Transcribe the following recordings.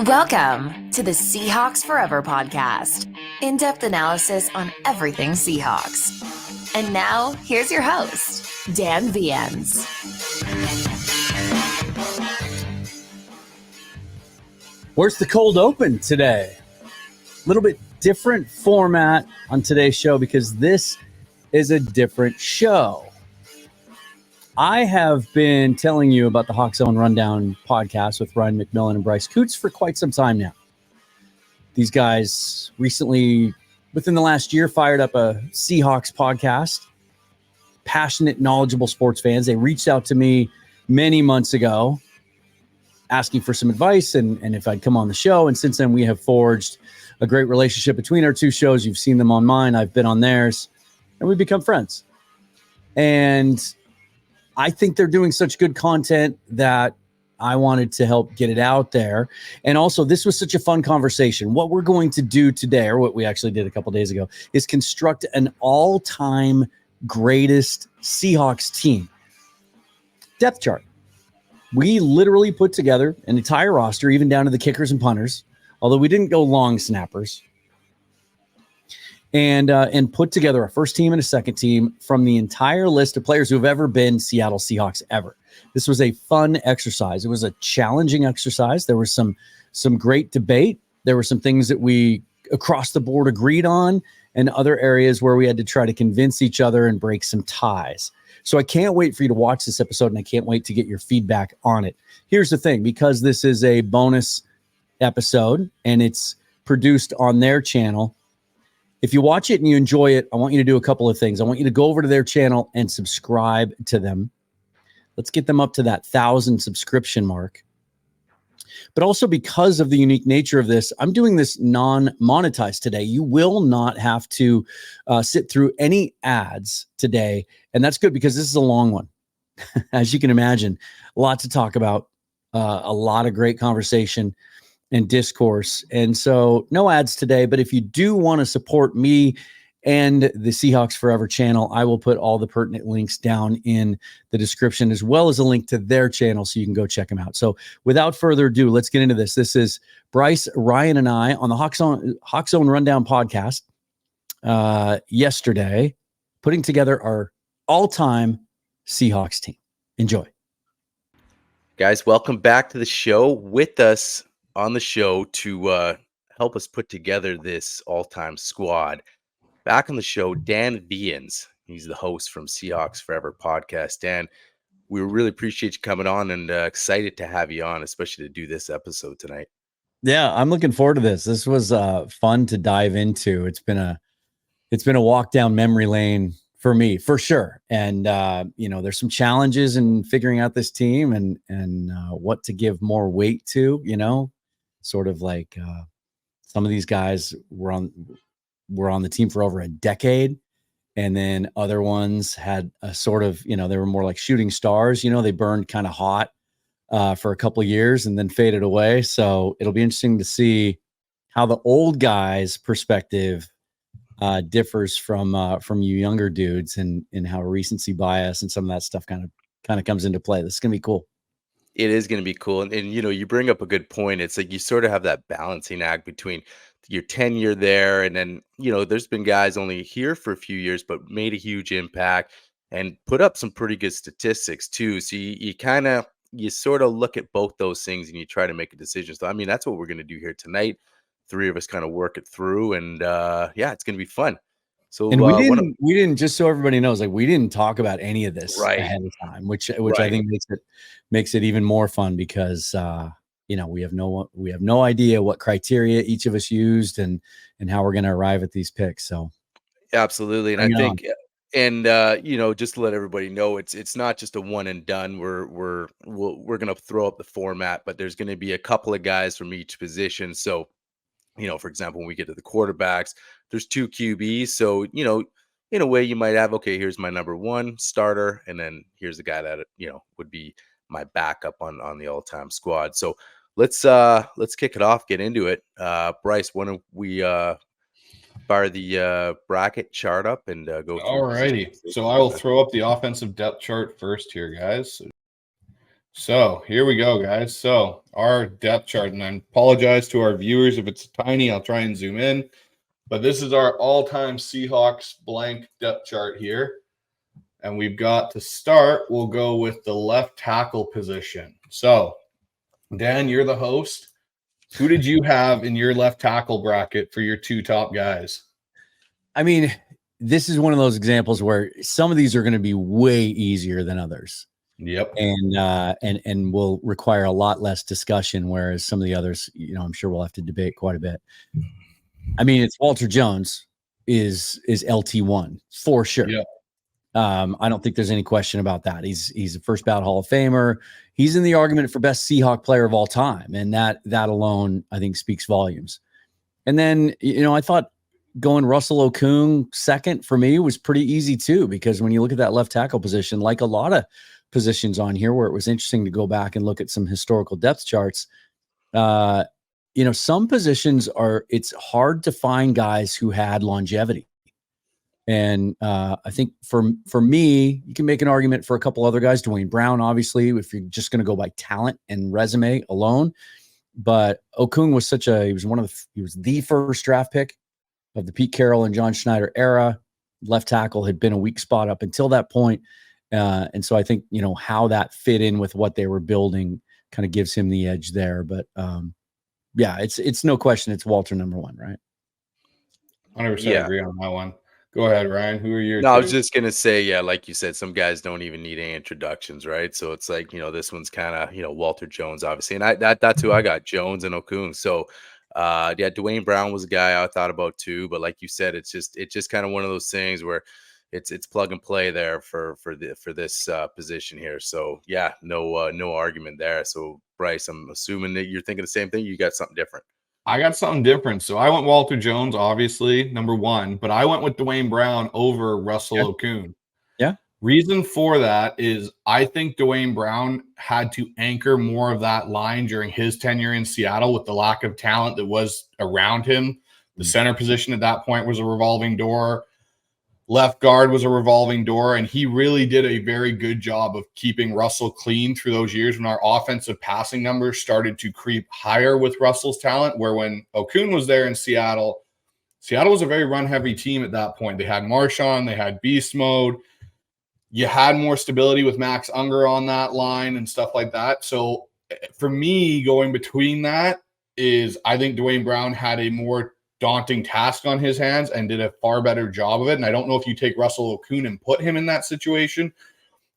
Welcome to the Seahawks Forever podcast. In-depth analysis on everything Seahawks. And now, here's your host, Dan Viens. Where's the cold open today? A little bit different format on today's show because this is a different show. I have been telling you about the HawksZone Rundown Podcast with Ryan McMillan and Bryce Coots for quite some time now. These guys recently, within the last year, fired up a Seahawks podcast. Passionate, knowledgeable sports fans. They reached out to me many months ago asking for some advice and if I'd come on the show. And since then, we have forged a great relationship between our two shows. You've seen them on mine. I've been on theirs. And we've become friends. And I think they're doing such good content that I wanted to help get it out there. And also, this was such a fun conversation. What we're going to do today, or what we actually did a couple days ago, is construct an all-time greatest Seahawks team depth chart. We literally put together an entire roster, even down to the kickers and punters, although we didn't go long snappers, and put together a first team and a second team from the entire list of players who have ever been Seattle Seahawks ever. This was a fun exercise. It was a challenging exercise. There was some great debate. There were some things that we across the board agreed on, and other areas where we had to try to convince each other and break some ties. So I can't wait for you to watch this episode, and I can't wait to get your feedback on it. Here's the thing, because this is a bonus episode and it's produced on their channel, if you watch it and you enjoy it, I want you to do a couple of things. I want you to go over to their channel and subscribe to them. Let's get them up to that 1,000 subscription mark. But also, because of the unique nature of this, I'm doing this non-monetized today. You will not have to sit through any ads today. And that's good because this is a long one. As you can imagine, a lot to talk about, a lot of great conversation and discourse. And so no ads today, but if you do want to support me and the Seahawks Forever channel, I will put all the pertinent links down in the description, as well as a link to their channel so you can go check them out. So without further ado, let's get into this. This is Bryce, Ryan, and I on the HawksZone Rundown Podcast yesterday, putting together our all-time Seahawks team. Enjoy. Guys, welcome back to the show. With us on the show to help us put together this all-time squad. Back on the show, Dan Viens. He's the host from Seahawks Forever podcast. Dan, we really appreciate you coming on and excited to have you on, especially to do this episode tonight. Yeah, I'm looking forward to this. This was fun to dive into. It's been a walk down memory lane for me, for sure. And there's some challenges in figuring out this team and what to give more weight to. Sort of like some of these guys were on the team for over a decade, and then other ones had a sort of, they were more like shooting stars. They burned kind of hot for a couple of years and then faded away. So it'll be interesting to see how the old guys' perspective differs from you younger dudes, and how recency bias and some of that stuff kind of comes into play. This is gonna be cool. It is going to be cool. And you bring up a good point. It's like you sort of have that balancing act between your tenure there. And then, there's been guys only here for a few years, but made a huge impact and put up some pretty good statistics too. So you sort of look at both those things and you try to make a decision. So, that's what we're going to do here tonight. Three of us kind of work it through, and it's going to be fun. So, and we didn't, just so everybody knows, like, we didn't talk about any of this ahead of time, which right. I think makes it even more fun because we have no idea what criteria each of us used and how we're going to arrive at these picks. So absolutely. And I think just to let everybody know, it's not just a one and done. We're going to throw up the format, but there's going to be a couple of guys from each position. So, for example, when we get to the quarterbacks, there's two QBs. So, in a way you might have, okay, here's my number one starter. And then here's the guy that, would be my backup on the all-time squad. So let's kick it off, get into it. Bryce, why don't we fire the bracket chart up and go through. All righty. So I will throw up the offensive depth chart first here, guys. So here we go, guys. So our depth chart, and I apologize to our viewers if it's tiny. I'll try and zoom in. But this is our all-time Seahawks blank depth chart here. And we've got to start, we'll go with the left tackle position. So, Dan, you're the host. Who did you have in your left tackle bracket for your two top guys? I mean, this is one of those examples where some of these are going to be way easier than others. Yep. And will require a lot less discussion, whereas some of the others, I'm sure we'll have to debate quite a bit. I mean, it's Walter Jones is LT1 for sure. Yep. I don't think there's any question about that. He's a first ballot Hall of Famer. He's in the argument for best Seahawk player of all time. And that alone, I think, speaks volumes. And then, I thought going Russell Okung second for me was pretty easy too, because when you look at that left tackle position, like a lot of positions on here where it was interesting to go back and look at some historical depth charts, some positions it's hard to find guys who had longevity. And I think for me, you can make an argument for a couple other guys. Dwayne Brown, obviously, if you're just going to go by talent and resume alone. But Okung was he was the first draft pick of the Pete Carroll and John Schneider era. Left tackle had been a weak spot up until that point. And so I think, how that fit in with what they were building kind of gives him the edge there. But yeah, it's no question. It's Walter number one, right? 100% agree on that one. Go ahead, Ryan. Who are your two? I was just gonna say, yeah, like you said, some guys don't even need any introductions, right? So it's like, this one's kind of, Walter Jones, obviously, and that's who I got, Jones and Okung. So, yeah, Dwayne Brown was a guy I thought about too, but like you said, it's just kind of one of those things where it's plug and play there for this position here. So yeah, no argument there. So Bryce, I'm assuming that you're thinking the same thing. You got something different. I got something different. So I went Walter Jones, obviously, number one, but I went with Dwayne Brown over Russell Okung. Yeah. Reason for that is I think Dwayne Brown had to anchor more of that line during his tenure in Seattle with the lack of talent that was around him. The center position at that point was a revolving door. Left guard was a revolving door, and he really did a very good job of keeping Russell clean through those years when our offensive passing numbers started to creep higher with Russell's talent, where when Okung was there in Seattle was a very run-heavy team at that point. They had Marshawn, they had Beast Mode. You had more stability with Max Unger on that line and stuff like that. So for me, going between that is I think Dwayne Brown had a more daunting task on his hands and did a far better job of it. And I don't know if you take Russell Okung and put him in that situation,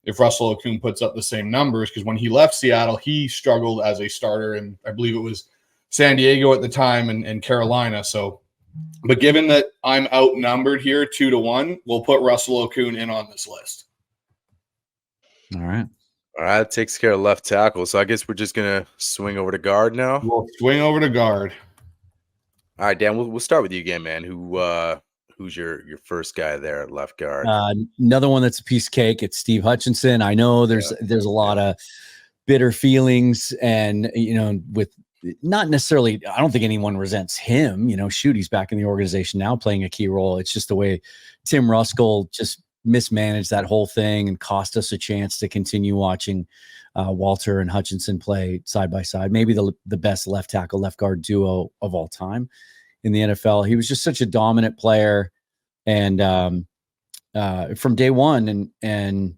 if Russell Okung puts up the same numbers, because when he left Seattle, he struggled as a starter. And I believe it was San Diego at the time and Carolina. So, but given that I'm outnumbered here 2-1, we'll put Russell Okung in on this list. All right. That takes care of left tackle. So I guess we're just going to swing over to guard now. We'll swing over to guard. All right, Dan, we'll start with you again, man. Who's your first guy there at left guard? Another one that's a piece of cake. It's Steve Hutchinson. I know there's a lot of bitter feelings, and with not necessarily. I don't think anyone resents him. Shoot, he's back in the organization now, playing a key role. It's just the way Tim Ruskell just mismanaged that whole thing and cost us a chance to continue watching Walter and Hutchinson play side by side. Maybe the best left tackle, left guard duo of all time in the NFL. He was just such a dominant player, and from day one, and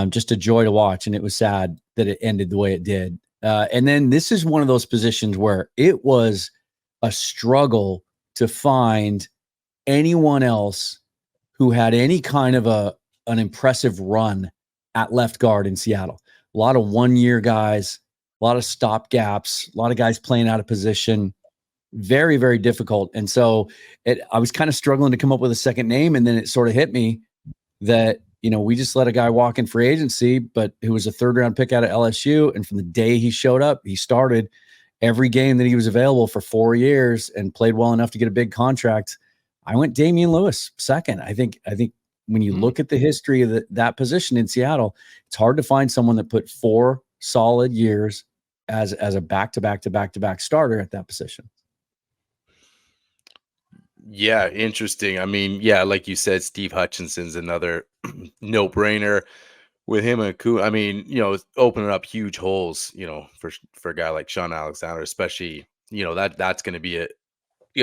just a joy to watch. And it was sad that it ended the way it did. And then this is one of those positions where it was a struggle to find anyone else who had any kind of an impressive run at left guard in Seattle. A lot of one-year guys, a lot of stop gaps, a lot of guys playing out of position. Very, very difficult. And so I was kind of struggling to come up with a second name, and then it sort of hit me that, we just let a guy walk in free agency, but who was a third-round pick out of LSU, and from the day he showed up, he started every game that he was available for 4 years and played well enough to get a big contract. I went Damian Lewis second. I think when you look at the history of that position in Seattle, it's hard to find someone that put 4 solid years as a back-to-back starter at that position. Yeah, interesting. I mean, yeah, like you said, Steve Hutchinson's another no-brainer. with him and Kuhn, I mean, opening up huge holes, for a guy like Sean Alexander, especially, that's going to be a,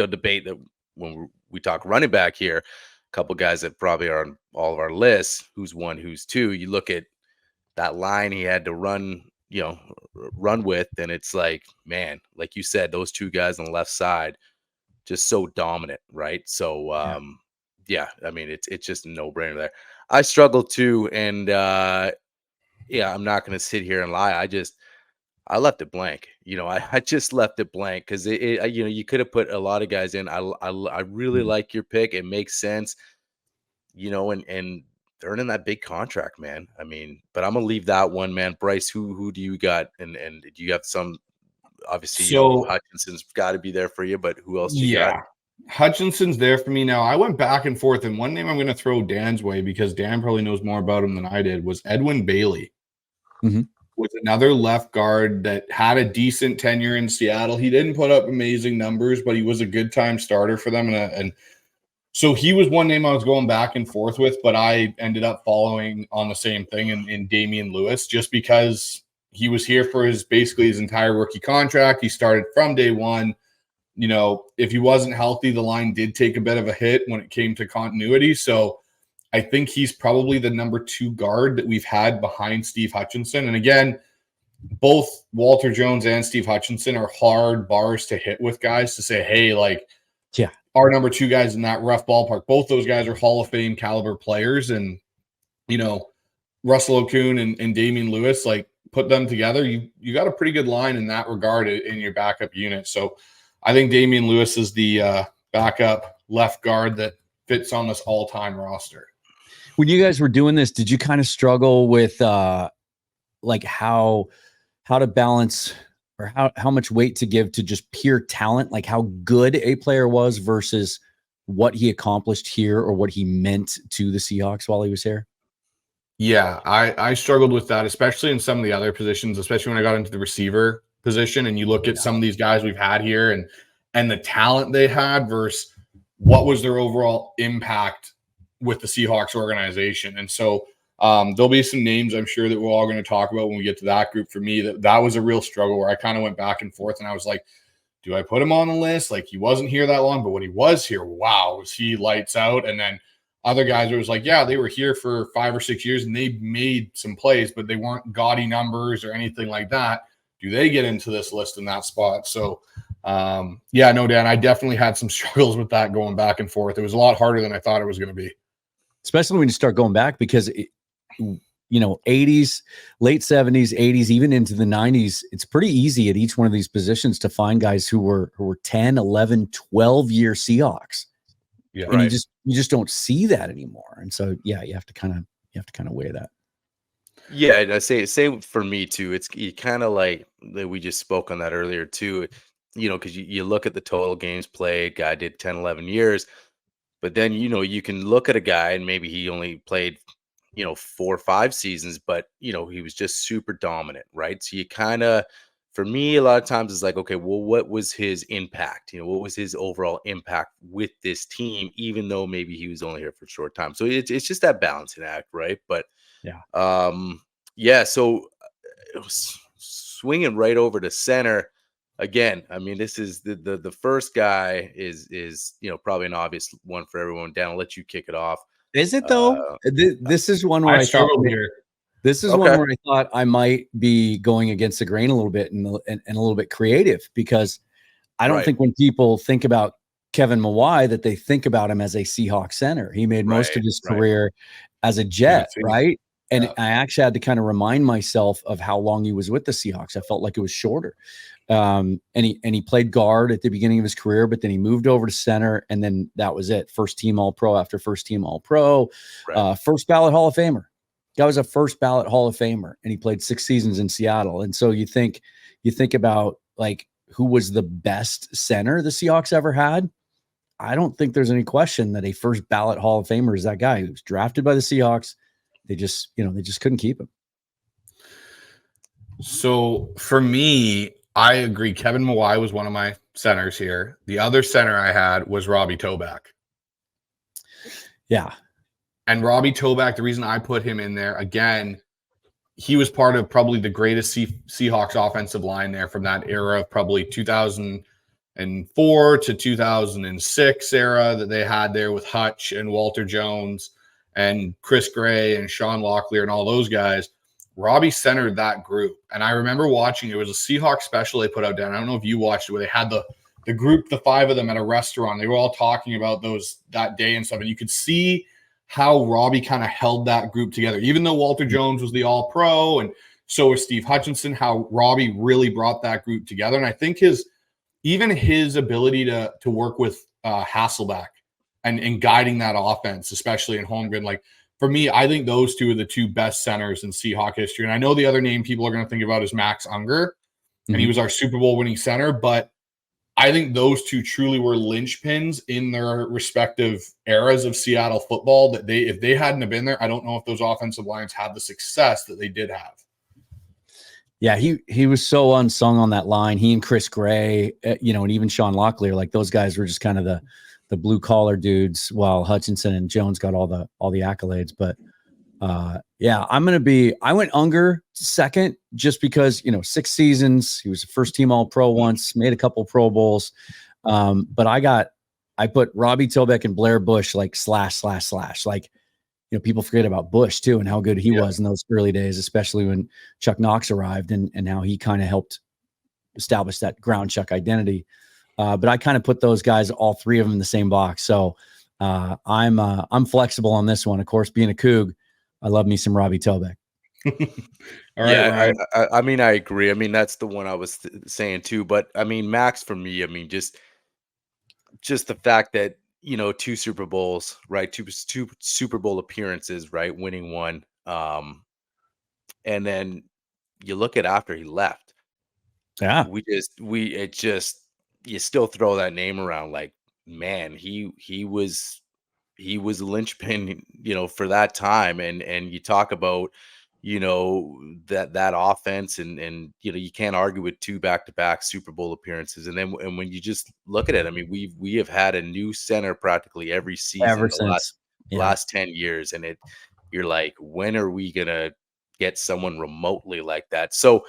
debate that when we talk running back here, a couple guys that probably are on all of our lists, who's one, who's two, you look at that line he had to run with, and it's like, man, like you said, those two guys on the left side, just so dominant, right? So, yeah, I mean, it's just a no-brainer there. I struggle too, and I'm not going to sit here and lie. I left it blank. I just left it blank because you could have put a lot of guys in. I really like your pick. It makes sense, and earning that big contract, man. I mean, but I'm gonna leave that one, man. Bryce, who do you got? And do you have some? Obviously, Hutchinson's got to be there for you, but who else you got? Hutchinson's there for me now. I went back and forth, and one name I'm going to throw Dan's way because Dan probably knows more about him than I did was Edwin Bailey. Was another left guard that had a decent tenure in Seattle. He didn't put up amazing numbers, but he was a good time starter for them. And so he was one name I was going back and forth with, but I ended up following on the same thing in Damian Lewis, just because he was here for basically his entire rookie contract. He started from day one. If he wasn't healthy, the line did take a bit of a hit when it came to continuity. So I think he's probably the number 2 guard that we've had behind Steve Hutchinson. And again, both Walter Jones and Steve Hutchinson are hard bars to hit with guys to say, hey, our number 2 guys in that rough ballpark. Both those guys are Hall of Fame caliber players. And, Russell Okun and Damian Lewis, put them together. You got a pretty good line in that regard in your backup unit. So I think Damian Lewis is the backup left guard that fits on this all-time roster. When you guys were doing this, did you kind of struggle with how to balance or how much weight to give to just pure talent, like how good a player was versus what he accomplished here or what he meant to the Seahawks while he was here? Yeah, I struggled with that, especially in some of the other positions, especially when I got into the receiver position and you look at some of these guys we've had here and the talent they had versus what was their overall impact with the Seahawks organization. And so there'll be some names I'm sure that we're all going to talk about when we get to that group. For me, that was a real struggle where I kind of went back and forth and I was like, do I put him on the list? He wasn't here that long, but when he was here, wow, was he lights out. And then other guys, it was like, yeah, they were here for 5 or 6 years and they made some plays, but they weren't gaudy numbers or anything like that. Do they get into this list in that spot? So, no, Dan, I definitely had some struggles with that going back and forth. It was a lot harder than I thought it was going to be. Especially when you start going back because, 80s, late 70s, 80s, even into the 90s, it's pretty easy at each one of these positions to find guys who were 10, 11, 12-year Seahawks. Yeah, and you just don't see that anymore. And so, you have to kind of weigh that. Yeah, and I say same for me too. It's kind of like we just spoke on that earlier too, because you look at the total games played, guy did 10, 11 years, but then, you can look at a guy and maybe he only played, 4 or 5 seasons, but, he was just super dominant, right? So you kind of, for me, a lot of times it's like, okay, well, what was his impact? What was his overall impact with this team, even though maybe he was only here for a short time. So it's just that balancing act, right? But so swinging right over to center again. I mean, this is the first guy is probably an obvious one for everyone. Dan, I'll let you kick it off. Is it though? This is one where I struggled here. This is one where I thought I might be going against the grain a little bit and a little bit creative, because I don't think when people think about Kevin Mawai that they think about him as a Seahawks center. He made most of his career as a Jet, right? And I actually had to kind of remind myself of how long he was with the Seahawks. I felt like it was shorter. And he played guard at the beginning of his career, but then he moved over to center, and then that was it. First team All-Pro after first team All-Pro, first ballot Hall of Famer. Guy was a first ballot Hall of Famer, and he played 6 seasons in Seattle. And so you think about who was the best center the Seahawks ever had. I don't think there's any question that a first ballot Hall of Famer is that guy who was drafted by the Seahawks. They just couldn't keep him. So for me, I agree. Kevin Mawai was one of my centers here. The other center I had was Robbie Toback. Yeah. And Robbie Toback, the reason I put him in there, again, he was part of probably the greatest Seahawks offensive line there from that era of probably 2004 to 2006 era that they had there with Hutch and Walter Jones and Chris Gray and Sean Locklear and all those guys. Robbie centered that group. And I remember watching, it was a Seahawks special they put out down. I don't know if you watched it, where they had the group, the five of them at a restaurant. They were all talking about that day and stuff. And you could see how Robbie kind of held that group together. Even though Walter Jones was the all-pro and so was Steve Hutchinson, how Robbie really brought that group together. And I think his ability to work with Hasselbeck and guiding that offense, especially in Holmgren, like, for me, I think those two are the two best centers in Seahawk history. And I know the other name people are going to think about is Max Unger, and he was our Super Bowl winning center. But I think those two truly were linchpins in their respective eras of Seattle football. That if they hadn't have been there, I don't know if those offensive lines had the success that they did have. Yeah, he was so unsung on that line. He and Chris Gray, and even Sean Locklear, like those guys were just kind of the blue collar dudes, while Hutchinson and Jones got all the accolades. But I went Unger second just because, 6 seasons. He was a first team All-Pro once, made a couple Pro Bowls. But I put Robbie Tobeck and Blair Bush like slash. Like, people forget about Bush too and how good he was in those early days, especially when Chuck Knox arrived and how he kind of helped establish that ground Chuck identity. But I kind of put those guys, all three of them, in the same box. So I'm flexible on this one. Of course, being a Coug, I love me some Robbie Tobeck. All right, I mean, I agree. I mean, that's the one I was saying too. But I mean, Max for me, I mean, just the fact that 2 Super Bowls, right? Two Super Bowl appearances, right? Winning one, and then you look at after he left. Yeah, you still throw that name around, like, man, he was a linchpin, for that time. And you talk about, that offense and you can't argue with 2 back-to-back Super Bowl appearances. And when you just look at it, I mean, we have had a new center practically every season ever the since last 10 years. And you're like, when are we going to get someone remotely like that? So,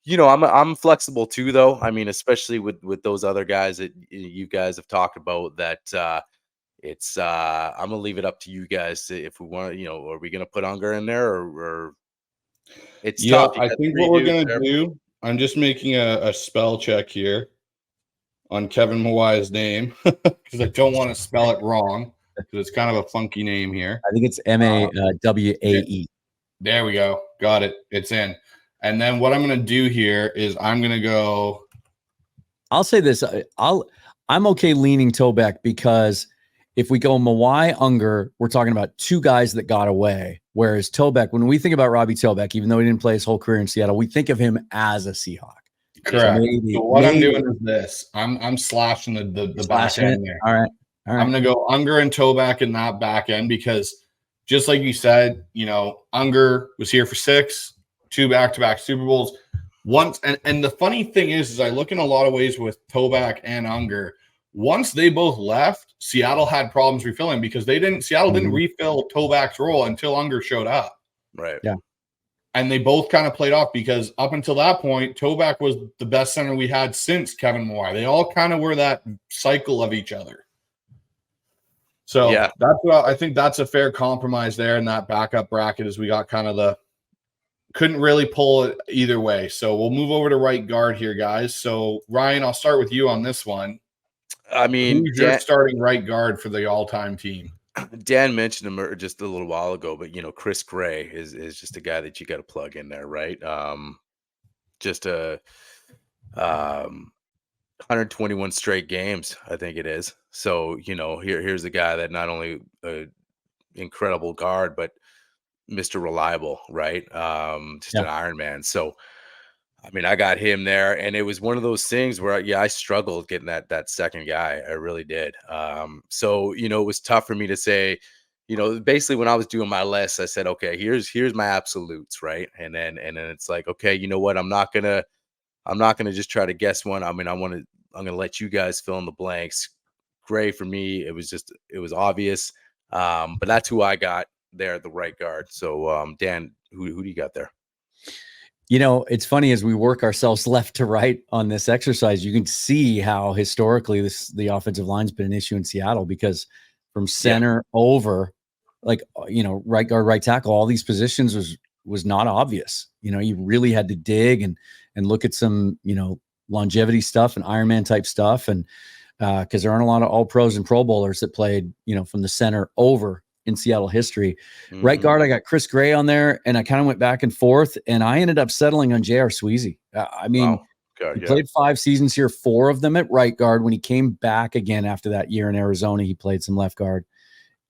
I'm flexible too, though. I mean, especially with those other guys that you guys have talked about, that it's I'm gonna leave it up to you guys if we want. Are we gonna put Unger in there or it's tough? I think what we're gonna do. I'm just making a spell check here on Kevin Mawai's name because I don't want to spell it wrong because it's kind of a funky name here. I think it's Mawae. There we go. Got it. It's in. And then what I'm going to do here is I'm going to go. I'll say this. I'm okay leaning Tobeck because if we go Mawai, Unger, we're talking about 2 guys that got away. Whereas Tobeck, when we think about Robbie Tobeck, even though he didn't play his whole career in Seattle, we think of him as a Seahawk. Correct. So what I'm doing is this. I'm slashing the back end there. All right. I'm going to go Unger and Tobeck in that back end because just like you said, Unger was here for 6. 2 back-to-back Super Bowls. Once, and the funny thing is I look in a lot of ways with Tobeck and Unger. Once they both left, Seattle had problems refilling because Seattle didn't refill Tobeck's role until Unger showed up. Right. Yeah. And they both kind of played off because up until that point, Tobeck was the best center we had since Kevin Mawai. They all kind of were that cycle of each other. So that's what I think that's a fair compromise there in that backup bracket as we got kind of couldn't really pull it either way. So we'll move over to right guard here, guys. So Ryan, I'll start with you on this one. I mean, who's your starting right guard for the all-time team? Dan mentioned him just a little while ago, but Chris Gray is just a guy that you got to plug in there, right? Just 121 straight games, I think it is. So here's a guy that not only incredible guard, but Mr. Reliable, right? Just an Iron Man. So, I mean, I got him there, and it was one of those things where, I struggled getting that second guy. I really did. So, it was tough for me to say, basically when I was doing my list, I said, okay, here's my absolutes, right? And then it's like, okay, you know what? I'm not gonna just try to guess one. I mean, I'm gonna let you guys fill in the blanks. Gray for me, it was obvious. But that's who I got there at the right guard. So Dan, who do you got there? You know, it's funny as we work ourselves left to right on this exercise, you can see how historically the offensive line's been an issue in Seattle, because from center over, like, right guard, right tackle, all these positions was not obvious. You really had to dig and look at some, longevity stuff and Ironman type stuff. And because there aren't a lot of all pros and Pro Bowlers that played, from the center over in Seattle history. Mm-hmm. Right guard, I got Chris Gray on there, and I kind of went back and forth, and I ended up settling on J.R. Sweezy. He played 5 seasons here, 4 of them at right guard. When he came back again after that year in Arizona, he played some left guard.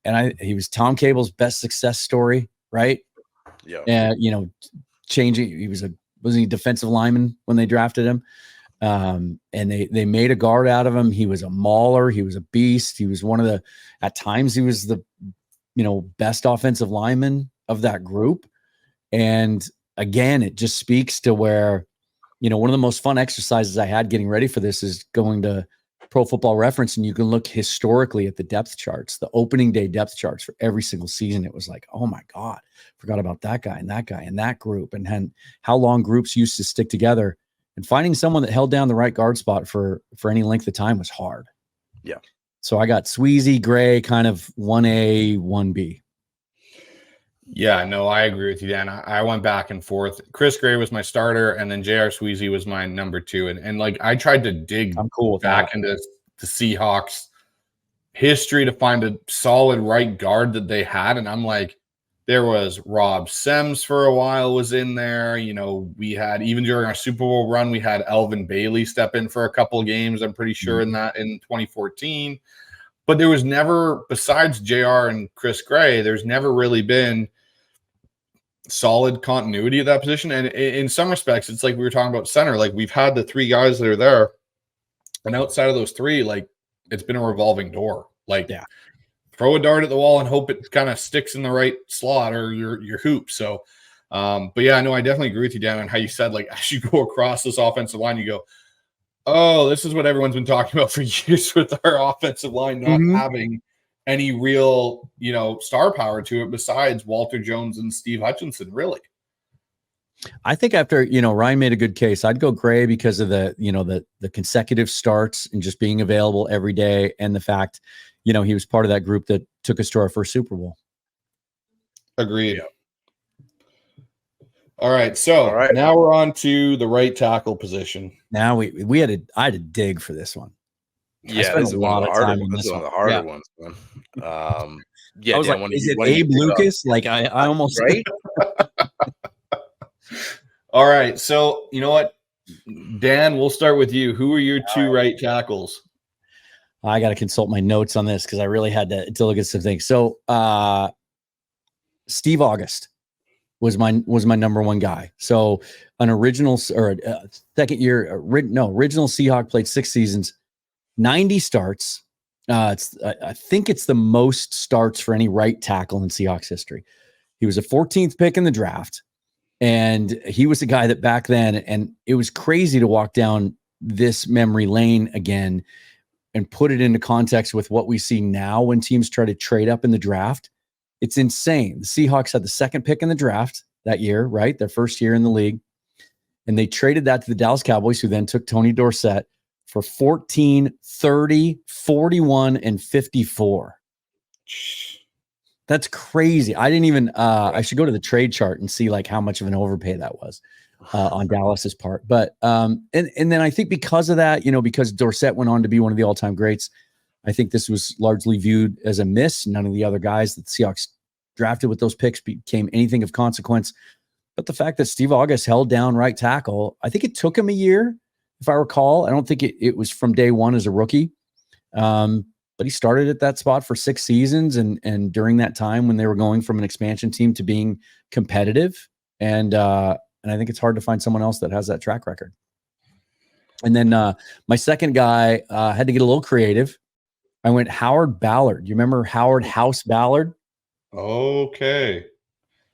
And he was Tom Cable's best success story, right? Yeah. And, changing, wasn't he defensive lineman when they drafted him? And they made a guard out of him. He was a mauler. He was a beast. He was at times he was the, best offensive lineman of that group. And again, it just speaks to where, one of the most fun exercises I had getting ready for this is going to Pro Football Reference, and you can look historically at the depth charts, the opening day depth charts for every single season. It was like, oh my God, forgot about that guy and that group, and how long groups used to stick together. And finding someone that held down the right guard spot for any length of time was hard. Yeah. So I got Sweezy, Gray, kind of 1A, 1B. Yeah, no, I agree with you, Dan. I went back and forth. Chris Gray was my starter, and then J.R. Sweezy was my number 2. And like, I tried to dig back into the Seahawks history to find a solid right guard that they had. And I'm like, there was Rob Sems for a while was in there. We had, even during our Super Bowl run, we had Elvin Bailey step in for a couple of games, I'm pretty sure, in 2014. But there was never, besides JR and Chris Gray, there's never really been solid continuity of that position. And in some respects, it's like we were talking about center. Like, we've had the 3 guys that are there, and outside of those 3, like, it's been a revolving door. Like, throw a dart at the wall and hope it kind of sticks in the right slot or your hoop. So, but yeah, no, I definitely agree with you, Dan, on how you said, like, as you go across this offensive line, you go, oh, this is what everyone's been talking about for years with our offensive line not having any real, star power to it besides Walter Jones and Steve Hutchinson, really. I think after, Ryan made a good case. I'd go Gray because of the consecutive starts and just being available every day, and the fact, he was part of that group that took us to our first Super Bowl. Agreed. Yeah. All right. So now we're on to the right tackle position. Now I had to dig for this one. Yeah, this is one of the harder ones. One of the harder ones, man. I was like, is it Abe Lucas? Like, I almost right. All right. So you know what, Dan, we'll start with you. Who are your 2 right tackles? I got to consult my notes on this because I really had to look at some things. So Steve August was my number 1 guy. So an original second year, original Seahawk, played 6 seasons, 90 starts. I think it's the most starts for any right tackle in Seahawks history. He was a 14th pick in the draft, and he was a guy that back then, and it was crazy to walk down this memory lane again and put it into context with what we see now when teams try to trade up in the draft. It's insane. The Seahawks had the 2nd pick in the draft that year, right? Their first year in the league. And they traded that to the Dallas Cowboys, who then took Tony Dorsett for 14, 30, 41, and 54. That's crazy. I didn't even, I should go to the trade chart and see like how much of an overpay that was on Dallas's part. But, and then I think because of that, because Dorsett went on to be one of the all-time greats, I think this was largely viewed as a miss. None of the other guys that the Seahawks drafted with those picks became anything of consequence. But the fact that Steve August held down right tackle, I think it took him a year, if I recall. I don't think it was from day one as a rookie. But he started at that spot for 6 seasons. And during that time when they were going from an expansion team to being competitive. And I think it's hard to find someone else that has that track record. And then my second guy had to get a little creative. I went Howard Ballard. You remember Howard House Ballard? Okay.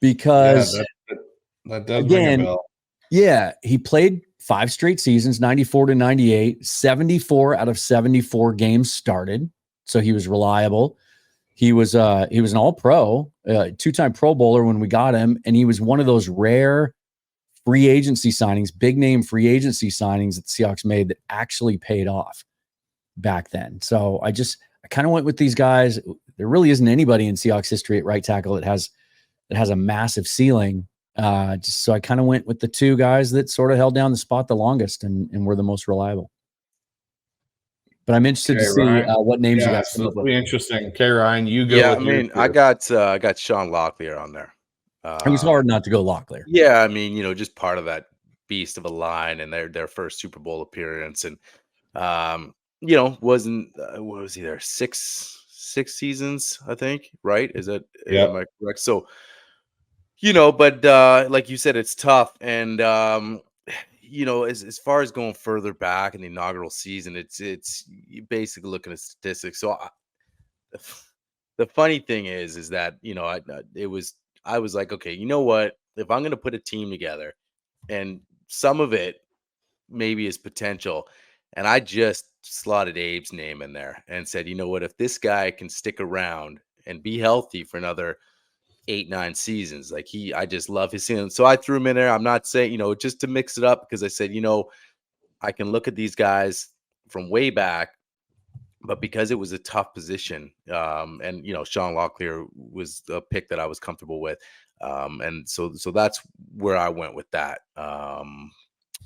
Because that does ring a bell. Yeah, he played 5 straight seasons, 94 to 98, 74 out of 74 games started. So he was reliable. He was an all-pro, 2-time Pro Bowler when we got him, and he was one of those rare free agency signings, big name free agency signings that the Seahawks made that actually paid off back then. So I kind of went with these guys. There really isn't anybody in Seahawks history at right tackle that has a massive ceiling. So I kind of went with the two guys that sort of held down the spot the longest and were the most reliable. But I'm interested to see what names you guys come up with. It'll be interesting. Okay, Ryan, you go. Yeah, I mean, I got Sean Locklear on there. It was hard not to go Locklear. Yeah, I mean, just part of that beast of a line and their first Super Bowl appearance, and wasn't what was he there? Six seasons, I think. Right? Am I correct? So, but like you said, it's tough, and as far as going further back in the inaugural season, it's basically looking at statistics. So the funny thing is that I was like, okay, you know what? If I'm going to put a team together, and some of it maybe is potential, and I just slotted Abe's name in there and said, you know what? If this guy can stick around and be healthy for another 8-9 seasons, I just love his season. So I threw him in there. I'm not saying, just to mix it up, because I said, I can look at these guys from way back, but because it was a tough position, and Sean Locklear was a pick that I was comfortable with, and so that's where I went with that.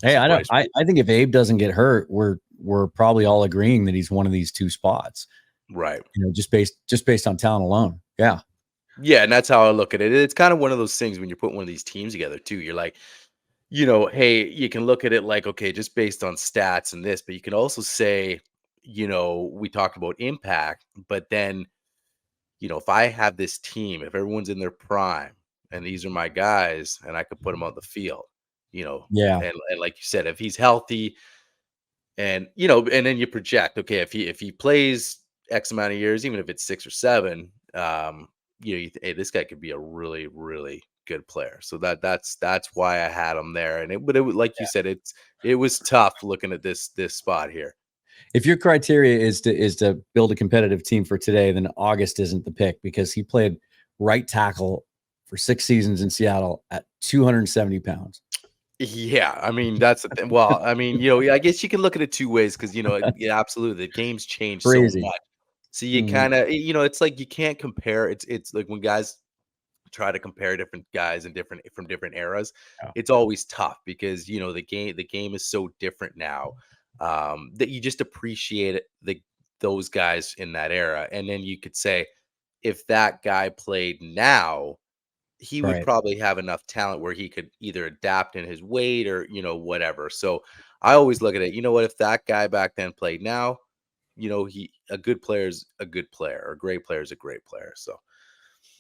Hey, I think if Abe doesn't get hurt, we're probably all agreeing that he's one of these two spots, right? Just based on talent alone. Yeah. Yeah, and that's how I look at it. It's kind of one of those things when you're putting one of these teams together too. You're like, hey, you can look at it like, okay, just based on stats and this, but you can also say, we talked about impact, but then, if I have this team, if everyone's in their prime and these are my guys and I could put them on the field, yeah. And like you said, if he's healthy and, and then you project, okay, if he plays X amount of years, even if it's 6 or 7, hey, this guy could be a really, really good player. So that's why I had him there. And it was like you said, it was tough looking at this spot here. If your criteria is to build a competitive team for today, then August isn't the pick, because he played right tackle for 6 seasons in Seattle at 270 pounds. Yeah, I mean, that's the thing. Well, I mean, I guess you can look at it two ways, because yeah, absolutely, the game's changed so much. So you kind of, it's like you can't compare. It's like when guys try to compare different guys and from different eras, it's always tough, because the game is so different now, that you just appreciate those guys in that era. And then you could say, if that guy played now, he would probably have enough talent where he could either adapt in his weight or whatever. So I always look at it, what if that guy back then played now, a good player is a good player, or a great player is a great player. So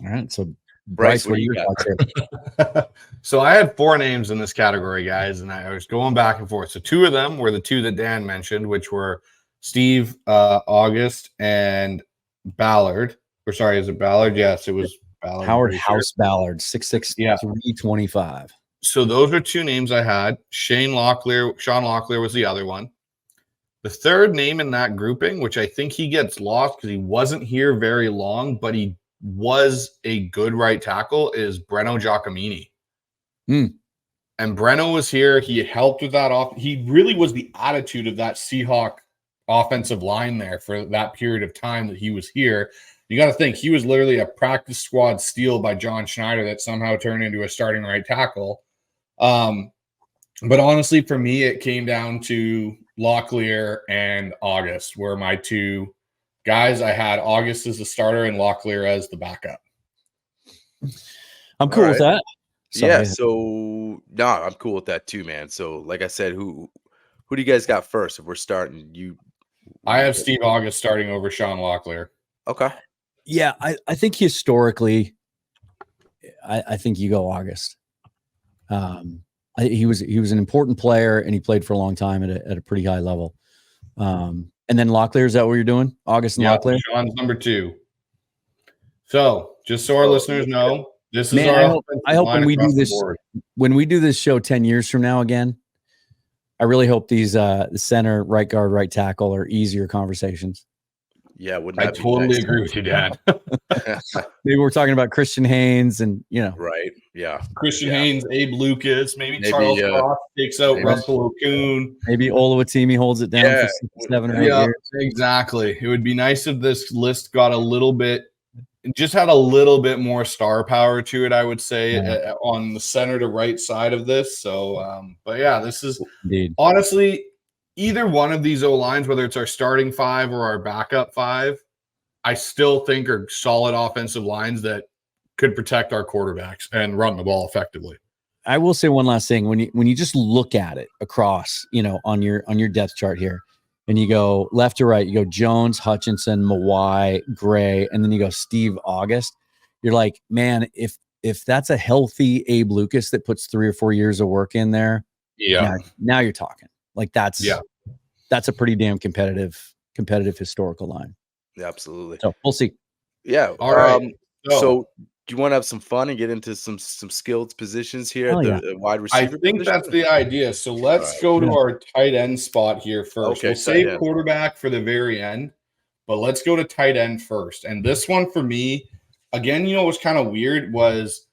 all right, so Bryce, what do you got? So I had 4 names in this category, guys, and I was going back and forth. So 2 of them were the 2 that Dan mentioned, which were Steve August and Ballard. Or sorry, is it Ballard? Yes, it was Ballard. Howard House Ballard, 6'6", 325. So those are 2 names I had. Sean Locklear was the other one. The third name in that grouping, which I think he gets lost because he wasn't here very long, but he was a good right tackle, is Breno Giacomini. And Breno was here. He helped with that off. He really was the attitude of that Seahawk offensive line there for that period of time that he was here. You got to think, he was literally a practice squad steal by John Schneider that somehow turned into a starting right tackle. But honestly, for me, it came down to Locklear and August were my 2 guys. I had August as the starter and Locklear as the backup. I'm cool with that. Yeah, so no, I'm cool with that too, man. So like I said, who do you guys got first? If we're starting, I have Steve August starting over Sean Locklear. Okay. Yeah, I think historically, I think you go August. He was an important player, and he played for a long time at a pretty high level. And then Locklear, is that what you're doing? August and Locklear? Sean's number 2. So just so our listeners know, this is I hope when we do this show 10 years from now again, I really hope these the center, right guard, right tackle are easier conversations. Yeah, wouldn't I that be totally nice? agree with you, Dan. Maybe we're talking about Christian Haynes and, Right. Yeah. Christian Yeah. Haynes, Abe Lucas, maybe Maybe, Charles Cross takes out maybe- Russell Okun. maybe Olawatimi holds it down Yeah, for 7 or 8 Yeah, years. exactly. It would be nice if this list got a little bit, just had a little bit more star power to it, I would say, on the center to right side of this. So, but yeah, this is Indeed. honestly either one of these O-lines, whether it's our starting 5 or our backup 5, I still think are solid offensive lines that could protect our quarterbacks and run the ball effectively. I will say one last thing. When you just look at it across, on your depth chart here, and you go left to right, you go Jones, Hutchinson, Mawai, Gray, and then you go Steve August. You're like, man, if that's a healthy Abe Lucas that puts 3 or 4 years of work in there, now you're talking. Like that's a pretty damn competitive historical line. Yeah, absolutely. So we'll see. Yeah. All right. So do you want to have some fun and get into some skilled positions here at the wide receiver? I think position? that's the idea. So let's go to our tight end spot here first. Okay, we'll save quarterback for the very end, but let's go to tight end first. And this one for me, again, what's kind of weird was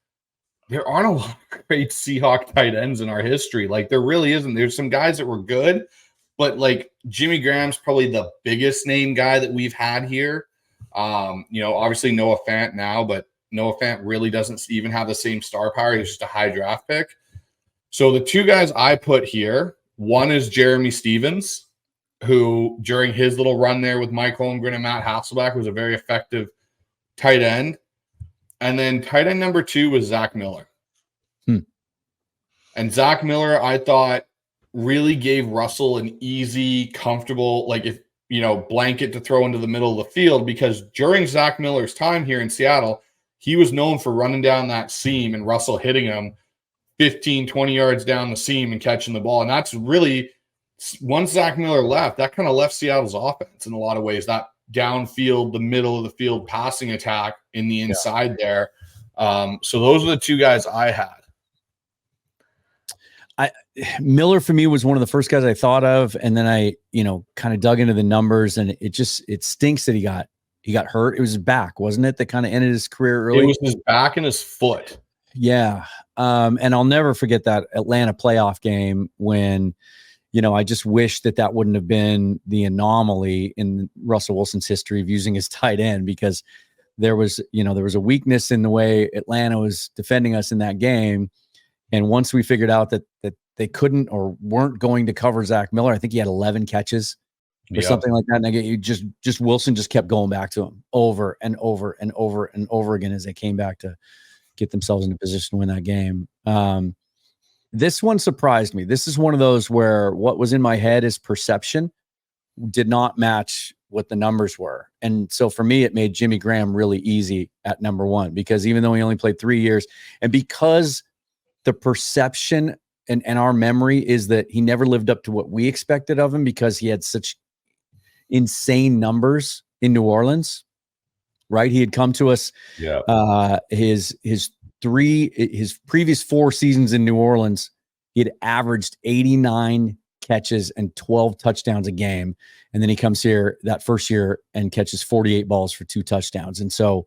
there aren't a lot of great Seahawk tight ends in our history. Like there really isn't. There's some guys that were good, but like Jimmy Graham's probably the biggest name guy that we've had here. Obviously Noah Fant now, but Noah Fant really doesn't even have the same star power. He's just a high draft pick. So the 2 guys I put here, one is Jeremy Stevens, who during his little run there with Mike Holmgren and Matt Hasselbeck was a very effective tight end. And then tight end number 2 was Zach Miller. And Zach Miller, I thought, really gave Russell an easy, comfortable, blanket to throw into the middle of the field, because during Zach Miller's time here in Seattle, he was known for running down that seam and Russell hitting him 15, 20 yards down the seam and catching the ball. And that's really, once Zach Miller left, that kind of left Seattle's offense in a lot of ways. That downfield, the middle of the field passing attack in the inside there. So those are the 2 guys I had. Miller for me was one of the first guys I thought of, and then I, kind of dug into the numbers, and it stinks that he got hurt. It was his back, wasn't it, that kind of ended his career early? It was his back and his foot. Yeah. And I'll never forget that Atlanta playoff game when, I just wish that wouldn't have been the anomaly in Russell Wilson's history of using his tight end, because there was a weakness in the way Atlanta was defending us in that game. And once we figured out that they couldn't or weren't going to cover Zach Miller, I think he had 11 catches or something like that. And again, just Wilson just kept going back to him over and over and over and over again as they came back to get themselves in a position to win that game. This one surprised me. This is one of those where what was in my head is perception did not match what the numbers were. And so for me, it made Jimmy Graham really easy at number 1, because even though he only played 3 years, and because the perception and our memory is that he never lived up to what we expected of him because he had such insane numbers in New Orleans, right? He had come to us, his previous 4 seasons in New Orleans, he had averaged 89 catches and 12 touchdowns a game. And then he comes here that first year and catches 48 balls for 2 touchdowns. And so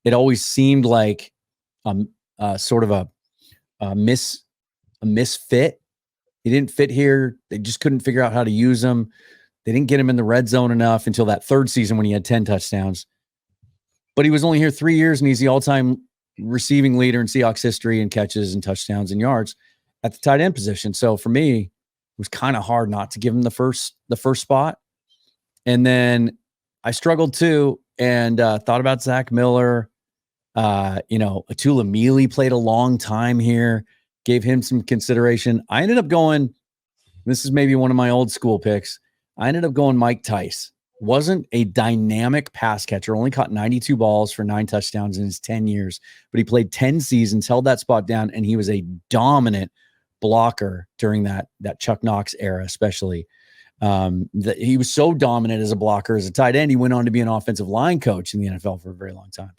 it always seemed like sort of a misfit. He didn't fit here. They just couldn't figure out how to use him. They didn't get him in the red zone enough until that 3rd season when he had 10 touchdowns. But he was only here 3 years, and he's the all-time receiving leader in Seahawks history in catches and touchdowns and yards at the tight end position. So for me, it was kind of hard not to give him the first spot. And then I struggled too, and thought about Zach Miller. Atula Mealy played a long time here, gave him some consideration. I ended up going, this is maybe one of my old school picks, I ended up going Mike Tice. Wasn't a dynamic pass catcher, only caught 92 balls for 9 touchdowns in his 10 years, but he played 10 seasons, held that spot down, and he was a dominant blocker during that Chuck Knox era, especially. He was so dominant as a blocker, as a tight end. He went on to be an offensive line coach in the NFL for a very long time.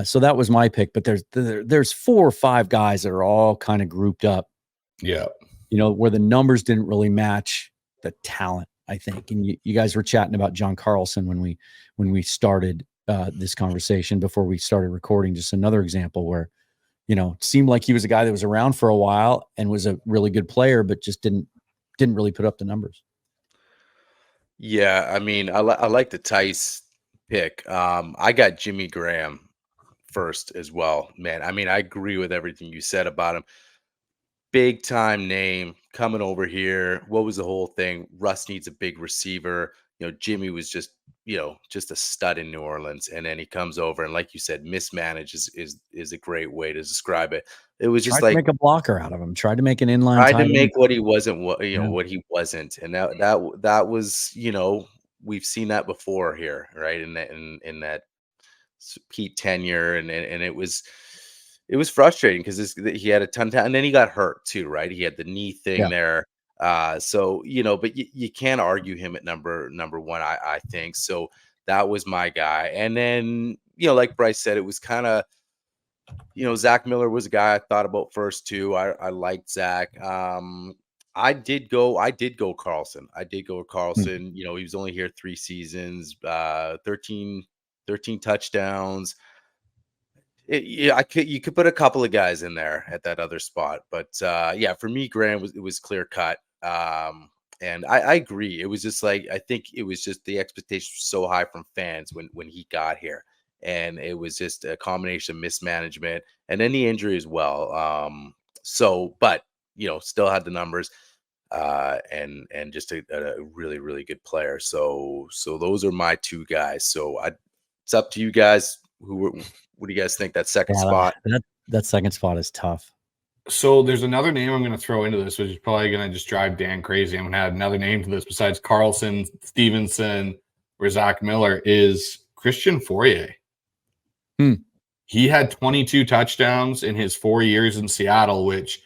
So that was my pick, but there's 4 or 5 guys that are all kind of grouped up. Yeah. Where the numbers didn't really match the talent. I think. And you guys were chatting about John Carlson when we started this conversation before we started recording. Just another example where, you know, it seemed like he was a guy that was around for a while and was a really good player, but just didn't really put up the numbers. Yeah, I mean, I like the Tice pick. I got Jimmy Graham first as well, man. I mean, I agree with everything you said about him. Big time name coming over here. What was the whole thing? Russ needs a big receiver. You know, Jimmy was just, you know, just a stud in New Orleans, and then he comes over and, like you said, mismanaged is a great way to describe it. It was just Tried to like make a blocker out of him. Tried to make an inline. tried to make what he wasn't, what what he wasn't, and that was, we've seen that before here, right? In that Pete tenure, and it was frustrating because he had a ton of, and then he got hurt too, right? He had the knee thing there. So, but you can't argue him at number one, I think. So that was my guy. And then, like Bryce said, it was kind of, Zach Miller was a guy I thought about first too. I liked Zach. I did go Carlson. He was only here 3 seasons, 13 touchdowns. You could put a couple of guys in there at that other spot, but for me, Graham was clear cut. And I agree. It was just like, I think it was just the expectations were so high from fans when he got here, and it was just a combination of mismanagement and then the injury as well. But still had the numbers, and just a really, really good player. So those are my 2 guys. So it's up to you guys. What do you guys think? That second spot? That second spot is tough. So there's another name I'm going to throw into this, which is probably going to just drive Dan crazy. I'm going to add another name to this besides Carlson, Stevenson, or Zach Miller, is Christian Fourier. He had 22 touchdowns in his 4 years in Seattle, which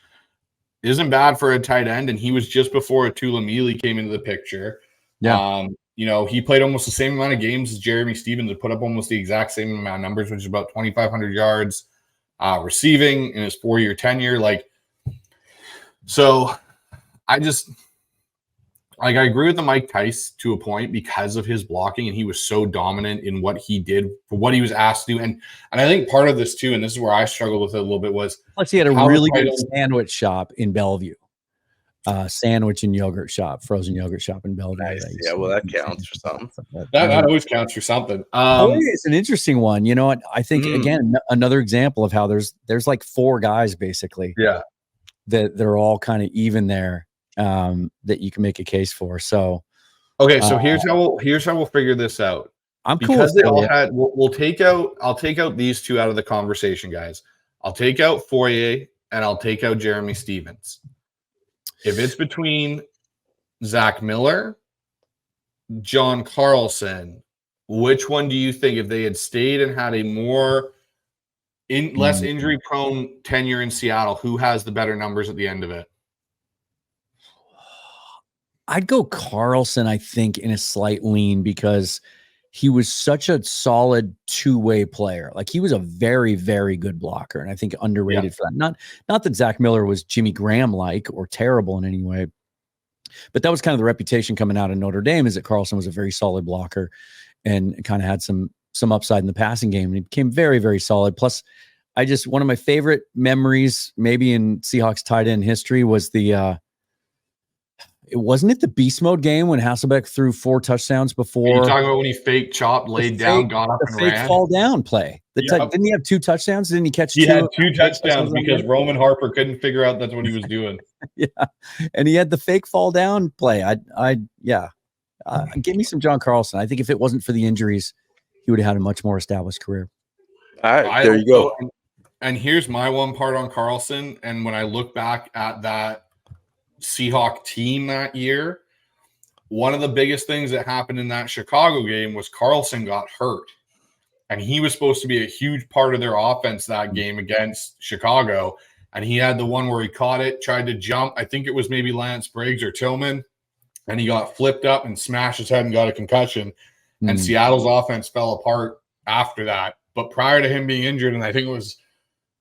isn't bad for a tight end. And he was just before Atula Mealy came into the picture. Yeah. He played almost the same amount of games as Jeremy Stevens and put up almost the exact same amount of numbers, which is about 2,500 yards receiving in his 4-year tenure. So I agree with the Mike Tice to a point because of his blocking, and he was so dominant in what he did for what he was asked to do. And I think part of this too, and this is where I struggled with it a little bit, was plus he had a really good sandwich shop in Bellevue. Sandwich and yogurt shop, frozen yogurt shop in Bellevue. Nice. Yeah, well, that counts for something. That always counts for something. It's an interesting one. You know what? I think again, another example of how there's like 4 guys basically. Yeah, that they're all kind of even there. That you can make a case for. So, okay. So here's how we'll figure this out. I'm because cool with they all had. I'll take out these 2 out of the conversation, guys. I'll take out Fourier and I'll take out Jeremy Stevens. If it's between Zach Miller, John Carlson, which one do you think, if they had stayed and had a more less injury-prone tenure in Seattle, who has the better numbers at the end of it? I'd go Carlson, I think, in a slight lean because he was such a solid 2-way player. Like, he was a very, very good blocker, and I think underrated for that. Not that Zach Miller was Jimmy Graham-like or terrible in any way, but that was kind of the reputation coming out of Notre Dame, is that Carlson was a very solid blocker and kind of had some upside in the passing game, and he became very, very solid. Plus, one of my favorite memories, maybe in Seahawks tight end history, was wasn't it the beast mode game when Hasselbeck threw 4 touchdowns before? You're talking about when he fake chopped, laid down, got up, and ran? Fall down play. Didn't he have 2 touchdowns? Didn't he catch 2? He had 2 touchdowns because Roman Harper couldn't figure out that's what he was doing. Yeah, and he had the fake fall down play. Give me some John Carlson. I think if it wasn't for the injuries, he would have had a much more established career. All right, there you go. And here's my one part on Carlson. And when I look back at that Seahawk team that year, one of the biggest things that happened in that Chicago game was Carlson got hurt, and he was supposed to be a huge part of their offense that game against Chicago. And he had the one where he caught it, tried to jump. I think it was maybe Lance Briggs or Tillman, and he got flipped up and smashed his head and got a concussion. And Seattle's offense fell apart after that. But prior to him being injured, and I think it was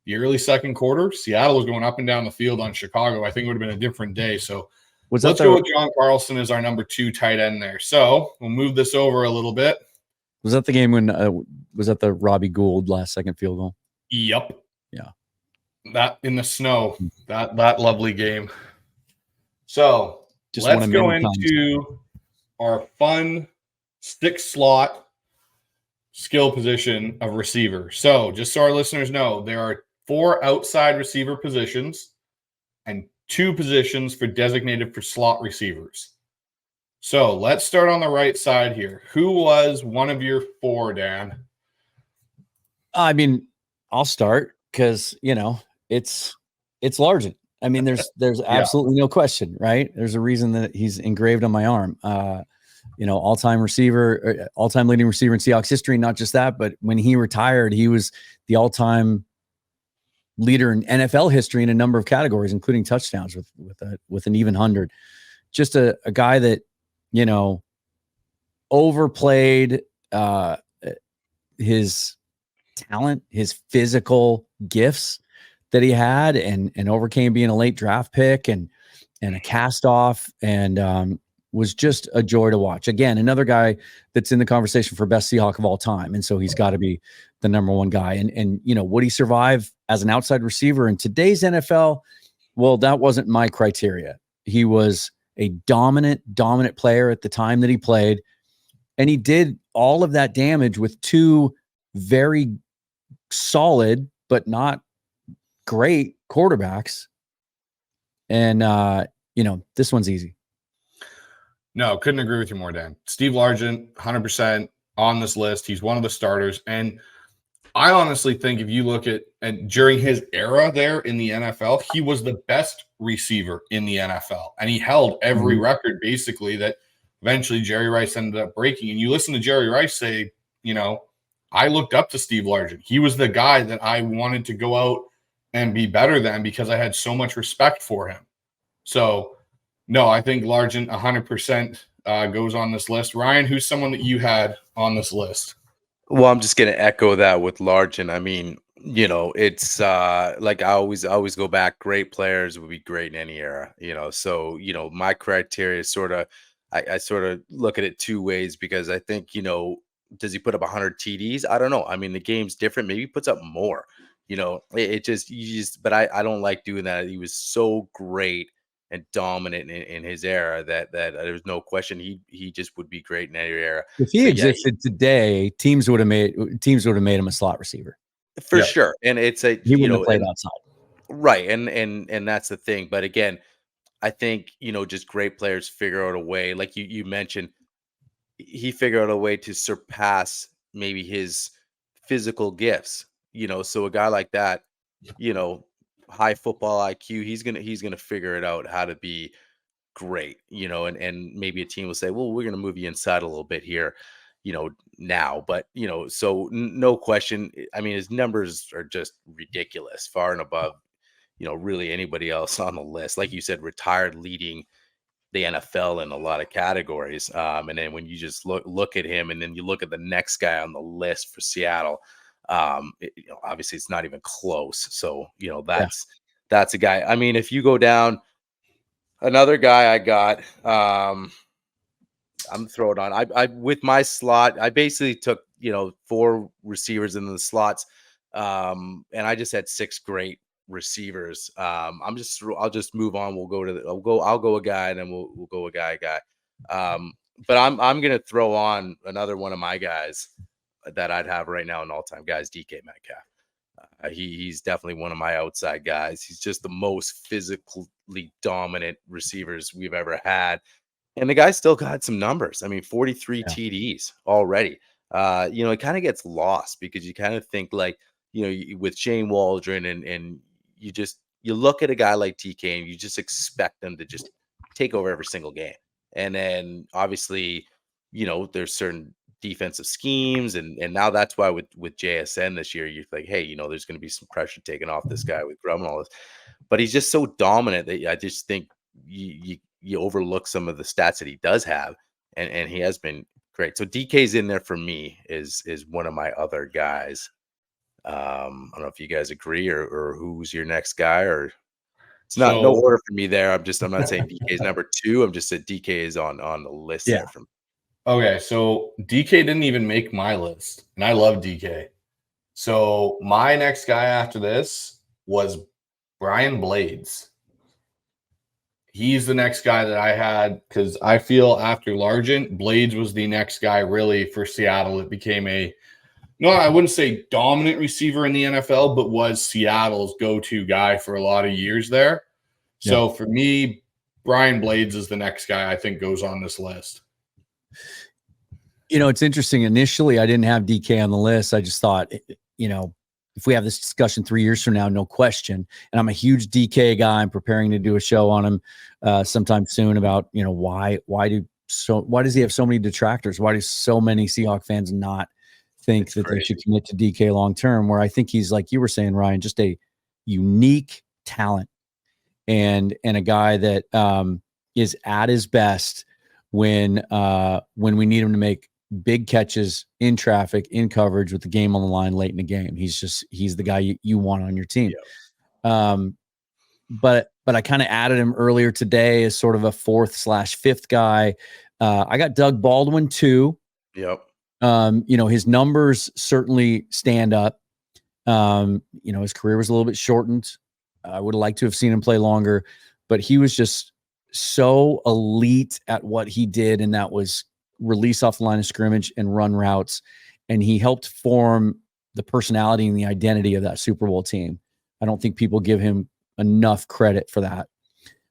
the early second quarter, Seattle was going up and down the field on Chicago. I think it would have been a different day. So Let's go with John Carlson as our number 2 tight end there. So we'll move this over a little bit. Was that the game when was that the Robbie Gould last second field goal? Yep. Yeah. That in the snow. That lovely game. So Just let's go into our fun 6-slot skill position of receiver. So just so our listeners know, there are 4 outside receiver positions and 2 positions designated for slot receivers. So let's start on the right side here. Who was one of your 4, Dan? I mean, I'll start because, it's Largent. I mean, there's absolutely no question, right? There's a reason that he's engraved on my arm. All-time receiver, all-time leading receiver in Seahawks history. Not just that, but when he retired, he was the all-time leader in NFL history in a number of categories, including touchdowns with an even 100. Just a guy that, overplayed his talent, his physical gifts that he had, and overcame being a late draft pick and a cast off, and was just a joy to watch. Again, another guy that's in the conversation for best Seahawk of all time. And so he's got to be the number 1 guy. And would he survive as an outside receiver in today's NFL? Well, that wasn't my criteria. He was a dominant player at the time that he played. And he did all of that damage with 2 very solid, but not great quarterbacks. And, this one's easy. No, couldn't agree with you more, Dan. Steve Largent, 100% on this list. He's one of the starters. And I honestly think if you look at during his era there in the NFL, he was the best receiver in the NFL. And he held every record basically that eventually Jerry Rice ended up breaking. And you listen to Jerry Rice say, I looked up to Steve Largent. He was the guy that I wanted to go out and be better than because I had so much respect for him. So, no, I think Largent 100% goes on this list. Ryan, who's someone that you had on this list? Well, I'm just going to echo that with Largent. I mean, it's like I always go back. Great players would be great in any era, So, my criteria is I sort of look at it 2 ways because I think, does he put up 100 TDs? I don't know. I mean, the game's different. Maybe he puts up more, but I don't like doing that. He was so great and dominant in his era that there's no question he just would be great in any era. If he existed today, teams would have made him a slot receiver for sure. And it's he wouldn't have played outside, right? And that's the thing. But again, I think just great players figure out a way. Like you mentioned, he figured out a way to surpass maybe his physical gifts. So a guy like that, high football IQ, he's gonna figure it out how to be great, and maybe a team will say, well, we're gonna move you inside a little bit here, now, but so no question. I mean, his numbers are just ridiculous, far and above, really anybody else on the list. Like you said, retired leading the NFL in a lot of categories. And then when you just look at him, and then you look at the next guy on the list for Seattle, obviously it's not even close. So, that's a guy. I mean, if you go down, another guy I got, I'm throwing on. I with my slot, I basically took 4 receivers in the slots, and I just had 6 great receivers. I'll just move on. I'll go a guy, and then we'll go a guy. But I'm gonna throw on another one of my guys that I'd have right now, an all-time guys, DK Metcalf. He's definitely one of my outside guys. He's just the most physically dominant receivers we've ever had. And the guy still got some numbers. I mean, 43 TDs already. It kind of gets lost because you kind of think like, with Shane Waldron and you look at a guy like TK and you just expect them to just take over every single game. And then obviously, there's certain defensive schemes, and now that's why with JSN this year, you're like, hey, there's going to be some pressure taken off this guy with Grubb and all this. But he's just so dominant that I just think you overlook some of the stats that he does have, and he has been great. So DK's in there for me is one of my other guys. I don't know if you guys agree or who's your next guy or. It's not no order for me there. I'm not saying DK is number 2. I'm just saying DK is on the list there from. Okay, so DK didn't even make my list, and I love DK. So my next guy after this was Brian Blades. He's the next guy that I had because I feel after Largent, Blades was the next guy really for Seattle. It became I wouldn't say dominant receiver in the NFL, but was Seattle's go-to guy for a lot of years there. Yeah. So for me, Brian Blades is the next guy I think goes on this list. It's interesting. Initially, I didn't have DK on the list. I just thought, if we have this discussion 3 years from now, no question. And I'm a huge DK guy. I'm preparing to do a show on him sometime soon about, why does he have so many detractors? Why do so many Seahawks fans not think that they should commit to DK long-term? Where I think he's, like you were saying, Ryan, just a unique talent and a guy that is at his best when we need him to make big catches in traffic, in coverage with the game on the line late in the game. He's the guy you want on your team. Yeah. But I kind of added him earlier today as sort of a 4th/5th guy. I got Doug Baldwin too. Yep. His numbers certainly stand up. His career was a little bit shortened. I would have liked to have seen him play longer, but he was just so elite at what he did, and that was release off the line of scrimmage and run routes. And he helped form the personality and the identity of that Super Bowl team. I don't think people give him enough credit for that.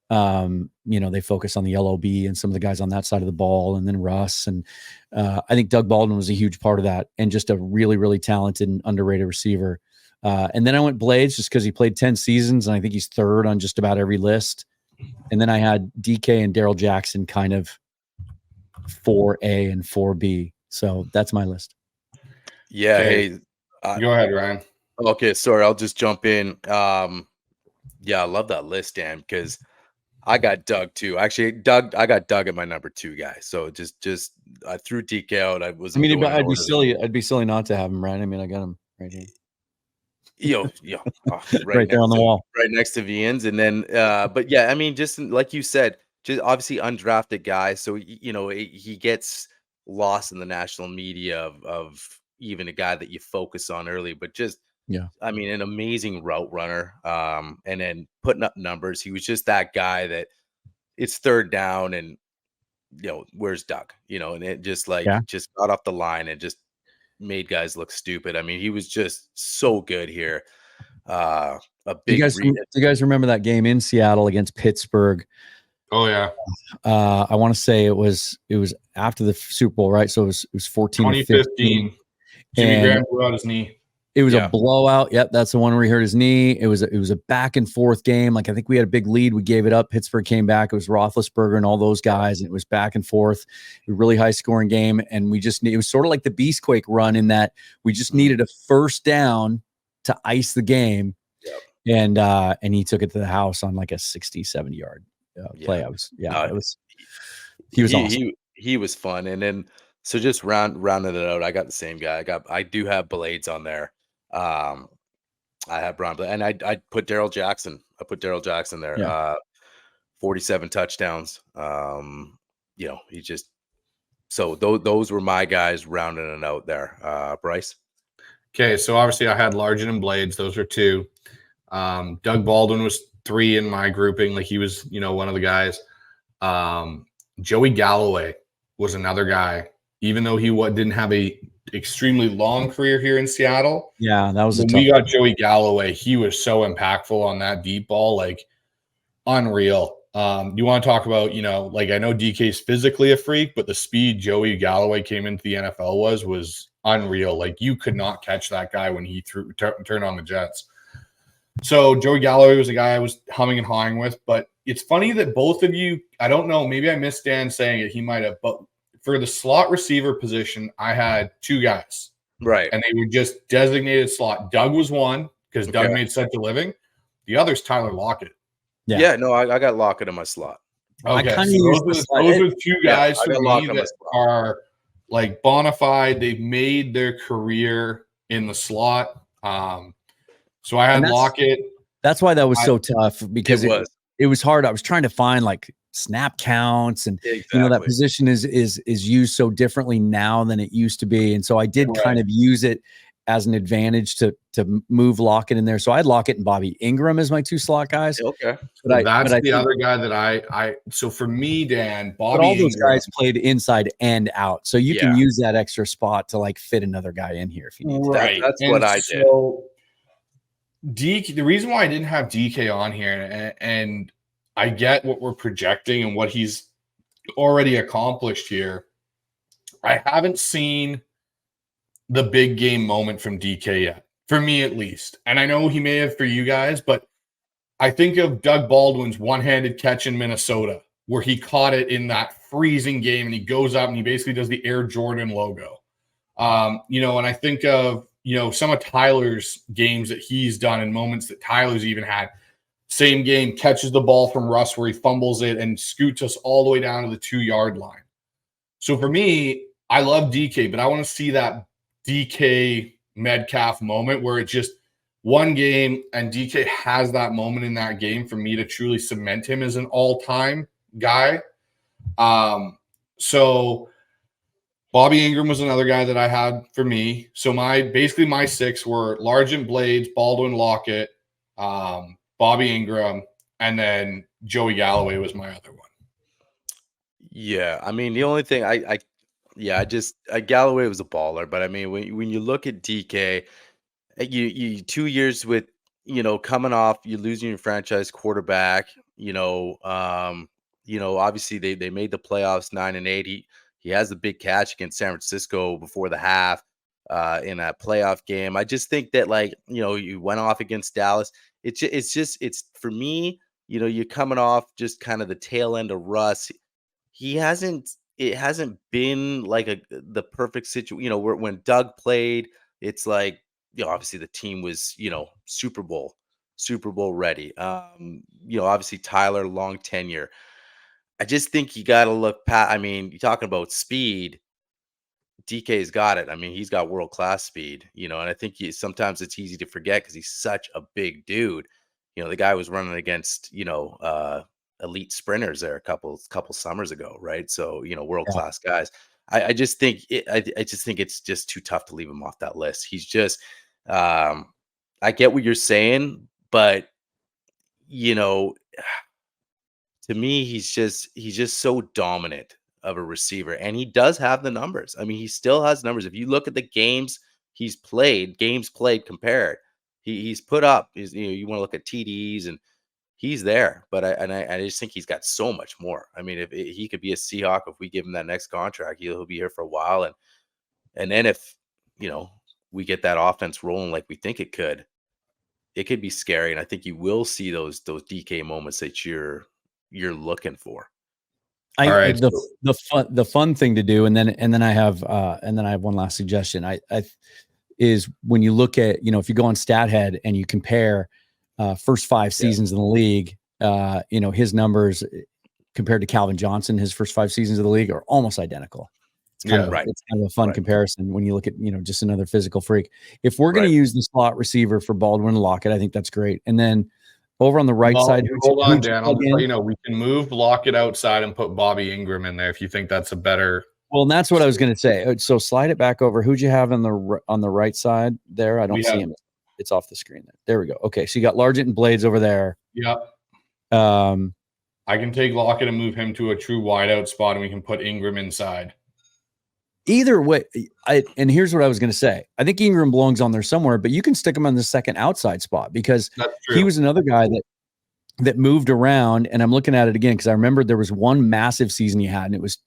They focus on the LOB and some of the guys on that side of the ball, and then Russ. And I think Doug Baldwin was a huge part of that, and just a really, really talented and underrated receiver. And then I went Blades just because he played 10 seasons, and I think he's 3rd on just about every list. And then I had DK and Darrell Jackson kind of 4A and 4B. So that's my list. Yeah. Okay. Hey, go ahead, Ryan. Okay. Sorry. I'll just jump in. I love that list, Dan, because I got Doug too. Actually, I got Doug at my number 2 guy. So just I threw DK out. I'd be silly not to have him, right? I mean, I got him right here. Right there on the wall, right next to Vian's. And then, but yeah, I mean, just like you said, just obviously undrafted guy. So, he gets lost in the national media of even a guy that you focus on early, but just, I mean, an amazing route runner. And then putting up numbers. He was just that guy that it's 3rd down and, where's Doug, and it just just got off the line and just made guys look stupid. I mean, he was just so good here. A big. Do you guys remember that game in Seattle against Pittsburgh? Oh yeah. I want to say it was after the Super Bowl, right? So it was 14 2015. Jimmy Graham blew out his knee. It was a blowout. Yep, that's the one where he hurt his knee. It was a back and forth game. Like, I think we had a big lead. We gave it up. Pittsburgh came back. It was Roethlisberger and all those guys, and it was back and forth. A really high scoring game, and it was sort of like the Beastquake run in that we just needed a 1st down to ice the game. Yep. And he took it to the house on like a 60-70 yard play. He was awesome. He was fun. And then so just rounding it out, I got the same guy. I do have Blades on there. I have Brian Blades, and I put Darrell Jackson. I put Darrell Jackson there. Yeah. 47 touchdowns. He just so those were my guys rounding it out there. Bryce. Okay, so obviously I had Largent and Blades. Those are 2. Doug Baldwin was 3 in my grouping. Like, he was, one of the guys. Joey Galloway was another guy, even though he didn't have a extremely long career here in Seattle. Yeah, that was when we got Joey Galloway. He was so impactful on that deep ball, like unreal. You want to talk about, I know DK's physically a freak, but the speed Joey Galloway came into the NFL was unreal. Like, you could not catch that guy when he turned on the Jets. So Joey Galloway was a guy I was humming and hawing with, but it's funny that both of you, I don't know, maybe I missed Dan saying it, he might have, but for the slot receiver position, I had 2 guys. Right. And they were just designated slot. Doug was one because Doug made such a living. The other's Tyler Lockett. Yeah, no, I got Lockett in my slot. Okay, so those are 2 guys for me that are like bona fide. They've made their career in the slot. So I had Lockett. That's why that was so tough, because it was hard. I was trying to find like snap counts, and that position is used so differently now than it used to be. And so I did kind of use it as an advantage to move Lockett in there. So I had Lockett and Bobby Ingram as my 2 slot guys. Okay. But that's the other guy that I so for me, Dan, Bobby, but all those guys played inside and out. So you can use that extra spot to like fit another guy in here if you need to. Right. That's what I did. The reason why I didn't have DK on here, and I get what we're projecting and what he's already accomplished here, I haven't seen the big game moment from DK yet, for me at least. And I know he may have for you guys, but I think of Doug Baldwin's one-handed catch in Minnesota, where he caught it in that freezing game, and he goes up and he basically does the Air Jordan logo. And I think of, some of Tyler's games that he's done and moments that Tyler's even had. Same game, catches the ball from Russ where he fumbles it and scoots us all the way down to the 2-yard line. So for me, I love DK, but I want to see that DK Metcalf moment where it's just one game and DK has that moment in that game for me to truly cement him as an all-time guy. So Bobby Ingram was another guy that I had for me. So my 6 were Largent, Blades, Baldwin, Lockett, Bobby Ingram, and then Joey Galloway was my other one. Yeah, I mean, the only thing Galloway was a baller, but I mean, when you look at DK, you 2 years with, coming off, you're losing your franchise quarterback, obviously they made the playoffs 9-8. He has a big catch against San Francisco before the half in that playoff game. I just think that you went off against Dallas. It's for me, you're coming off just kind of the tail end of Russ. It hasn't been like the perfect situation, where when Doug played, it's like, obviously the team was, Super Bowl ready. Obviously Tyler, long tenure. I just think you got to look past. I mean, you're talking about speed. DK's got it. I mean, he's got world-class speed, and I think sometimes it's easy to forget because he's such a big dude. The guy was running against, elite sprinters there a couple summers ago, right? So, world-class guys. I just think it's just too tough to leave him off that list. He's just, I get what you're saying, but, to me, he's just so dominant of a receiver, and he does have the numbers. I mean, he still has numbers. If you look at the games played compared, he's put up. You want to look at TDs, and he's there. But I just think he's got so much more. I mean, if he could be a Seahawk, if we give him that next contract, he'll be here for a while, and then if we get that offense rolling like we think it could be scary, and I think you will see those DK moments that you're looking for. All right. The fun thing to do, and then I have one last suggestion. I is when you look at, if you go on StatHead and you compare first 5 seasons in the league, his numbers compared to Calvin Johnson, his first 5 seasons of the league are almost identical. It's kind of a fun comparison when you look at, just another physical freak. If we're going to use the slot receiver for Baldwin and Lockett, I think that's great. And then over on the right side, hold on, Dan. I'll just let you know, we can move Lockett outside and put Bobby Ingram in there if you think that's a better. Well, and that's what I was going to say. So slide it back over. Who'd you have on the right side there? I don't see him. It's off the screen. There we go. Okay, so you got Largent and Blades over there. Yep. I can take Lockett and move him to a true wideout spot, and we can put Ingram inside. Either way, and here's what I was going to say. I think Ingram belongs on there somewhere, but you can stick him on the second outside spot because he was another guy that moved around. And I'm looking at it again because I remember there was one massive season he had, and it was,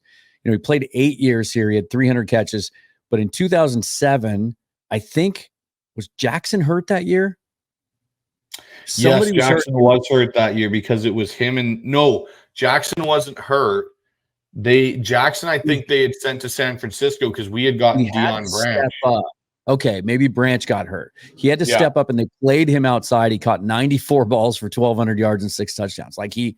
he played 8 years here. He had 300 catches, but in 2007, I think, was Jackson hurt that year? Yes, Jackson was hurt that year because it was him and no, Jackson wasn't hurt. Jackson, I think they had sent to San Francisco because we had gotten Deion Branch. Okay, maybe Branch got hurt. He had to step up, and they played him outside. He caught 94 balls for 1,200 yards and 6 touchdowns. Like he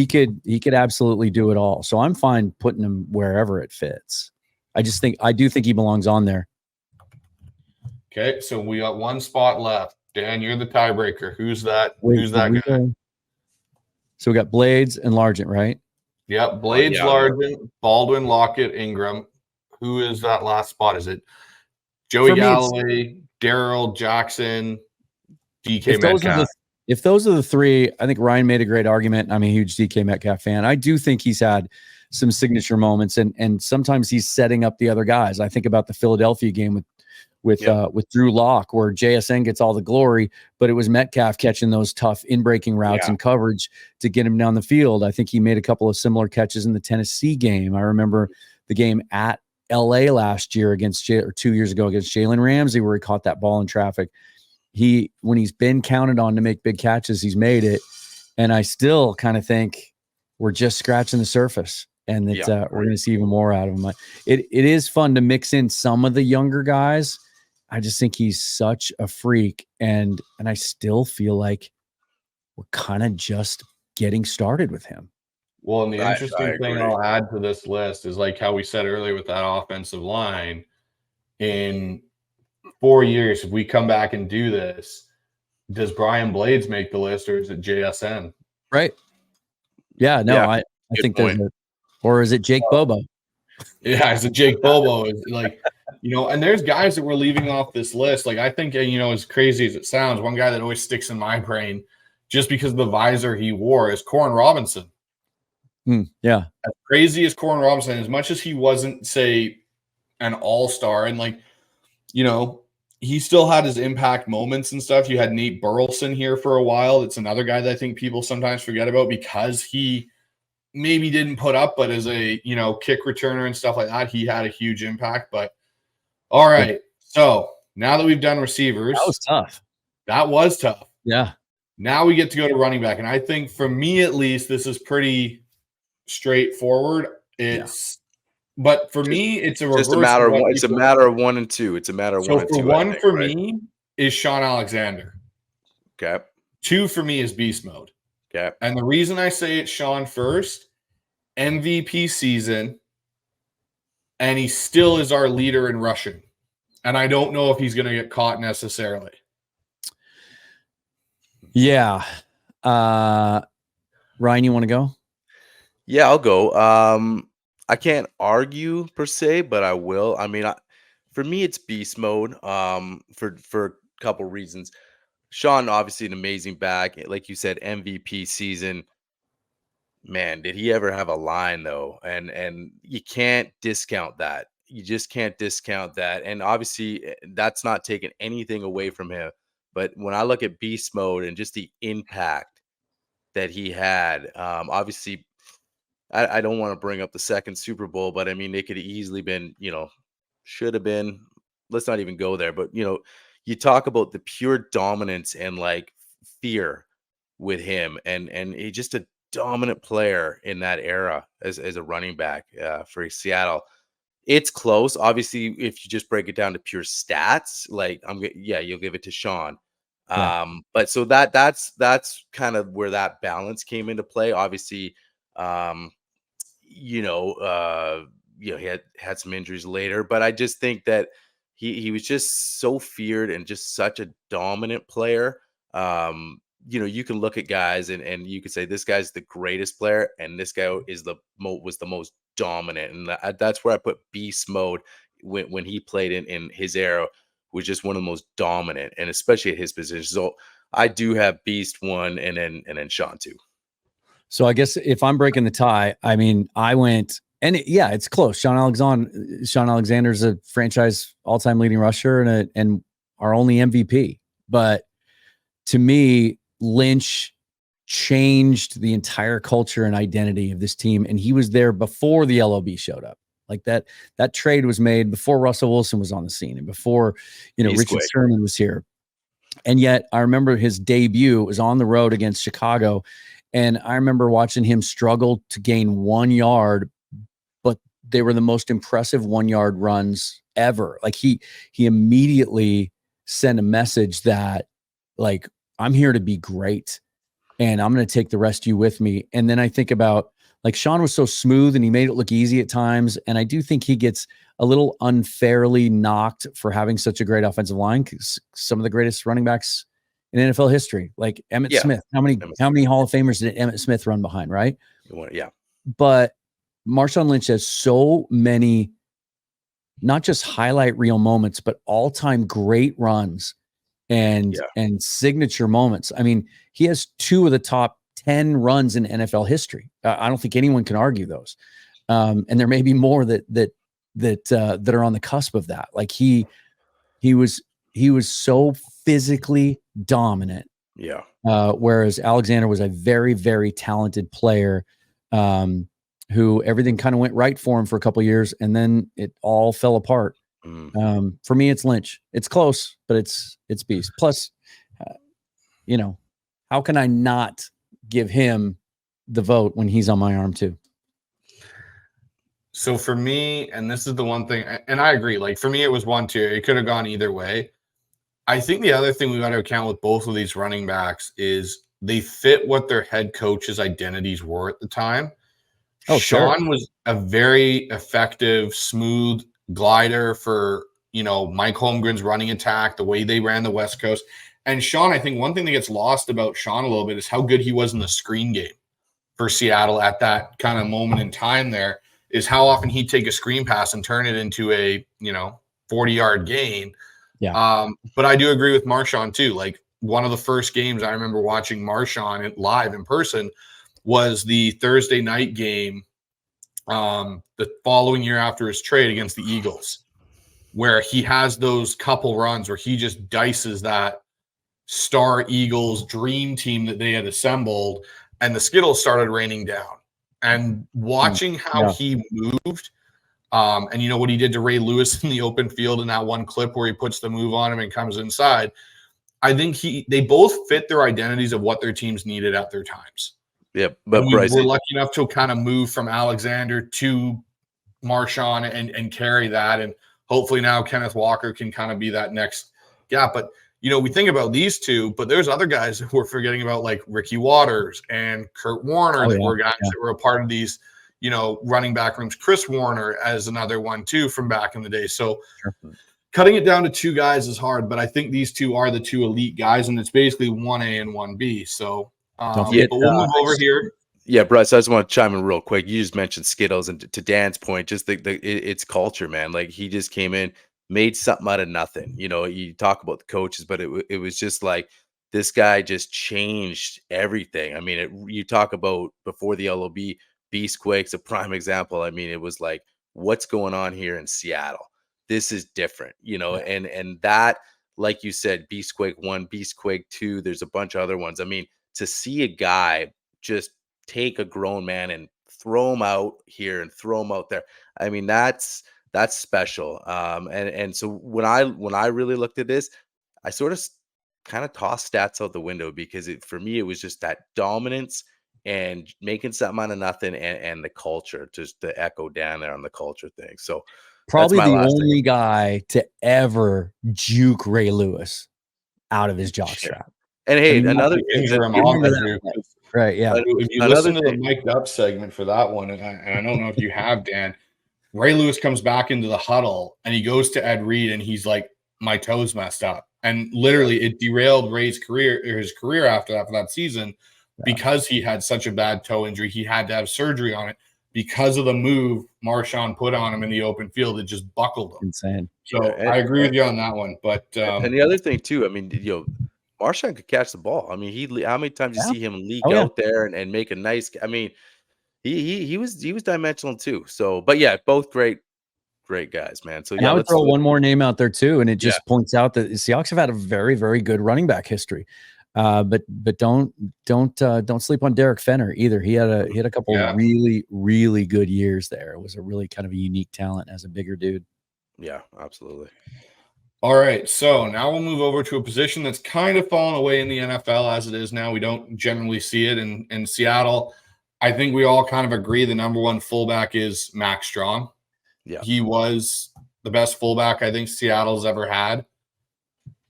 could absolutely do it all. So I'm fine putting him wherever it fits. I do think he belongs on there. Okay, so we got one spot left. Dan, you're the tiebreaker. Who's that? Wait, Who's that guy? So we got Blades and Largent, right? Yep. Blades, Largent, Baldwin, Lockett, Ingram. Who is that last spot? Is it Joey Galloway, Darryl Jackson, DK Metcalf? If those are the three, I think Ryan made a great argument. I'm a huge DK Metcalf fan. I do think he's had some signature moments, and sometimes he's setting up the other guys. I think about the Philadelphia game with Drew Lock, where JSN gets all the glory, but it was Metcalf catching those tough in-breaking routes and coverage to get him down the field. I think he made a couple of similar catches in the Tennessee game. I remember the game at LA last year or 2 years ago against Jalen Ramsey, where he caught that ball in traffic. When he's been counted on to make big catches, he's made it. And I still kind of think we're just scratching the surface, and that we're going to see even more out of him. It is fun to mix in some of the younger guys. I just think he's such a freak, and I still feel like we're kind of just getting started with him. Well, and the interesting thing I'll add to this list is like how we said earlier with that offensive line. In 4 years, if we come back and do this, does Brian Blades make the list, or is it JSN? Right. Yeah, no, I think there's or is it Jake Bobo? Yeah, is it Jake Bobo? Is like, and there's guys that we're leaving off this list. Like, I think, as crazy as it sounds, one guy that always sticks in my brain just because of the visor he wore is Corn Robinson. Yeah. As crazy as Corn Robinson, as much as he wasn't, say, an all-star, and like, he still had his impact moments and stuff. You had Nate Burleson here for a while. It's another guy that I think people sometimes forget about because he maybe didn't put up, but as a, kick returner and stuff like that, he had a huge impact. But all right. So now that we've done receivers, that was tough. Yeah. Now we get to go to running back. And I think for me, at least, this is pretty straightforward. But for me, it's a reverse. It's a matter of 1 and 2. It's a matter of 1 and 2. So for one, for me, is Sean Alexander. Okay. 2 for me is beast mode. Okay. And the reason I say it's Sean first, MVP season, and he still is our leader in rushing. And I don't know if he's going to get caught necessarily. Yeah. Ryan, you want to go? Yeah, I'll go. I can't argue per se, but I will. I mean, for me, it's beast mode. For a couple reasons. Sean, obviously, an amazing back, like you said, MVP season. Man, did he ever have a line though? And you can't discount that. You just can't discount that. And obviously, that's not taking anything away from him. But when I look at beast mode and just the impact that he had, obviously. I don't want to bring up the second Super Bowl, but I mean, they could have easily been, should have been. Let's not even go there. But, you talk about the pure dominance and like fear with him and he's just a dominant player in that era as a running back for Seattle. It's close. Obviously, if you just break it down to pure stats, like you'll give it to Sean. Yeah. But so that's kind of where that balance came into play. Obviously, he had some injuries later, but I just think that he was just so feared and just such a dominant player. You can look at guys and you could say this guy's the greatest player and this guy was the most dominant, and that's where I put beast mode when he played in his era, was just one of the most dominant, and especially at his position. So I do have beast 1 and then Sean 2. So I guess if I'm breaking the tie, I mean, I went, and it's close. Sean Alexander's a franchise all-time leading rusher and our only MVP. But to me, Lynch changed the entire culture and identity of this team, and he was there before the LOB showed up. Like that trade was made before Russell Wilson was on the scene and before Richard Sherman was here. And yet, I remember his debut was on the road against Chicago. And I remember watching him struggle to gain 1 yard, but they were the most impressive 1 yard runs ever. Like he immediately sent a message that, like, I'm here to be great and I'm going to take the rest of you with me. And then I think about, like, Sean was so smooth and he made it look easy at times. And I do think he gets a little unfairly knocked for having such a great offensive line, because some of the greatest running backs in NFL history, like Emmitt Smith. How many Hall of Famers did Emmitt Smith run behind, right? Yeah. But Marshawn Lynch has so many, not just highlight reel moments, but all-time great runs and signature moments. I mean, he has 2 of the top 10 runs in NFL history. I don't think anyone can argue those. And there may be more that are on the cusp of that. Like he was so physically dominant. Yeah. Whereas Alexander was a very, very talented player, who everything kind of went right for him for a couple of years, and then it all fell apart. For me, it's Lynch. It's close, but it's Beast. Plus, how can I not give him the vote when he's on my arm too? So for me, and this is the one thing, and I agree, like for me, it was 1-2. It could have gone either way. I think the other thing we got to account with both of these running backs is they fit what their head coach's identities were at the time. Oh, Sean was a very effective, smooth glider for, Mike Holmgren's running attack, the way they ran the West Coast. And Sean, I think one thing that gets lost about Sean a little bit is how good he was in the screen game for Seattle at that kind of moment in time there, is how often he'd take a screen pass and turn it into a, 40-yard gain. Yeah. But I do agree with Marshawn too. Like one of the first games I remember watching Marshawn live in person was the Thursday night game the following year after his trade against the Eagles, where he has those couple runs where he just dices that star Eagles dream team that they had assembled, and the Skittles started raining down. And watching how he moved, and what he did to Ray Lewis in the open field in that one clip where he puts the move on him and comes inside, I think they both fit their identities of what their teams needed at their times. Yeah, but Bryce, we're lucky enough to kind of move from Alexander to Marshawn and carry that, and hopefully now Kenneth Walker can kind of be that next gap. But we think about these two, but there's other guys that we're forgetting about, like Ricky Waters and Kurt Warner, were guys that were a part of these, running back rooms. Chris Warner as another one too from back in the day. So cutting it down to 2 guys is hard, but I think these 2 are the 2 elite guys, and it's basically 1A and 1B. So but we'll move over here. Yeah, Bryce, I just want to chime in real quick. You just mentioned Skittles, and to Dan's point, just it's culture, man. Like he just came in, made something out of nothing. You talk about the coaches, but it was just like this guy just changed everything. I mean, you talk about before the LOB, Beastquake's a prime example. I mean, it was like, what's going on here in Seattle? This is different, and that, like you said, Beastquake 1, Beastquake 2, there's a bunch of other ones. I mean, to see a guy just take a grown man and throw him out here and throw him out there, I mean, that's special. And so when I really looked at this, I sort of kind of tossed stats out the window, because for me, it was just that dominance and making something out of nothing, and the culture, just the echo down there on the culture thing. So probably the only guy to ever juke Ray Lewis out of his jockstrap. And hey, another right, yeah. If you listen to the mic'd up segment for that one, and I don't know if you have, Dan, Ray Lewis comes back into the huddle and he goes to Ed Reed and he's like, "My toes messed up," and literally it derailed Ray's career, or his career after that season, because he had such a bad toe injury. He had to have surgery on it because of the move Marshawn put on him in the open field. It just buckled him. Insane. So I agree with you on that one. But and the other thing too, I mean, Marshawn could catch the ball. I mean, how many times you see him leak out there and make a nice? I mean, he was dimensional too. So, but yeah, both great guys, man. So I would throw one more name out there too, and it just points out that the Seahawks have had a very, very good running back history. But don't sleep on Derek Fenner either. He had a couple of really, really good years there. It was a really kind of a unique talent as a bigger dude. Yeah, absolutely. All right, so now we'll move over to a position that's kind of fallen away in the NFL as it is now. We don't generally see it in Seattle. I think we all kind of agree the number one fullback is Max Strong. Yeah, he was the best fullback I think Seattle's ever had.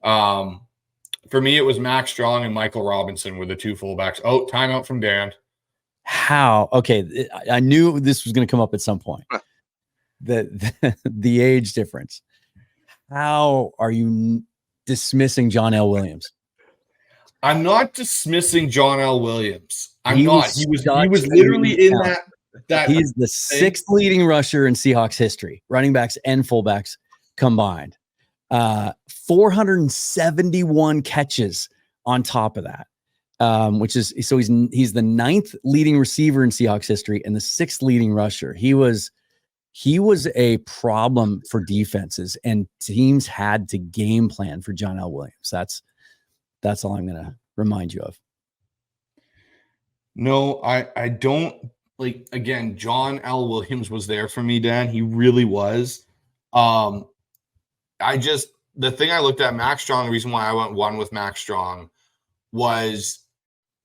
For me, it was Max Strong and Michael Robinson were the 2 fullbacks. Oh, timeout from Dan. How? Okay, I knew this was going to come up at some point. The age difference. How are you dismissing John L. Williams? I'm not dismissing John L. Williams. I'm He not. was He was such literally a in that. He's the sixth leading rusher in Seahawks history, running backs and fullbacks combined. 471 catches on top of that, which is so he's the ninth leading receiver in Seahawks history and the sixth leading rusher. He was a problem for defenses, and teams had to game plan for John L. Williams. That's all I'm going to remind you of. No, I don't. Like, again, John L. Williams was there for me, Dan. He really was. The thing I looked at Max Strong, the reason why I went one with Max Strong was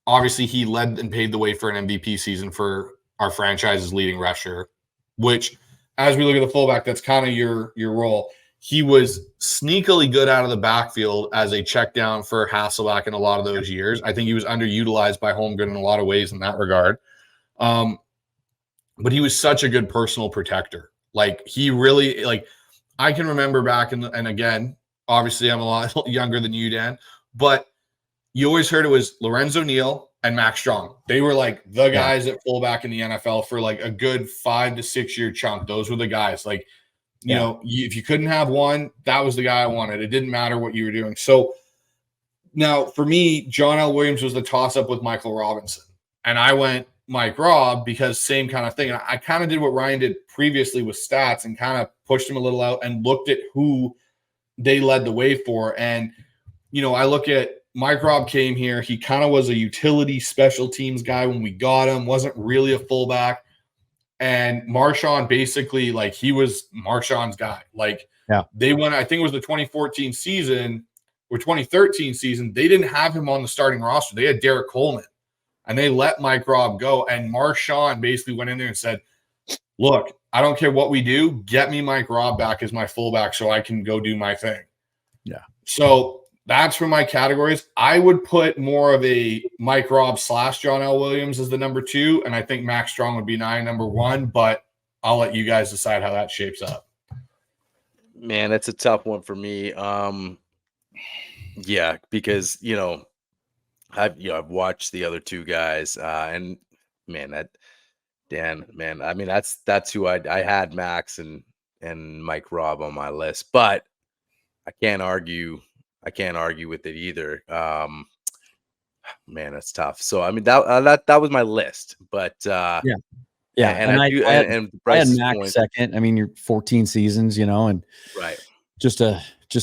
obviously he led and paved the way for an MVP season for our franchise's leading rusher, which, as we look at the fullback, that's kind of your role. He was sneakily good out of the backfield as a check down for Hasselbeck in a lot of those years. I think he was underutilized by Holmgren in a lot of ways in that regard. But he was such a good personal protector. Like, he really, like, I can remember back and again, obviously I'm a lot younger than you, Dan, but you always heard it was Lorenzo Neal and Max Strong. They were like the guys at fullback in the NFL for like a good 5 to 6 year chunk. Those were the guys. Like, you know, if you couldn't have one, that was the guy I wanted. It didn't matter what you were doing. So now for me, John L. Williams was the toss up with Michael Robinson. And I went Mike Robb because same kind of thing. And I kind of did what Ryan did previously with stats and kind of pushed him a little out and looked at who they led the way for. And, you know, I look at Mike Robb came here. He kind of was a utility special teams guy when we got him, wasn't really a fullback. And Marshawn basically, like, he was Marshawn's guy. Like, they went, I think it was the 2014 season or 2013 season. They didn't have him on the starting roster. They had Derek Coleman. And they let Mike Robb go. And Marshawn basically went in there and said, look, I don't care what we do. Get me Mike Robb back as my fullback so I can go do my thing. Yeah. So that's for my categories. I would put more of a Mike Robb / John L. Williams as the number 2. And I think Max Strong would be number 1. But I'll let you guys decide how that shapes up. Man, that's a tough one for me. Yeah, because, you know, I've watched the other two guys, and man, I mean, that's who I had Max and Mike Robb on my list, but I can't argue with it either. Man, that's tough. So I mean, that was my list, but yeah. And I had Bryce's Max point, second. I mean, you're 14 seasons, you know, and right. Just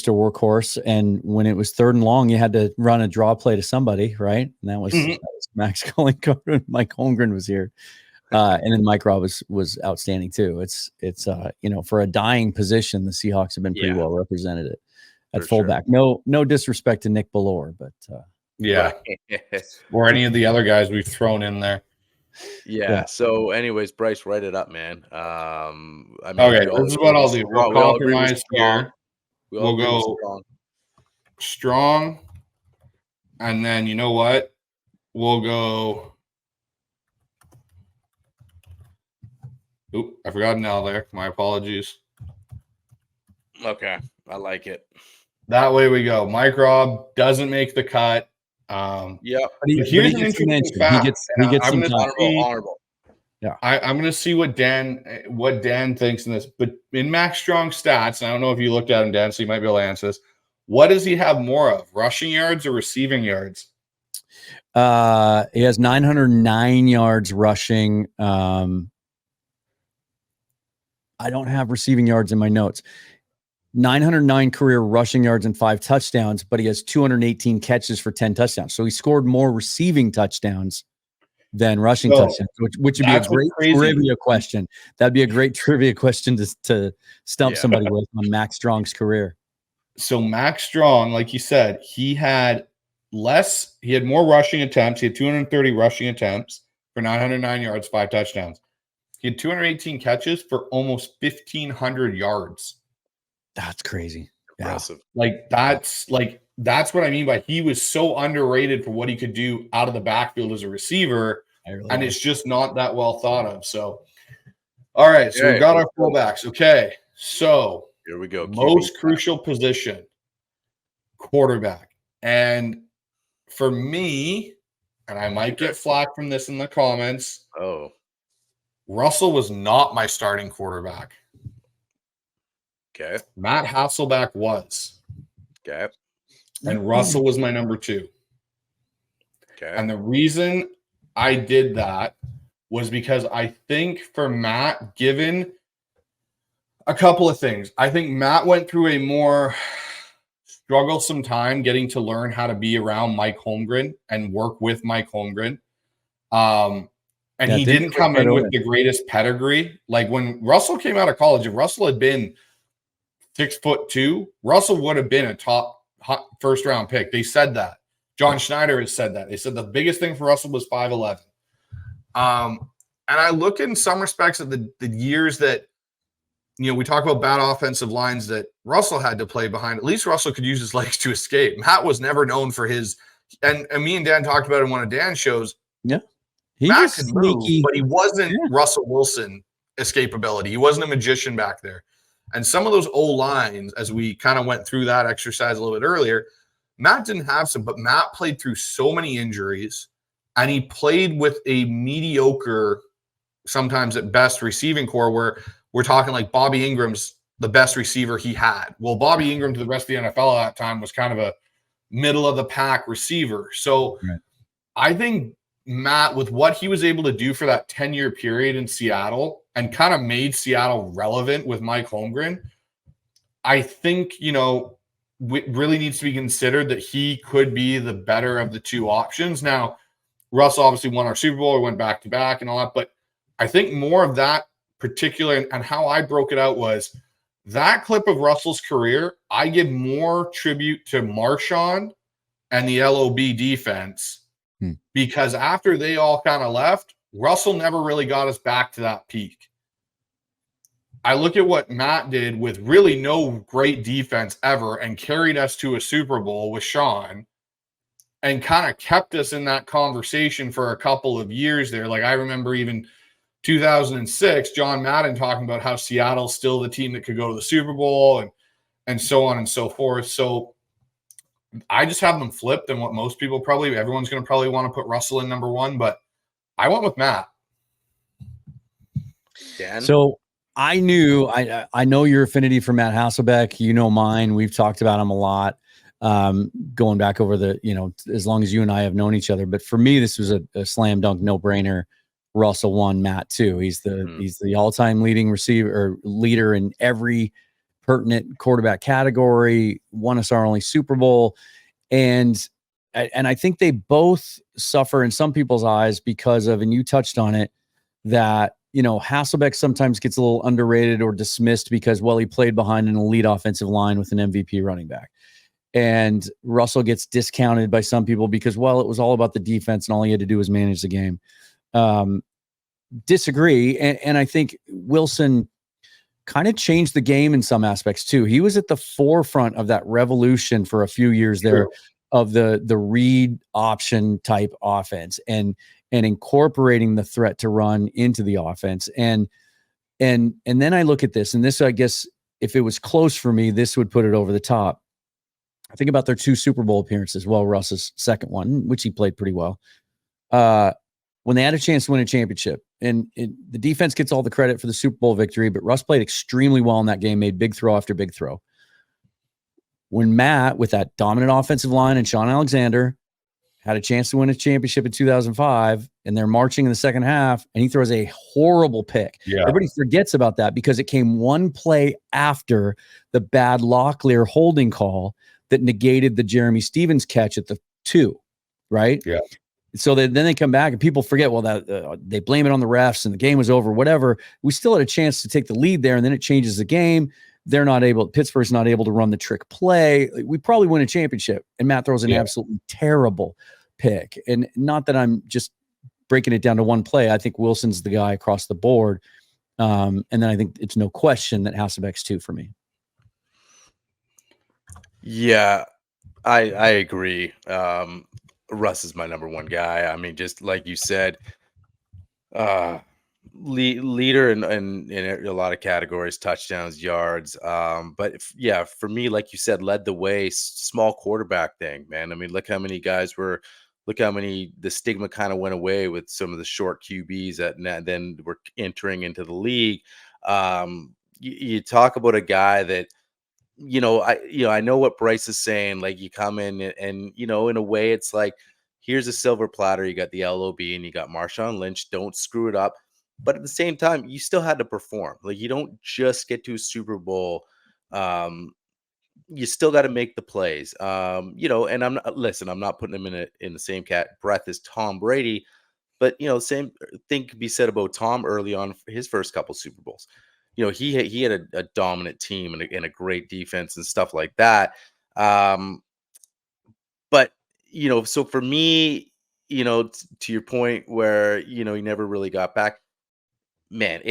a workhorse. And when it was 3rd and long, you had to run a draw play to somebody, right? And that was Max Holmgren. Mike Holmgren was here. And then Mike Robb was outstanding too. It's you know, for a dying position, the Seahawks have been pretty well represented at fullback. Sure. No disrespect to Nick Bellore, but or any of the other guys we've thrown in there. Yeah. So, anyways, Bryce, write it up, man. I mean, okay, this is what I'll do. We'll compromise here. We'll go strong, and then you know what? We'll go. Oop, I forgot an L there. My apologies. Okay, I like it. That way we go. Mike Robb doesn't make the cut. Yeah, here's an interesting fact. He gets some honorable. Yeah, I'm going to see what Dan thinks in this. But in Max Strong stats, and I don't know if you looked at him, Dan, so you might be able to answer this. What does he have more of, rushing yards or receiving yards? He has 909 yards rushing. I don't have receiving yards in my notes. 909 career rushing yards and 5 touchdowns, but he has 218 catches for 10 touchdowns. So he scored more receiving touchdowns than rushing touchdowns, which would be a great trivia question. That'd be a great trivia question to stump somebody with on Max Strong's career. So Max Strong, like you said, he had more rushing attempts. He had 230 rushing attempts for 909 yards, 5 touchdowns. He had 218 catches for almost 1,500 yards. That's crazy. Impressive. That's what I mean by he was so underrated for what he could do out of the backfield as a receiver, and it's just not that well thought of. So, all right, so we've got our fullbacks. Okay, so here we go. Most crucial position, quarterback. And for me, and I might get flack from this in the comments. Oh, Russell was not my starting quarterback. okay. Matt Hasselbeck was. Okay. And Russell was my number 2. Okay. And the reason I did that was because I think for Matt, given a couple of things, I think Matt went through a more strugglesome time getting to learn how to be around Mike Holmgren and work with Mike Holmgren. And he didn't come in with the greatest pedigree. Like when Russell came out of college, if Russell had been 6'2", Russell would have been a top first round pick. They said that. John Schneider has said that. They said the biggest thing for Russell was 5'11". And I look in some respects at the years that, we talk about bad offensive lines that Russell had to play behind. At least Russell could use his legs to escape. Matt was never known for his, and me and Dan talked about it in one of Dan's shows. Yeah. Matt could move, but he wasn't Russell Wilson escapability. He wasn't a magician back there. And some of those O-lines, as we kind of went through that exercise a little bit earlier, Matt didn't have some, but Matt played through so many injuries, and he played with a mediocre, sometimes at best, receiving core where we're talking like Bobby Ingram's the best receiver he had. Well, Bobby Ingram to the rest of the NFL at that time was kind of a middle-of-the-pack receiver. So I think Matt, with what he was able to do for that 10-year period in Seattle and kind of made Seattle relevant with Mike Holmgren, I think, really needs to be considered that he could be the better of the two options. Now, Russell obviously won our Super Bowl, he went back-to-back and all that, but I think more of that particular, and how I broke it out was that clip of Russell's career, I give more tribute to Marshawn and the LOB defense because after they all kind of left, Russell never really got us back to that peak. I look at what Matt did with really no great defense ever and carried us to a Super Bowl with Sean and kind of kept us in that conversation for a couple of years there. Like I remember even 2006, John Madden talking about how Seattle's still the team that could go to the Super Bowl and so on and so forth. So I just have them flipped, and what most people everyone's going to probably want to put Russell in number 1, but I went with Matt. Dan? So I know your affinity for Matt Hasselbeck. You know mine. We've talked about him a lot, going back over as long as you and I have known each other. But for me, this was a slam dunk, no brainer. Russell 1, Matt 2. He's the all-time leading receiver or leader in every pertinent quarterback category. Won us our only Super Bowl, and I think they both suffer in some people's eyes because of, and you touched on it, that Hasselbeck sometimes gets a little underrated or dismissed because he played behind an elite offensive line with an MVP running back, and Russell gets discounted by some people because it was all about the defense and all he had to do was manage the game. Disagree. And I think Wilson kind of changed the game in some aspects too. He was at the forefront of that revolution for a few years there of the read option type offense and incorporating the threat to run into the offense. And then I look at this, and this, I guess, if it was close for me, this would put it over the top. I think about their 2 Super Bowl appearances. Well, Russ's second one, which he played pretty well. When they had a chance to win a championship, and the defense gets all the credit for the Super Bowl victory, but Russ played extremely well in that game, made big throw after big throw. When Matt, with that dominant offensive line and Sean Alexander, had a chance to win a championship in 2005, and they're marching in the second half, and he throws a horrible pick. Yeah. Everybody forgets about that because it came one play after the bad Locklear holding call that negated the Jeremy Stevens catch at the 2, right? Yeah. So then they come back and people forget, that they blame it on the refs and the game was over, whatever. We still had a chance to take the lead there, and then it changes the game. Pittsburgh's not able to run the trick play. We probably win a championship, and Matt throws an absolutely terrible pick. And not that I'm just breaking it down to one play. I think Wilson's the guy across the board. And then I think it's no question that Hasselbeck's 2 for me. Yeah, I agree. Russ is my number 1 guy. I mean, just like you said, leader in a lot of categories, touchdowns, yards. But yeah, for me, like you said, led the way. Small quarterback thing, man. I mean, look how many guys were. Look how many the stigma kind of went away with some of the short QBs that then were entering into the league. You talk about a guy that I know what Bryce is saying. Like you come in and in a way, it's like here's a silver platter. You got the LOB and you got Marshawn Lynch. Don't screw it up. But at the same time, you still had to perform. Like you don't just get to a Super Bowl. You still got to make the plays. And I'm not putting him in the same breath as Tom Brady, but same thing could be said about Tom early on for his first couple Super Bowls. He had a dominant team and a great defense and stuff like that. But so for me, to your point where he never really got back, man,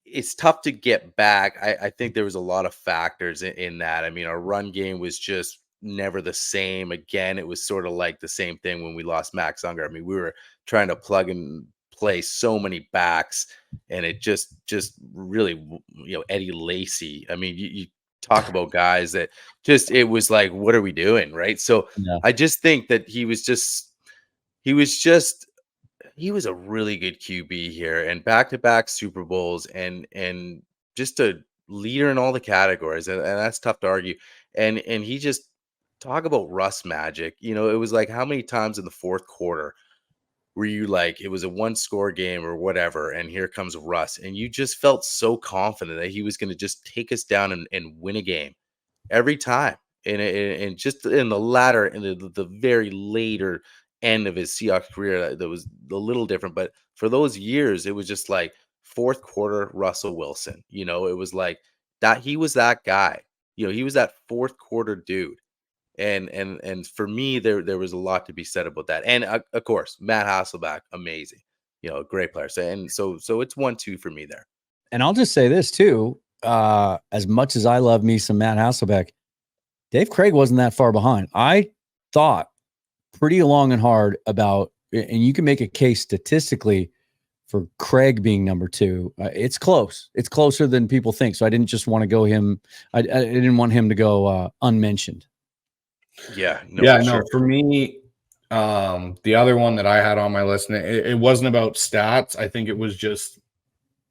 it's tough to get back. I think there was a lot of factors in that. I mean, our run game was just never the same. Again, it was sort of like the same thing when we lost Max Unger. I mean, we were trying to plug and play so many backs, and it just really, Eddie Lacy. I mean, you talk about guys that it was like, what are we doing, right? So Yeah. I just think that he was a really good QB here, and back-to-back Super Bowls, and just a leader in all the categories, and that's tough to argue. And he just talk about Russ magic. It was like how many times in the fourth quarter were you like it was a one-score game or whatever, and here comes Russ, and you just felt so confident that he was going to just take us down and win a game every time. And just in the latter, in the very later end of his Seahawks career, that was a little different. But for those years, it was just like fourth quarter Russell Wilson. It was like that he was that guy. He was that fourth quarter dude. And for me, there was a lot to be said about that. And of course, Matt Hasselbeck, amazing. Great player. So it's 1-2 for me there. And I'll just say this too. As much as I love me some Matt Hasselbeck, Dave Craig wasn't that far behind. I thought pretty long and hard about, and you can make a case statistically for Craig being number 2. It's close. It's closer than people think. So I didn't just want to go him. I didn't want him to go unmentioned. Yeah. No, for me, the other one that I had on my list, and it wasn't about stats. I think it was just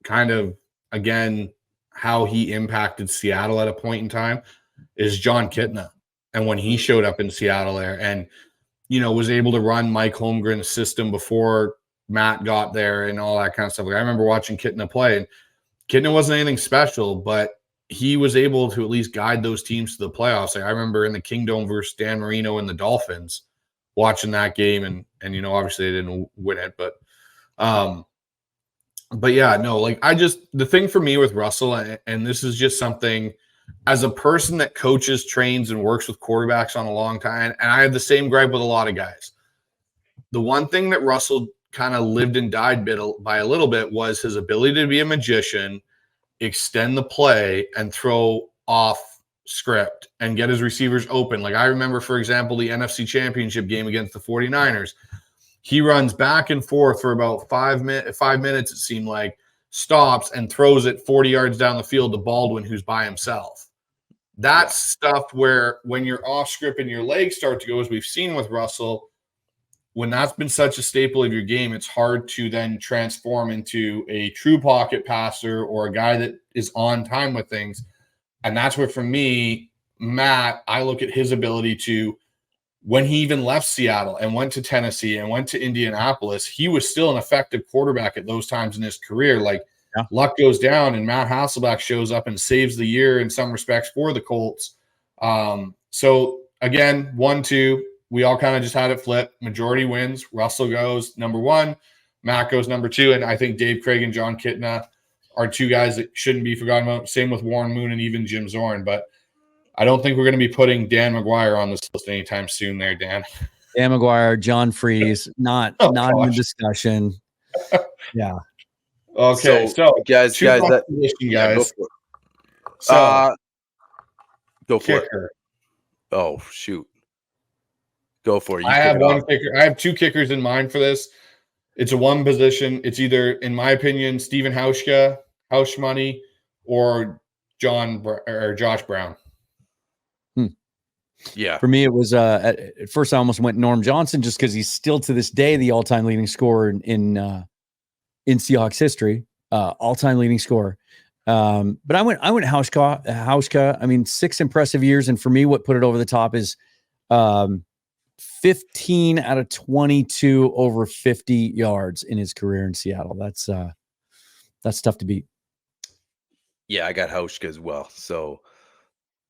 kind of, again, how he impacted Seattle at a point in time is John Kitna. And when he showed up in Seattle there and, was able to run Mike Holmgren's system before Matt got there and all that kind of stuff. Like I remember watching Kitna play, and Kitna wasn't anything special, but he was able to at least guide those teams to the playoffs. Like I remember in the Kingdom versus Dan Marino and the Dolphins watching that game, and obviously they didn't win it, but yeah, no, like the thing for me with Russell, and this is just something as a person that coaches, trains, and works with quarterbacks on a long time, and I have the same gripe with a lot of guys. The one thing that Russell kind of lived and died by a little bit was his ability to be a magician, extend the play, and throw off script and get his receivers open. Like I remember, for example, the NFC Championship game against the 49ers. He runs back and forth for about 5 minutes, it seemed like, stops and throws it 40 yards down the field to Baldwin, who's by himself. That's stuff where when you're off script and your legs start to go, as we've seen with Russell, when that's been such a staple of your game, it's hard to then transform into a true pocket passer or a guy that is on time with things. And that's where, for me, Matt, I look at his ability to, when he even left Seattle and went to Tennessee and went to Indianapolis, he was still an effective quarterback at those times in his career. Like luck goes down and Matt Hasselbeck shows up and saves the year in some respects for the Colts. So again, 1-2, we all kind of just had it flip. Majority wins. Russell goes number 1, Matt goes number 2. And I think Dave Craig and John Kitna are 2 guys that shouldn't be forgotten about. Same with Warren Moon and even Jim Zorn. But I don't think we're going to be putting Dan McGuire on this list anytime soon there, Dan. Dan McGuire, John Freese, not in the discussion. Yeah. Okay, so guys, go for it. Go for it. Oh, shoot. Go for it. I have one kicker. I have 2 kickers in mind for this. It's a one position. It's either, in my opinion, Steven Hauschka, Hausch Money, or Josh Brown. Yeah. For me, it was at first I almost went Norm Johnson just because he's still to this day the all-time leading scorer in Seahawks history, all-time leading scorer. But I went Hauschka. I mean, 6 impressive years, and for me, what put it over the top is 15 out of 22 over 50 yards in his career in Seattle. That's tough to beat. Yeah, I got Hauschka as well. So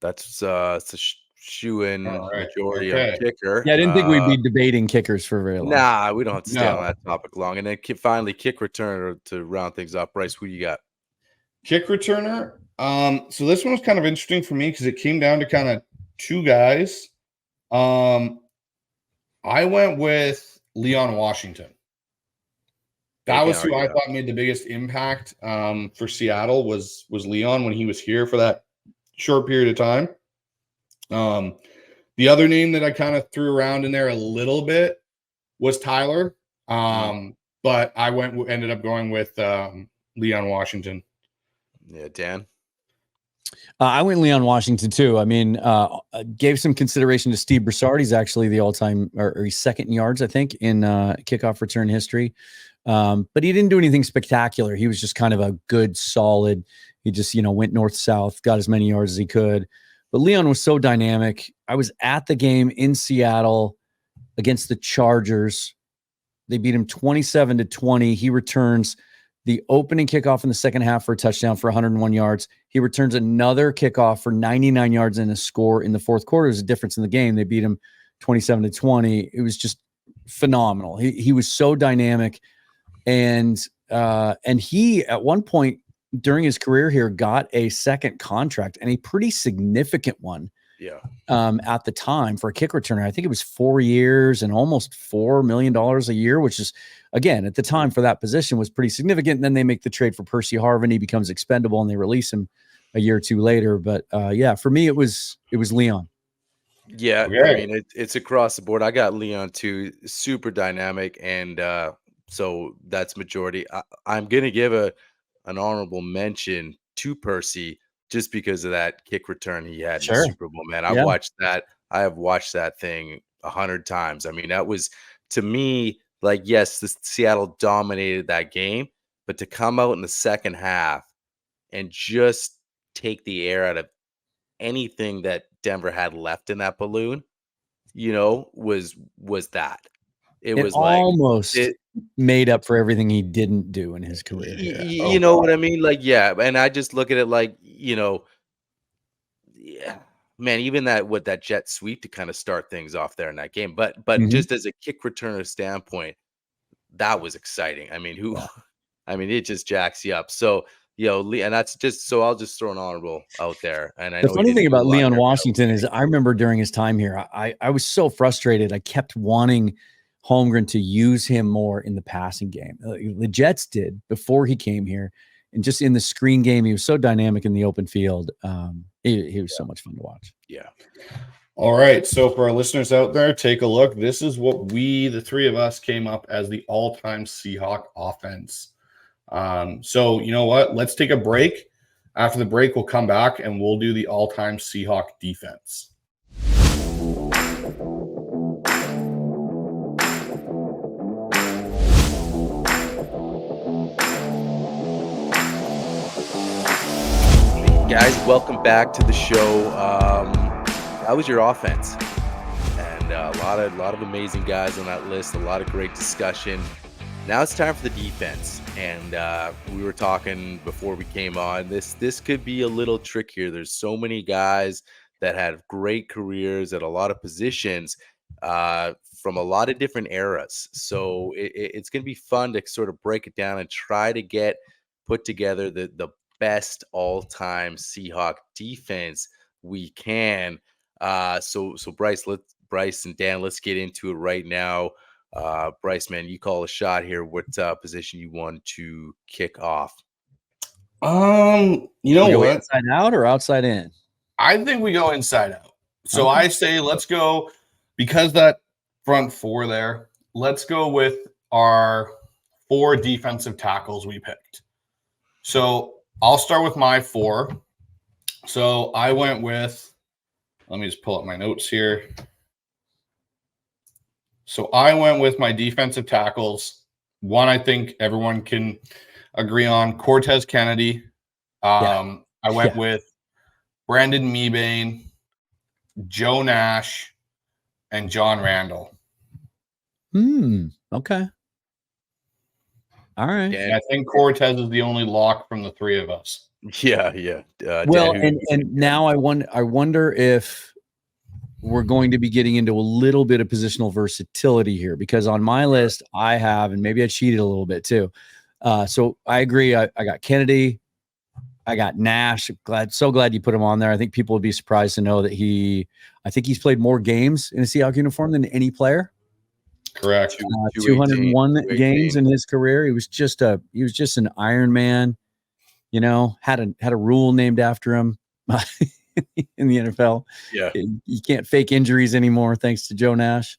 that's it's a shoe-in majority on kicker. Yeah, I didn't think we'd be debating kickers for very long. Nah, we don't have to stay on that topic long. And then finally, kick returner to round things up. Bryce, who you got? Kick returner. So this one was kind of interesting for me because it came down to kind of 2 guys. I went with Leon Washington. That was who I thought made the biggest impact for Seattle was Leon when he was here for that short period of time. The other name that I kind of threw around in there a little bit was Tyler. But I ended up going with Leon Washington. Yeah, Dan. I went Leon Washington too. I mean, gave some consideration to Steve Broussard. He's actually the all-time, or he's second in yards, I think, in kickoff return history. But he didn't do anything spectacular. He was just kind of a good, solid. He just, went north-south, got as many yards as he could. But Leon was so dynamic. I was at the game in Seattle against the Chargers. They beat him 27-20. He returns the opening kickoff in the second half for a touchdown for 101 yards. He returns another kickoff for 99 yards and a score in the fourth quarter. There's a difference in the game. They beat him 27-20. It was just phenomenal. He was so dynamic. And he, at one point during his career here, got a second contract, and a pretty significant one. Yeah. At the time for a kick returner. I think it was 4 years and almost $4 million a year, which is, again, at the time for that position was pretty significant. And then they make the trade for Percy Harvin. He becomes expendable and they release him a year or two later. But for me, it was Leon. Yeah. Okay. I mean, it's across the board. I got Leon too, super dynamic. And so that's majority. I'm going to give an honorable mention to Percy, just because of that kick return he had in the Super Bowl, man. I have watched that thing 100 times. I mean, that was, to me, like, yes, the Seattle dominated that game, but to come out in the second half and just take the air out of anything that Denver had left in that balloon, was that. It was almost made up for everything he didn't do in his career. You know what I mean? Like, yeah. And I just look at it like, yeah, man, even that jet sweep to kind of start things off there in that game. But just as a kick returner standpoint, that was exciting. I mean, it just jacks you up. So, and that's just, so I'll just throw an honorable out there. And I know the funny thing about Leon Washington is I remember during his time here, I was so frustrated. I kept wanting Holmgren to use him more in the passing game. The Jets did before he came here, and just in the screen game, he was so dynamic in the open field. He was so much fun to watch. Yeah. All right. So for our listeners out there, take a look. This is what the three of us, came up as the all-time Seahawk offense. So you know what? Let's take a break. After the break, we'll come back and we'll do the all-time Seahawk defense. Guys, welcome back to the show. How was your offense? And a lot of amazing guys on that list. A lot of great discussion. Now it's time for the defense. And we were talking before we came on. This could be a little trickier. There's so many guys that had great careers at a lot of positions from a lot of different eras. So it's going to be fun to sort of break it down and try to put together the best all-time Seahawk defense we can. So Bryce and Dan, let's get into it right now. Bryce, man, you call a shot here. What position you want to kick off? You know what? Inside out or outside in? I think we go inside out. So I say let's go, because that front four there, let's go with our 4 defensive tackles we picked. So I'll start with my 4. So I went with, let me just pull up my notes here. So I went with my defensive tackles. One, I think everyone can agree on, Cortez Kennedy. I went with Brandon Mebane, Joe Nash, and John Randall. Okay. All right. And I think Cortez is the only lock from the 3 of us. Yeah. Well, Dan, and now I wonder if we're going to be getting into a little bit of positional versatility here, because on my list I have, and maybe I cheated a little bit too. So I agree. I got Kennedy. I got Nash. So glad you put him on there. I think people would be surprised to know that I think he's played more games in a Seahawks uniform than any player. Correct. 201 games in his career. He was just an Iron Man. You know, had a rule named after him in the NFL. Yeah, you can't fake injuries anymore, thanks to Joe Nash.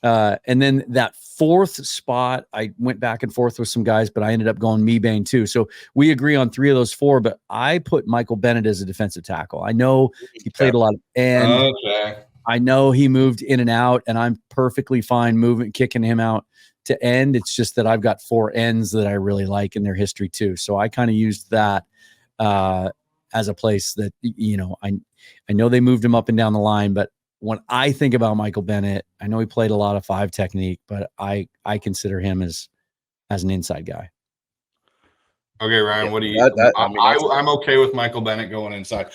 And then that 4th spot, I went back and forth with some guys, but I ended up going Mebane too. So we agree on 3 of those 4, but I put Michael Bennett as a defensive tackle. I know he played a lot of end. Okay. I know he moved in and out, and I'm perfectly fine kicking him out to end. It's just that I've got 4 ends that I really like in their history too. So I kind of used that as a place that, you know, I know they moved him up and down the line, but when I think about Michael Bennett, I know he played a lot of 5 technique, but I consider him as an inside guy. Okay, Ryan, what do you? I'm okay with Michael Bennett going inside.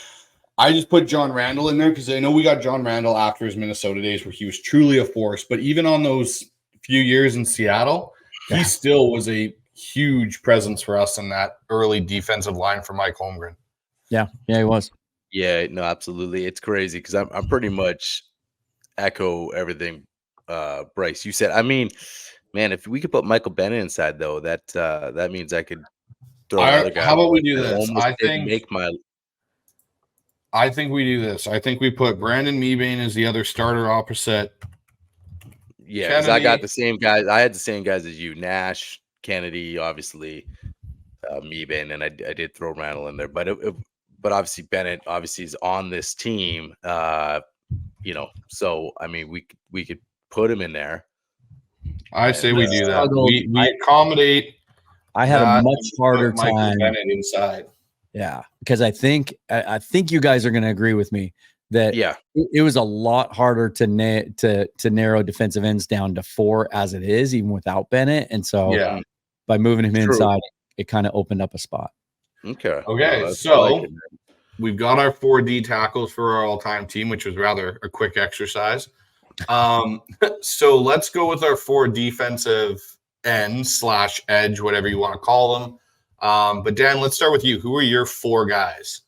I just put John Randall in there because I know we got John Randall after his Minnesota days where he was truly a force. But even on those few years in Seattle, he still was a huge presence for us in that early defensive line for Mike Holmgren. Yeah, he was. Yeah, no, absolutely. It's crazy because I'm pretty much echo everything Bryce you said. I mean, man, if we could put Michael Bennett inside though, that means I could throw another guy. How about we do this? I think we do this. I think we put Brandon Mebane as the other starter opposite. Yeah, because I got the same guys. I had the same guys as you: Nash, Kennedy, obviously, Mebane, and I did throw Randall in there. But obviously Bennett is on this team. You know, so I mean, we could put him in there. I say we do that. We accommodate. I had a much harder time Bennett inside. Yeah, because I think you guys are going to agree with me that it was a lot harder to narrow defensive ends down to 4 as it is, even without Bennett. And so by moving him inside, it kind of opened up a spot. Okay. So we've got our 4 D tackles for our all-time team, which was rather a quick exercise. So let's go with our 4 defensive ends / edge, whatever you want to call them. But Dan, let's start with you. Who are your 4 guys?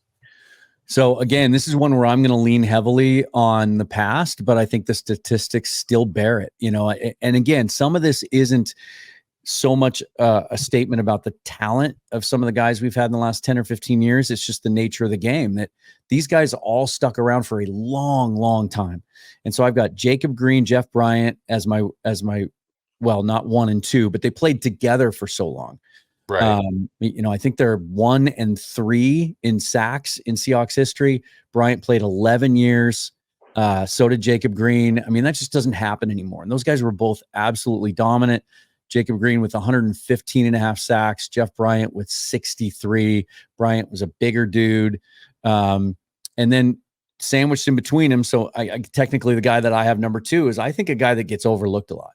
So again, this is one where I'm going to lean heavily on the past, but I think the statistics still bear it, you know. And again, some of this isn't so much a statement about the talent of some of the guys we've had in the last 10 or 15 years. It's just the nature of the game that these guys all stuck around for a long, long time. And so I've got Jacob Green, Jeff Bryant as my, well, not 1 and 2, but they played together for so long. Right. You know, I think they're 1 and 3 in sacks in Seahawks history. Bryant played 11 years. So did Jacob Green. I mean, that just doesn't happen anymore. And those guys were both absolutely dominant. Jacob Green with 115.5 sacks. Jeff Bryant with 63. Bryant was a bigger dude. And then sandwiched in between them. So I technically the guy that I have number 2 is I think a guy that gets overlooked a lot.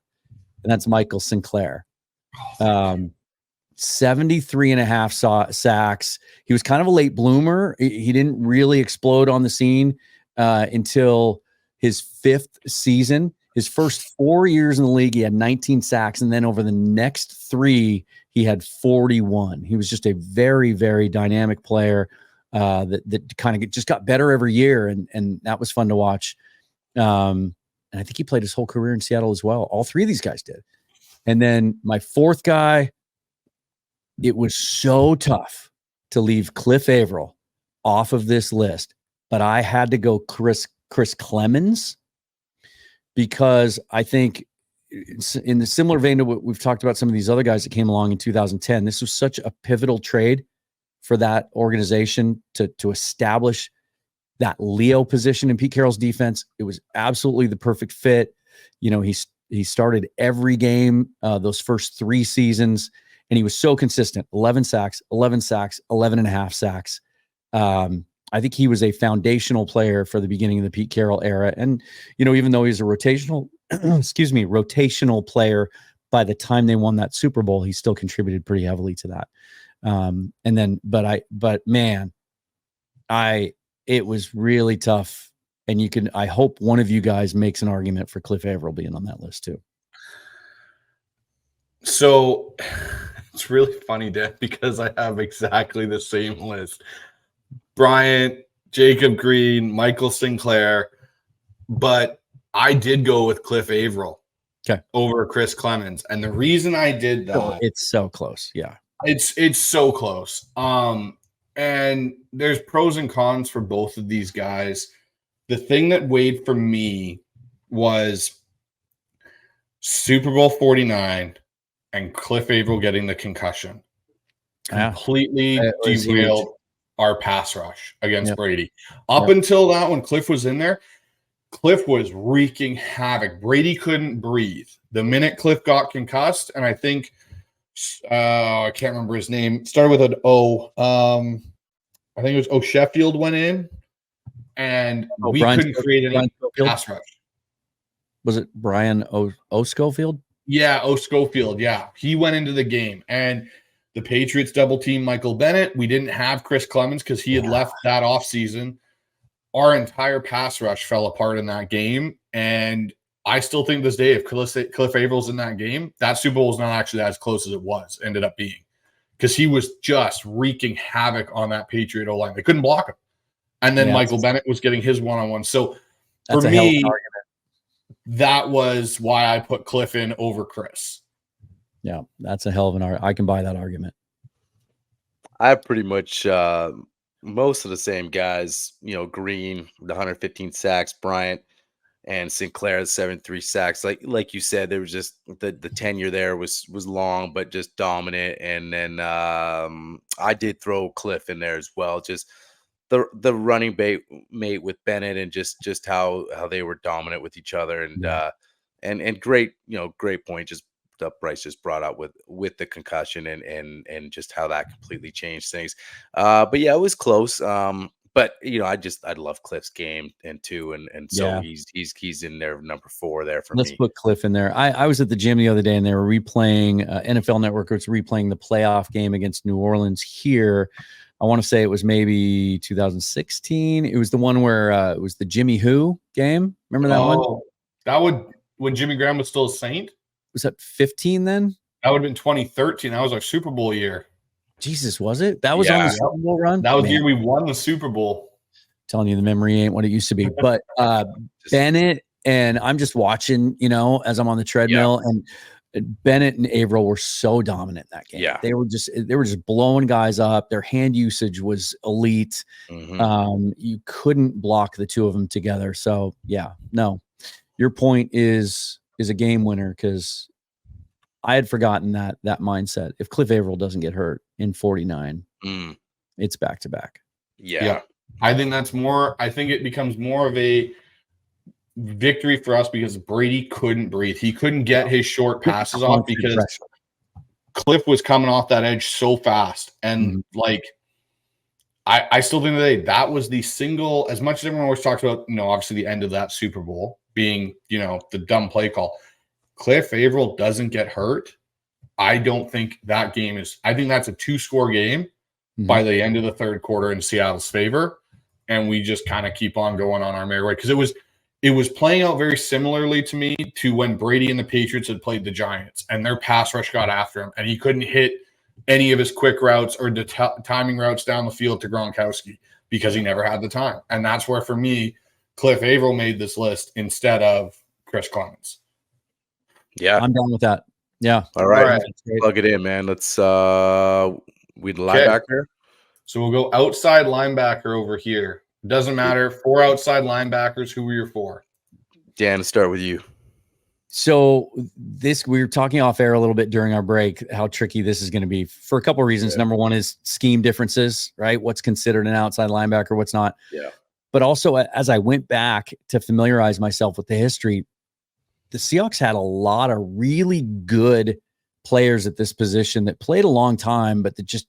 And that's Michael Sinclair. 73.5 sacks. He was kind of a late bloomer. He didn't really explode on the scene until his 5th season. His first 4 years in the league, he had 19 sacks. And then over the next 3, he had 41. He was just a very, very dynamic player that kind of just got better every year. And that was fun to watch. And I think he played his whole career in Seattle as well. All 3 of these guys did. And then my 4th guy, it was so tough to leave Cliff Averill off of this list, but I had to go Chris Clemens because I think in the similar vein to what we've talked about some of these other guys that came along in 2010, this was such a pivotal trade for that organization to establish that Leo position in Pete Carroll's defense. It was absolutely the perfect fit. You know, he started every game those first 3 seasons, and he was so consistent. 11 sacks, 11 and a half sacks. I think he was a foundational player for the beginning of the Pete Carroll era. And, you know, even though he's a rotational player, by the time they won that Super Bowl, he still contributed pretty heavily to that. It was really tough. And I hope one of you guys makes an argument for Cliff Averill being on that list too. So it's really funny, Dan, because I have exactly the same list. Bryant, Jacob Green, Michael Sinclair, but I did go with Cliff Averill over Chris Clemens. And the reason I did that, it's so close. Yeah. It's so close. And there's pros and cons for both of these guys. The thing that weighed for me was Super Bowl 49 and Cliff Averill getting the concussion. Completely derailed our pass rush against Brady. Up until that, when Cliff was in there, Cliff was wreaking havoc. Brady couldn't breathe. The minute Cliff got concussed, and I think I can't remember his name. It started with an O. I think it was Sheffield went in, and we couldn't create any pass rush. Was it Brian O. Schofield? Yeah, O. Schofield. Yeah, he went into the game, and the Patriots double team Michael Bennett. We didn't have Chris Clemens because he had left that offseason. Our entire pass rush fell apart in that game, and I still think this day, if Cliff Averill's in that game, that Super Bowl is not actually as close as it ended up being, because he was just wreaking havoc on that Patriot O-line. They couldn't block him. And then Michael Bennett was getting his one-on-one. So for me, that was why I put Cliff in over Chris. Yeah, that's a hell of an argument. I can buy that argument. I have pretty much most of the same guys, you know, Green, the 115 sacks, Bryant and Sinclair, the 73 sacks. Like you said, there was just the tenure there was long, but just dominant. And then I did throw Cliff in there as well. Just the running mate with Bennett, and just how they were dominant with each other. And great, you know, great point. Just Bryce just brought out with the concussion and just how that completely changed things. But yeah, it was close. But you know, I love Cliff's game and so he's in there number 4 there for me. Let's put Cliff in there. I was at the gym the other day and they were replaying NFL Network was replaying the playoff game against New Orleans here. I want to say it was maybe 2016. It was the one where it was the Jimmy Who game. Remember that one? That when Jimmy Graham was still a Saint. Was that 15 then? That would have been 2013. That was our Super Bowl year. Jesus, was it? That was on the Super Bowl run? That was the year we won the Super Bowl. Telling you the memory ain't what it used to be. But Bennett, and I'm just watching, you know, as I'm on the treadmill, and Bennett and Averill were so dominant in that game. Yeah. They were just blowing guys up. Their hand usage was elite. Mm-hmm. You couldn't block the two of them together. So yeah, no. Your point is a game winner, because I had forgotten that mindset. If Cliff Averill doesn't get hurt in 49, it's back to back. Yeah. I think it becomes more of a victory for us because Brady couldn't breathe. He couldn't get his short passes off because Cliff was coming off that edge so fast. And I still think that was the single, as much as everyone always talks about, you know, obviously the end of that Super Bowl being, you know, the dumb play call. Cliff Averill doesn't get hurt. I don't think that game is, I think that's a 2-score game by the end of the third quarter in Seattle's favor. And we just kind of keep on going on our merry way. Because it was playing out very similarly to me to when Brady and the Patriots had played the Giants and their pass rush got after him and he couldn't hit any of his quick routes or timing routes down the field to Gronkowski because he never had the time. And that's where, for me, Cliff Averill made this list instead of Chris Clemens. Yeah. I'm down with that. Yeah. All right. Plug it in, man. Let's we linebacker. So we'll go outside linebacker over here. Doesn't matter. 4 outside linebackers. Who were your 4? Dan, start with you. So we were talking off air a little bit during our break, how tricky this is going to be for a couple of reasons. Yeah. Number one is scheme differences, right? What's considered an outside linebacker, what's not. Yeah. But also, as I went back to familiarize myself with the history, the Seahawks had a lot of really good players at this position that played a long time, but that just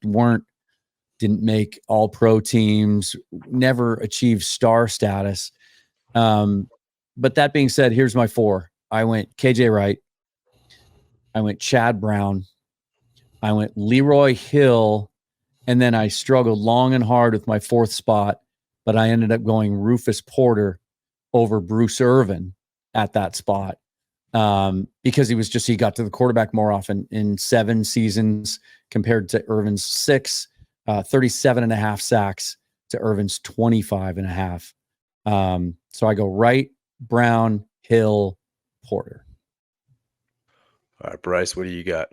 didn't make all pro teams, never achieved star status. But that being said, here's my 4. I went KJ Wright. I went Chad Brown. I went Leroy Hill. And then I struggled long and hard with my 4th spot, but I ended up going Rufus Porter over Bruce Irvin at that spot. Because he got to the quarterback more often in 7 seasons compared to Irvin's 6, 37.5 sacks to Irvin's 25.5. So I go Wright, Brown, Hill, Porter. All right, Bryce, what do you got?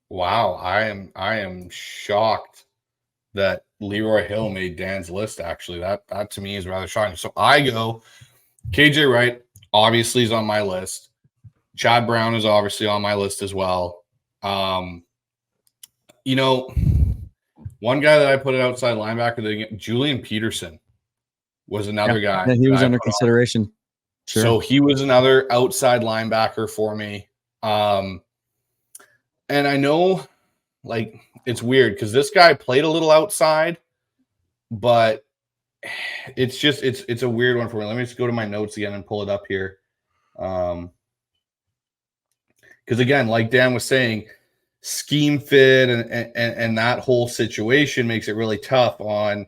Wow, I am shocked that Leroy Hill made Dan's list. Actually, that to me is rather shocking. So I go KJ Wright, obviously is on my list. Chad Brown is obviously on my list as well. One guy that I put it outside linebacker, Julian Peterson was another guy. Yeah, he was under consideration. Sure. So he was another outside linebacker for me. And I know, like, it's weird because this guy played a little outside, but it's a weird one for me. Let me just go to my notes again and pull it up here. Because again, like Dan was saying, scheme fit and that whole situation makes it really tough on,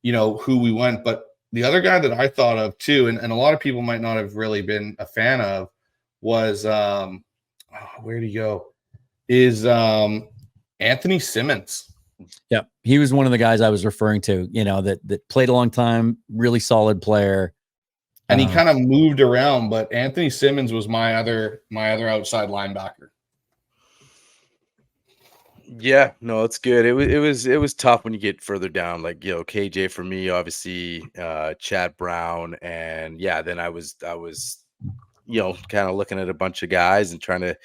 who we went. But the other guy that I thought of too, and a lot of people might not have really been a fan of, was where'd he go? Is Anthony Simmons. Yeah, he was one of the guys I was referring to, that played a long time, really solid player. And he kind of moved around, but Anthony Simmons was my other outside linebacker. Yeah, no, it's good. It was tough when you get further down, like, KJ for me, obviously, Chad Brown, and yeah, then I was kind of looking at a bunch of guys and trying to.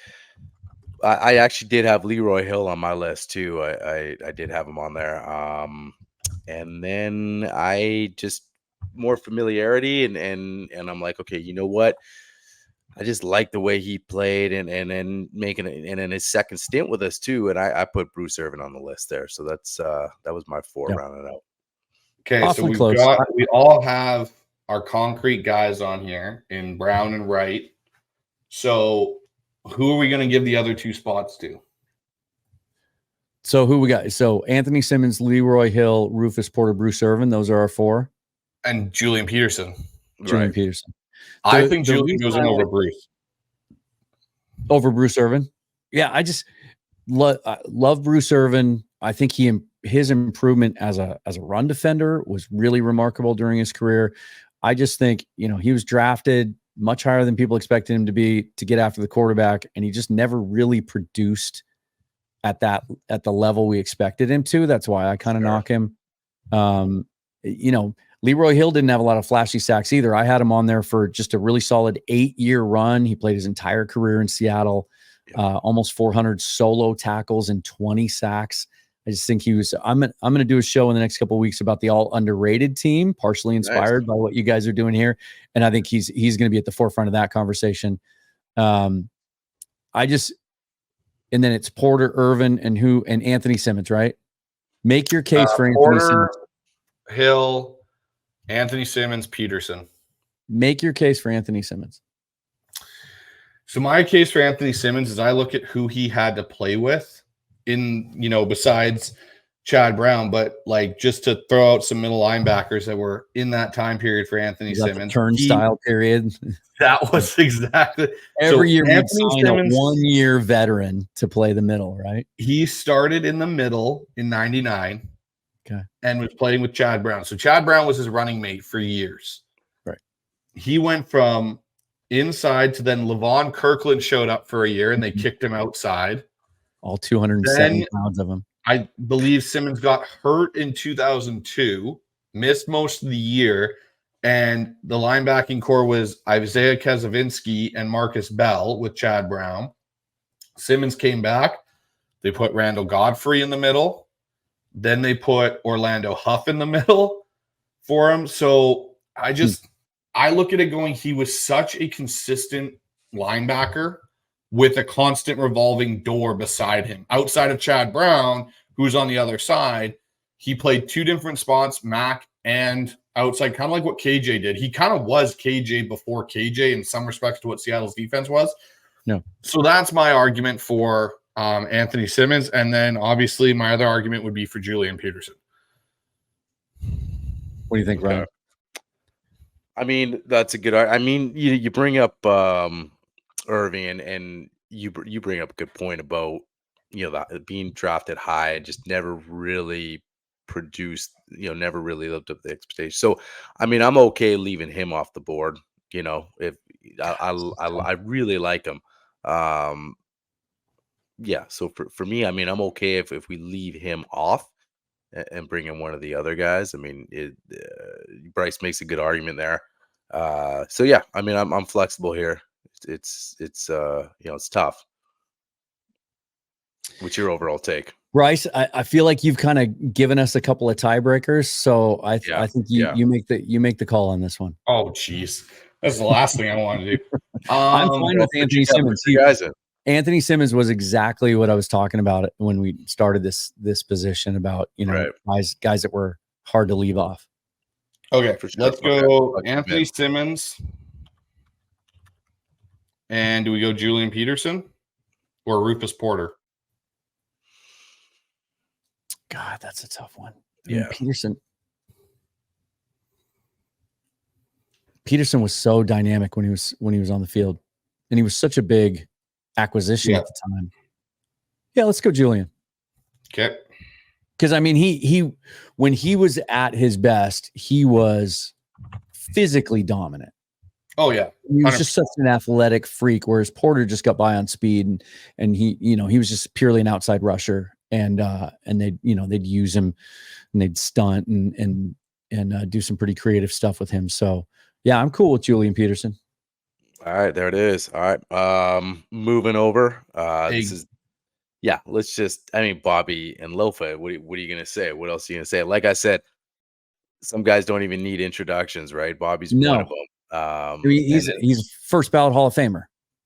I actually did have Leroy Hill on my list too. I did have him on there, and then I just more familiarity and I'm like, okay, you know what? I just like the way he played and then making it, and in his second stint with us too. And I put Bruce Irvin on the list there. So that was my 4 rounding out. Okay. Awfully so close. We all have our concrete guys on here in Brown and Wright. So who are we going to give the other 2 spots to? So who we got? So Anthony Simmons, Leroy Hill, Rufus Porter, Bruce Irvin. Those are our 4. And Julian Peterson. Julian Peterson. I think Julian goes in over Bruce. Over Bruce Irvin? Yeah, I just love Bruce Irvin. I think his improvement as a run defender was really remarkable during his career. I just think, he was drafted much higher than people expected him to be to get after the quarterback, and he just never really produced at the level we expected him to. That's why I kind of knock him. Leroy Hill didn't have a lot of flashy sacks either. I had him on there for just a really solid 8-year run. He played his entire career in Seattle, almost 400 solo tackles and 20 sacks. I just think he was. I'm going to do a show in the next couple of weeks about the all underrated team, partially inspired by what you guys are doing here, and I think he's going to be at the forefront of that conversation. And then it's Porter, Irvin, and Anthony Simmons, right? Make your case for Anthony Simmons. Hill, Anthony Simmons, Peterson. Make your case for Anthony Simmons. So my case for Anthony Simmons is I look at who he had to play with besides Chad Brown, but like just to throw out some middle linebackers that were in that time period for Anthony Simmons. Turnstile period. That was exactly every year we'd sign a 1-year veteran to play the middle, right? He started in the middle in 99. Okay. And was playing with Chad Brown. So Chad Brown was his running mate for years. Right. He went from inside to then Levon Kirkland showed up for a year and they kicked him outside. All 270 pounds of him. I believe Simmons got hurt in 2002, missed most of the year. And the linebacking core was Isaiah Kesavinski and Marcus Bell with Chad Brown. Simmons came back. They put Randall Godfrey in the middle. Then they put Orlando Huff in the middle for him. So I look at it going, he was such a consistent linebacker with a constant revolving door beside him. Outside of Chad Brown, who's on the other side, he played two different spots, Mac and outside, kind of like what KJ did. He kind of was KJ before KJ in some respects to what Seattle's defense was. No. So that's my argument for Anthony Simmons. And then obviously my other argument would be for Julian Peterson. What do you think, Ryan? I mean, that's a good. I mean, you bring up Irving, and you bring up a good point about that being drafted high and just never really produced. Never really lived up to the expectation. So, I mean, I'm okay leaving him off the board. If I really like him. Yeah. So for me, I mean, I'm okay if we leave him off and bring in one of the other guys. I mean, Bryce makes a good argument there. So yeah, I mean, I'm flexible here. It's tough. What's your overall take, Bryce? I feel like you've kind of given us a couple of tiebreakers, so I think you make the call on this one. Oh, geez, that's the last thing I want to do. I'm fine with Anthony Simmons. Anthony Simmons was exactly what I was talking about when we started this position about guys that were hard to leave off. Okay, let's go Anthony Simmons. And do we go Julian Peterson or Rufus Porter? God, that's a tough one. Yeah, Peterson was so dynamic when he was on the field, and he was such a big acquisition at the time. Yeah, let's go Julian. Okay. Because I mean, he when he was at his best, he was physically dominant. Oh yeah, he was just such an athletic freak. Whereas Porter just got by on speed, and he was just purely an outside rusher, and they'd use him, and they'd stunt and do some pretty creative stuff with him. So yeah, I'm cool with Julian Peterson. All right, there it is. All right, moving over. This is. Yeah, let's just. I mean, Bobby and Lofa. What are you gonna say? What else are you gonna say? Like I said, some guys don't even need introductions, right? Bobby's one of them. He's first ballot Hall of Famer.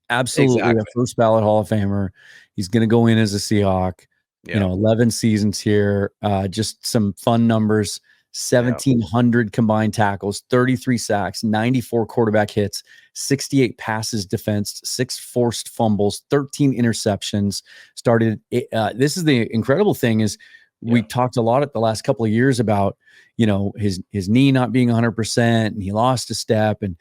Absolutely, a first ballot Hall of Famer. He's gonna go in as a Seahawk. Yeah. 11 seasons here. Just some fun numbers. 1,700 combined tackles, 33 sacks, 94 quarterback hits, 68 passes defensed, 6 forced fumbles, 13 interceptions. This is the incredible thing is we talked a lot at the last couple of years about, his knee not being 100% and he lost a step. And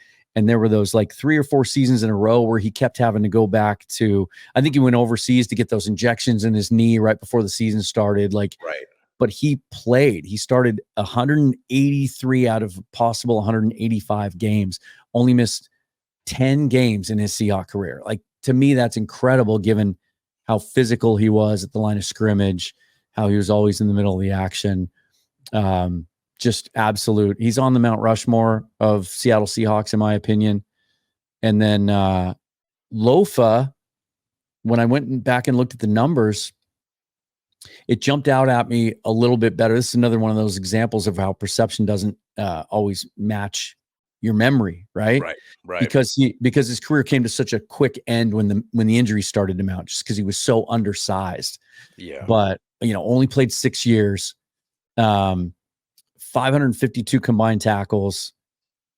there were those like 3 or 4 seasons in a row where he kept having to go back to, I think he went overseas to get those injections in his knee right before the season started. Right. But he played. He started 183 out of possible 185 games, only missed 10 games in his Seahawks career. Like, to me, that's incredible given how physical he was at the line of scrimmage, how he was always in the middle of the action. Just absolute. He's on the Mount Rushmore of Seattle Seahawks, in my opinion. And then Lofa, when I went back and looked at the numbers, it jumped out at me a little bit better. This is another one of those examples of how perception doesn't always match your memory, right? Right. Because his career came to such a quick end when the injuries started to mount, just because he was so undersized. Yeah. But only played 6 years, 552 combined tackles,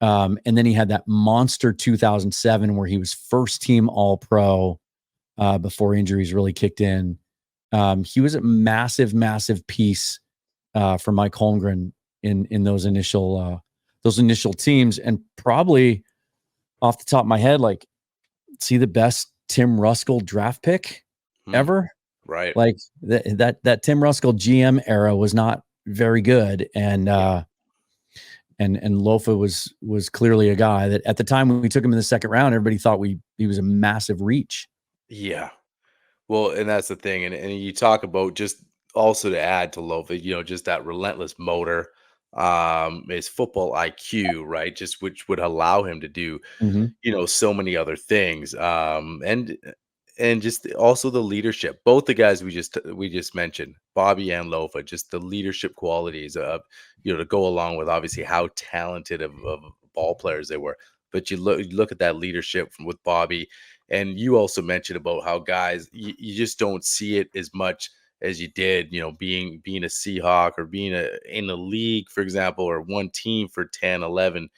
and then he had that monster 2007 where he was first team All-Pro before injuries really kicked in. He was a massive, massive piece for Mike Holmgren in those initial teams, and probably off the top of my head, like, see the best Tim Ruskell draft pick ever. Right. Like that Tim Ruskell GM era was not very good, and Lofa was clearly a guy that at the time when we took him in the second round, everybody thought he was a massive reach. Yeah. Well, and that's the thing. And you talk about, just also to add to Lofa, just that relentless motor. his football IQ, right? Just which would allow him to do, so many other things. And just also the leadership. Both the guys we just mentioned, Bobby and Lofa, just the leadership qualities of, to go along with obviously how talented of ball players they were. But you look at that leadership with Bobby, and you also mentioned about how guys you just don't see it as much as you did, being a Seahawk or being in the league, for example, or one team for 10, 11,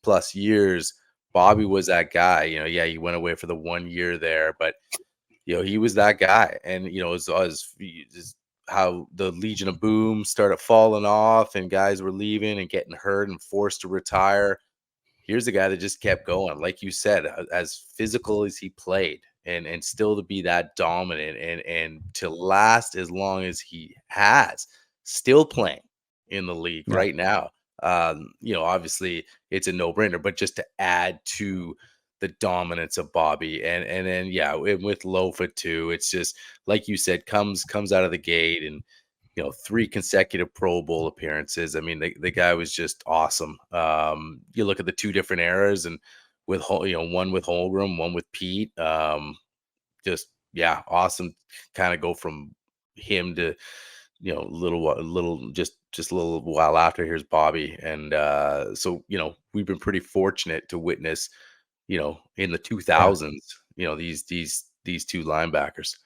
plus years. Bobby was that guy, he went away for the 1 year there, but he was that guy. And, as how the Legion of Boom started falling off and guys were leaving and getting hurt and forced to retire. Here's a guy that just kept going. Like you said, as physical as he played and still to be that dominant and to last as long as he has, still playing in the league right now. Obviously it's a no-brainer, but just to add to the dominance of Bobby and then with Lofa too, it's just like you said, comes out of the gate and 3 consecutive Pro Bowl appearances. I mean, the guy was just awesome. You look at the 2 different eras and with one with Holmgren, one with Pete. Just awesome. Kind of go from him to just a little while after, here's Bobby. And so we've been pretty fortunate to witness in the 2000s these 2 linebackers.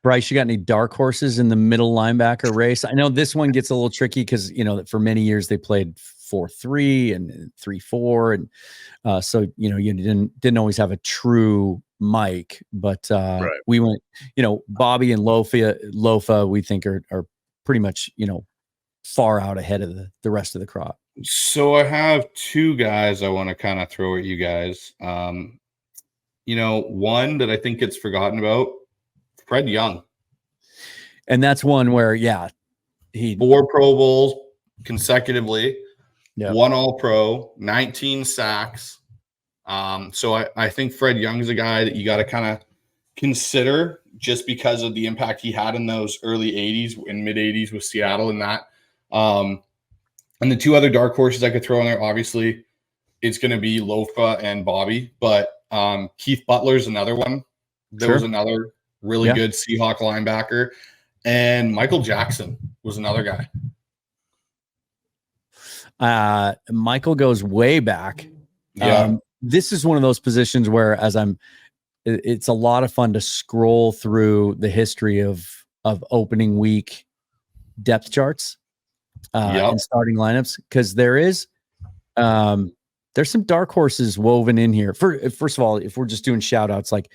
Bryce, you got any dark horses in the middle linebacker race? I know this one gets a little tricky because for many years they played 4-3 and 3-4, and so you didn't always have a true Mike, but right. We went, Bobby and Lofa we think are pretty much far out ahead of the rest of the crop. So I have 2 guys I want to kind of throw at you guys. One that I think gets forgotten about, Fred Young. And that's one where he 4 Pro Bowls consecutively, 1 All-Pro, 19 sacks. So I think Fred Young's a guy that you got to kind of consider just because of the impact he had in those early 80s and mid 80s with Seattle and that. And the 2 other dark horses I could throw in there, obviously it's going to be Lofa and Bobby, but Keith Butler's another one. There was another really good Seahawk linebacker, and Michael Jackson was another guy. Michael goes way back. This is one of those positions where it's a lot of fun to scroll through the history of opening week depth charts and starting lineups, because there's some dark horses woven in here. First of all, if we're just doing shout outs, like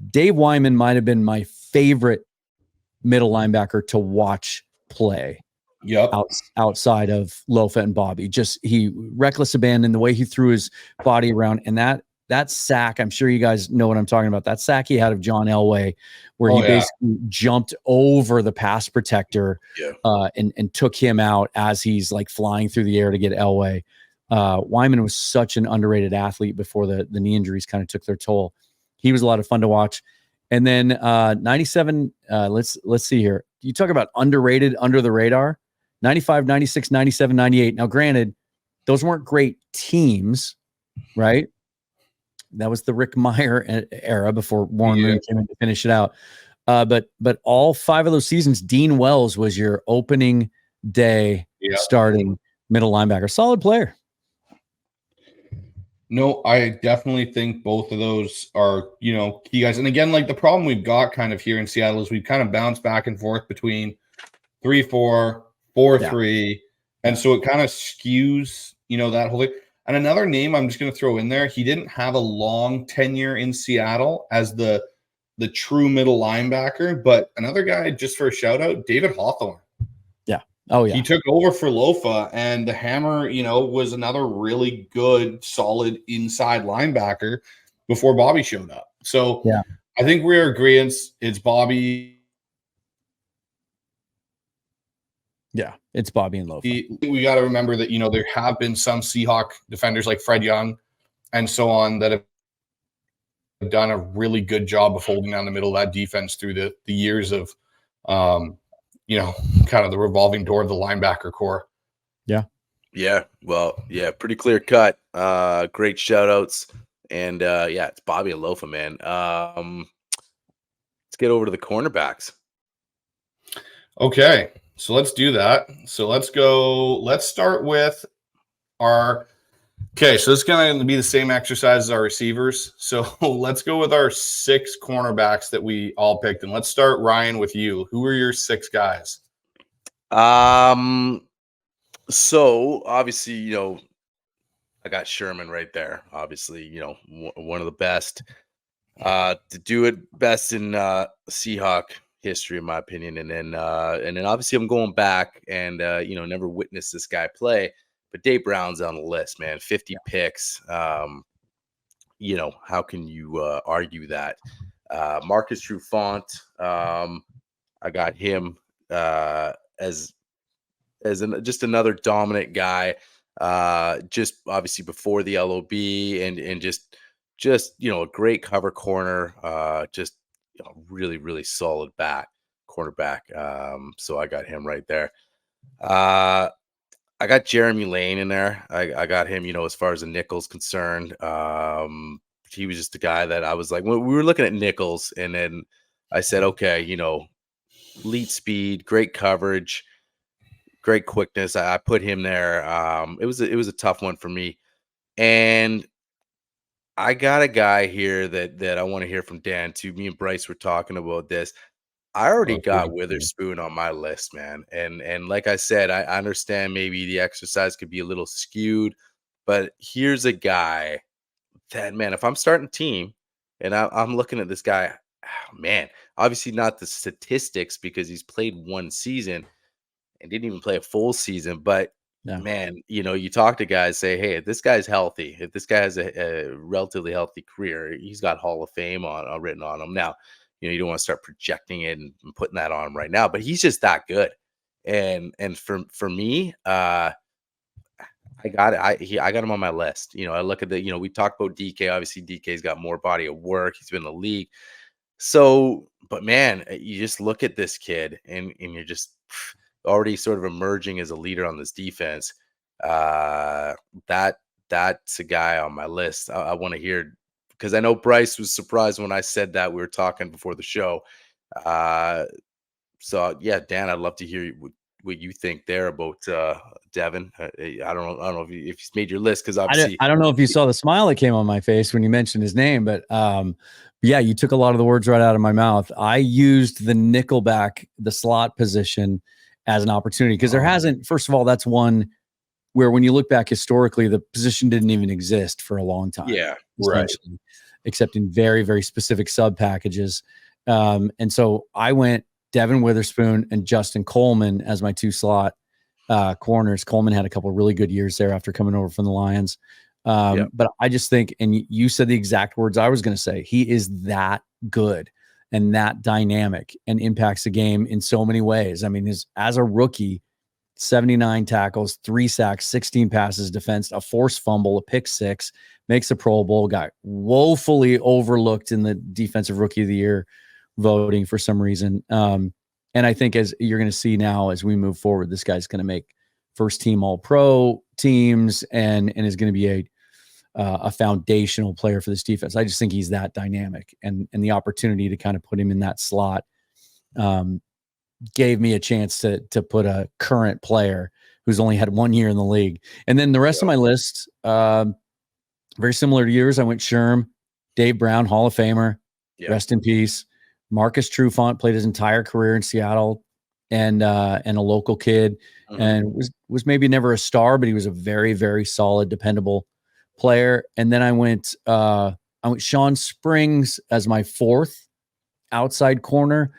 Dave Wyman might have been my favorite middle linebacker to watch play. Outside of Lofa and Bobby, he reckless abandon, the way he threw his body around, and that sack, I'm sure you guys know what I'm talking about. That sack he had of John Elway, where he basically jumped over the pass protector and took him out as he's like flying through the air to get Elway. Wyman was such an underrated athlete before the knee injuries kind of took their toll. He was a lot of fun to watch. And then 97, let's see here. You talk about underrated, under the radar. 95, 96, 97, 98. Now, granted, those weren't great teams, right? That was the Rick Meyer era before Warren Moon came in to finish it out. But all 5 of those seasons, Dean Wells was your opening day starting middle linebacker. Solid player. No, I definitely think both of those are, key guys. And again, like the problem we've got kind of here in Seattle is we've kind of bounced back and forth between 3-4, 4-3. And so it kind of skews, that whole thing. And another name I'm just going to throw in there, he didn't have a long tenure in Seattle as the true middle linebacker, but another guy, just for a shout out, David Hawthorne. Oh, yeah. He took over for Lofa, and the Hammer, was another really good, solid inside linebacker before Bobby showed up. So I think we're agreeing it's Bobby. Yeah, it's Bobby and Lofa. We got to remember that, there have been some Seahawk defenders like Fred Young and so on that have done a really good job of holding down the middle of that defense through the years of, kind of the revolving door of the linebacker core. Yeah. Well, yeah, pretty clear cut. Great shout outs. And yeah, it's Bobby Alofa, man. Let's get over to the cornerbacks. Okay, so let's do that. So let's start with our okay, so it's going to be the same exercise as our receivers. So let's go with our 6 cornerbacks that we all picked. And let's start, Ryan, with you. Who are your 6 guys? So obviously, I got Sherman right there. Obviously, one of the best to do it best in Seahawk history, in my opinion. And then obviously I'm going back and never witnessed this guy play, but Dave Brown's on the list, man. 50 picks. How can you argue that? Marcus Trufant, I got him as just another dominant guy. Just obviously before the LOB and just a great cover corner. Just really really solid cornerback. So I got him right there. I got Jeremy Lane in there. I got him, as far as the nickel's concerned. He was just a guy that I was like, when we were looking at nickels, and then I said, okay, elite speed, great coverage, great quickness. I put him there. It was a tough one for me, and I got a guy here that I want to hear from Dan too. Me and Bryce were talking about this. I already got Witherspoon on my list, man. And like I said, I understand maybe the exercise could be a little skewed, but here's a guy that, man, if I'm starting team and I'm looking at this guy, man, obviously not the statistics because he's played one season and didn't even play a full season, but man, you talk to guys, say, hey, if this guy's healthy, if this guy has a relatively healthy career, he's got Hall of Fame written on him. Now, you don't want to start projecting it and putting that on him right now, but he's just that good. And for me, I got it. I got him on my list. I look at we talked about DK. Obviously, DK's got more body of work. He's been in the league. So, but man, you just look at this kid and you're just already sort of emerging as a leader on this defense. That's a guy on my list. I want to hear, because I know Bryce was surprised when I said that. We were talking before the show. So yeah, Dan, I'd love to hear what you think there about Devin. I don't know if he's made your list, because obviously I don't know if you saw the smile that came on my face when you mentioned his name, but yeah, you took a lot of the words right out of my mouth. I used the nickelback, the slot position, as an opportunity because there hasn't. First of all, that's one where when you look back historically, the position didn't even exist for a long time. Yeah, right. Except in very, very specific sub packages. And so I went Devin Witherspoon and Justin Coleman as my 2 slot corners. Coleman had a couple of really good years there after coming over from the Lions. But I just think, and you said the exact words I was going to say, he is that good and that dynamic and impacts the game in so many ways. I mean, as a rookie, 79 tackles, 3 sacks, 16 passes defensed, a forced fumble, a pick 6, makes a Pro Bowl, got woefully overlooked in the Defensive Rookie of the Year voting for some reason. And I think as you're going to see now, as we move forward, this guy's going to make first team All-Pro teams and is going to be a foundational player for this defense. I just think he's that dynamic, and the opportunity to kind of put him in that slot gave me a chance to put a current player who's only had 1 year in the league. And then the rest of my list, very similar to yours. I went Sherm, Dave Brown, Hall of Famer, rest in peace. Marcus Trufant played his entire career in Seattle and a local kid, and was maybe never a star, but he was a very, very solid, dependable player. And then I went Sean Springs as my 4th outside corner.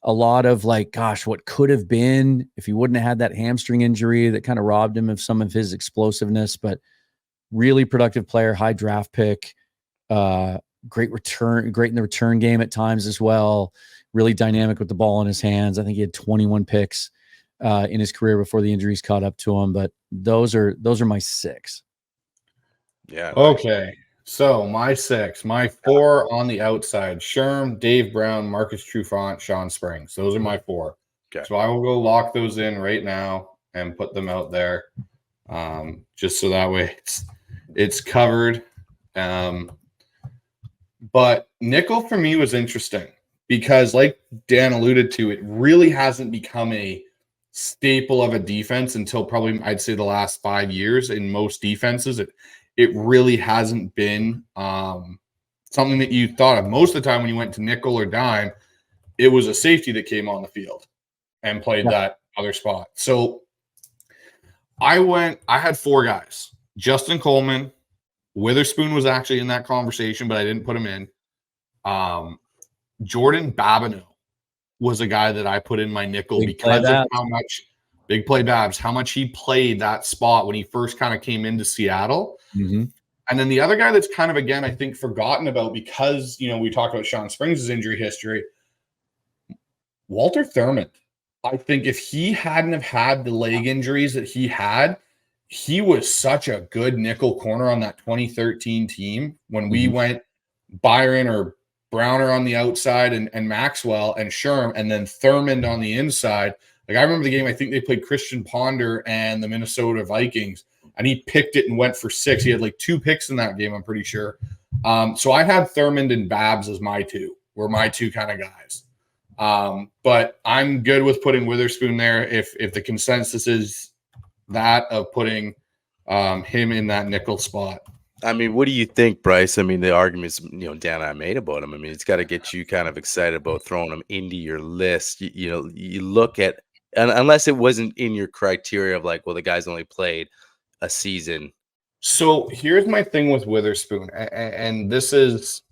A lot of like, gosh, what could have been if he wouldn't have had that hamstring injury that kind of robbed him of some of his explosiveness, but really productive player, high draft pick, great in the return game at times as well. Really dynamic with the ball in his hands. I think he had 21 picks in his career before the injuries caught up to him, but those are my 6. Yeah. Okay. So my 6, my 4 on the outside: Sherm, Dave Brown, Marcus Trufant, Sean Springs. Those are my 4. Okay. So I will go lock those in right now and put them out there. just so that way it's covered. But nickel for me was interesting because, like Dan alluded to, it really hasn't become a staple of a defense until probably, I'd say, the last 5 years. In most defenses, it really hasn't been something that you thought of. Most of the time when you went to nickel or dime, it was a safety that came on the field and played that other spot. So I had 4 guys. Justin Coleman, Witherspoon was actually in that conversation, but I didn't put him in. Jordan Babineau was a guy that I put in my nickel because of how much big play Babs, how much he played that spot when he first kind of came into Seattle. Mm-hmm. And then the other guy that's kind of, again, I think forgotten about because, we talked about Sean Springs' injury history, Walter Thurmond. I think if he hadn't have had the leg injuries that he had, he was such a good nickel corner on that 2013 team when we went Byron or Browner on the outside and Maxwell and Sherm, and then Thurmond on the inside. Like, I remember the game, I think they played Christian Ponder and the Minnesota Vikings, and he picked it and went for 6. He had like 2 picks in that game, I'm pretty sure. So I had Thurmond and Babs as my two kind of guys. But I'm good with putting Witherspoon there if the consensus is that of putting him in that nickel spot. I mean, what do you think, Bryce? I mean, the arguments, Dan and I made about him. I mean, it's got to get you kind of excited about throwing him into your list. You look at, and unless it wasn't in your criteria of like, well, the guy's only played a season. So here's my thing with Witherspoon, and this is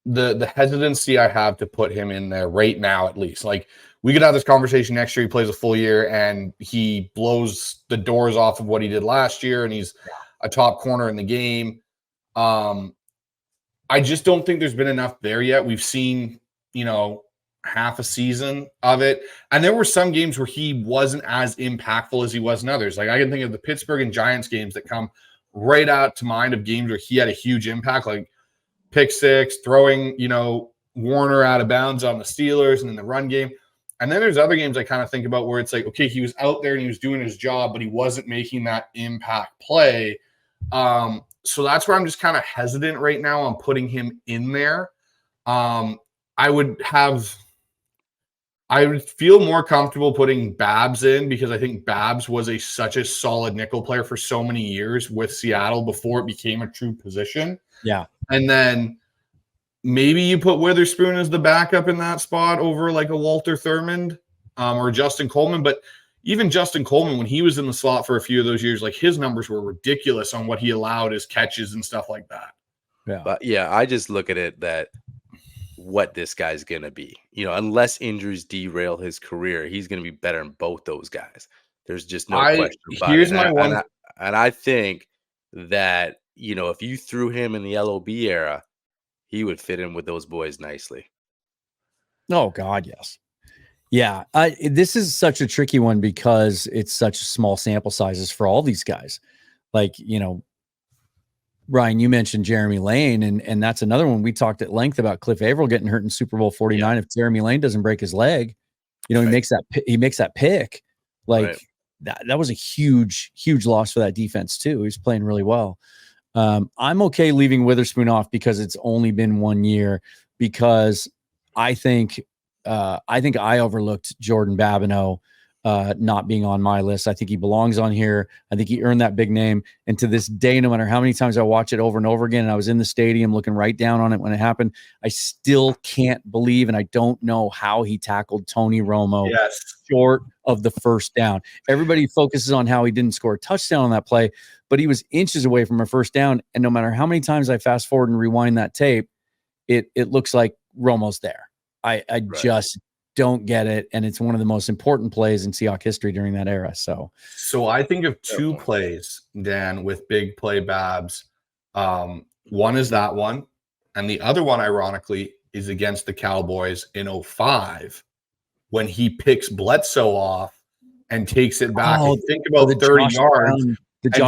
the hesitancy I have to put him in there right now, at least. Like, we could have this conversation next year. He plays a full year and he blows the doors off of what he did last year, and he's a top corner in the game. I just don't think there's been enough there yet. We've seen, half a season of it. And there were some games where he wasn't as impactful as he was in others. Like, I can think of the Pittsburgh and Giants games that come right out to mind of games where he had a huge impact, like pick 6, throwing, Warner out of bounds on the Steelers and in the run game. And then there's other games I kind of think about where it's like, okay, he was out there and he was doing his job, but he wasn't making that impact play. So that's where I'm just kind of hesitant right now on putting him in there. I would feel more comfortable putting Babs in because I think Babs was such a solid nickel player for so many years with Seattle before it became a true position. Yeah. And then maybe you put Witherspoon as the backup in that spot over like a Walter Thurmond or Justin Coleman. But even Justin Coleman, when he was in the slot for a few of those years, like, his numbers were ridiculous on what he allowed as catches and stuff like that. Yeah. But I just look at it that what this guy's going to be, unless injuries derail his career, he's going to be better than both those guys. There's just no question about here's it. My one. And I think that, if you threw him in the LOB era, he would fit in with those boys nicely. Oh, God, yes. Yeah, this is such a tricky one because it's such small sample sizes for all these guys. Like, Ryan, you mentioned Jeremy Lane, and that's another one. We talked at length about Cliff Averill getting hurt in Super Bowl 49. If Jeremy Lane doesn't break his leg, he makes that pick. Like, that was a huge loss for that defense too. He's playing really well. I'm okay leaving Witherspoon off because it's only been 1 year, because I think I overlooked Jordan Babineau not being on my list. I think he belongs on here. I think he earned that big name. And to this day, no matter how many times I watch it over and over again, and I was in the stadium looking right down on it when it happened, I still can't believe, and I don't know how he tackled Tony Romo short of the first down. Everybody focuses on how he didn't score a touchdown on that play, but he was inches away from a first down. And no matter how many times I fast forward and rewind that tape, it looks like Romo's there. I just don't get it. And it's one of the most important plays in Seahawks history during that era. So I think of 2 plays, Dan, with big play Babs. One is that one. And the other one, ironically, is against the Cowboys in 2005 when he picks Bledsoe off and takes it back. Think about the 30 yards.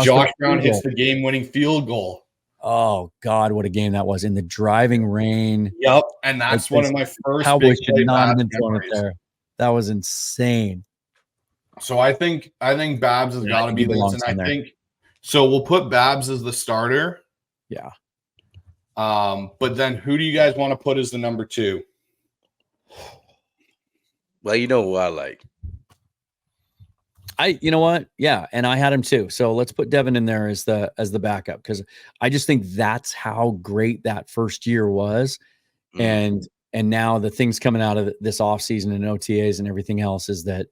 Josh Brown hits the game-winning field goal. Oh, God, what a game that was in the driving rain. Yep. And that's one of my first Cowboys should not have been throwing it there. That was insane. So I think Babs has got to be this, and I think so. We'll put Babs as the starter. Yeah. But then who do you guys want to put as the number 2? Well, you know who I like. You know what? Yeah, and I had him too. So let's put Devin in there as the backup, because I just think that's how great that first year was. And now the things coming out of this offseason and OTAs and everything else is that,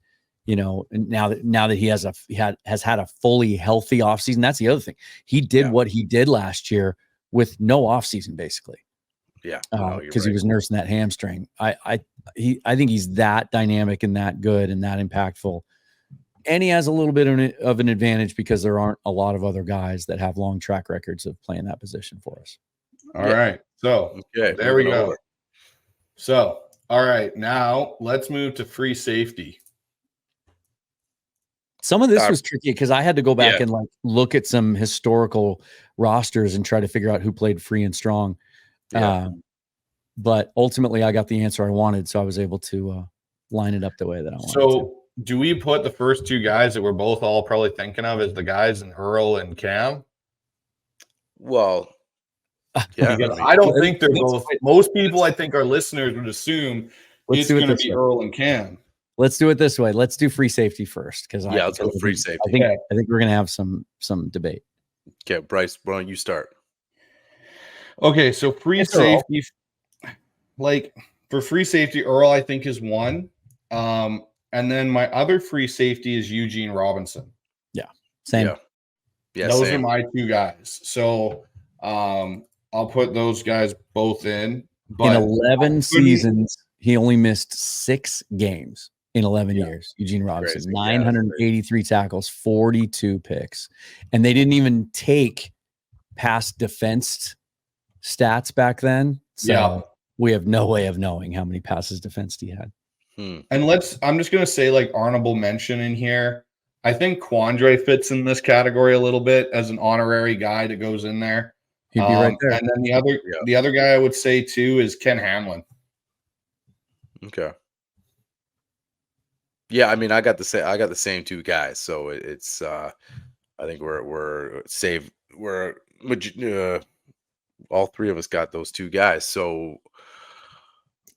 now that he has had a fully healthy offseason, that's the other thing. He did what he did last year with no offseason, basically. Yeah, because he was nursing that hamstring. I think he's that dynamic and that good and that impactful. And he has a little bit of an advantage because there aren't a lot of other guys that have long track records of playing that position for us. All right. So there we go. So, all right. Now let's move to free safety. Some of this was tricky because I had to go back and look at some historical rosters and try to figure out who played free and strong. But ultimately I got the answer I wanted. So I was able to line it up the way that I wanted to. Do we put the first 2 guys that we're both all probably thinking of as the guys in Earl and Cam? Well, yeah. I don't think they're both. Most people, I think, our listeners would assume it's going to be Earl and Cam. Let's do it this way. Let's do free safety first, because let's go free safety. I think we're going to have some debate. Okay, Bryce, why don't you start? Okay, so free safety, for free safety, Earl I think is 1. And then my other free safety is Eugene Robinson. Yeah, same. Yeah, those are my 2 guys. So I'll put those guys both in. But in 11 seasons, he only missed 6 games in 11 years. Eugene Robinson, 983 tackles, 42 picks. And they didn't even take pass defense stats back then. So we have no way of knowing how many passes defensed he had. And I'm just going to say, honorable mention in here. I think Quandre fits in this category a little bit as an honorary guy that goes in there. He'd be right there. And then the other guy I would say too is Ken Hamlin. Okay. Yeah, I mean, I got the same 2 guys, so it's I think we're safe. All 3 of us got those 2 guys. So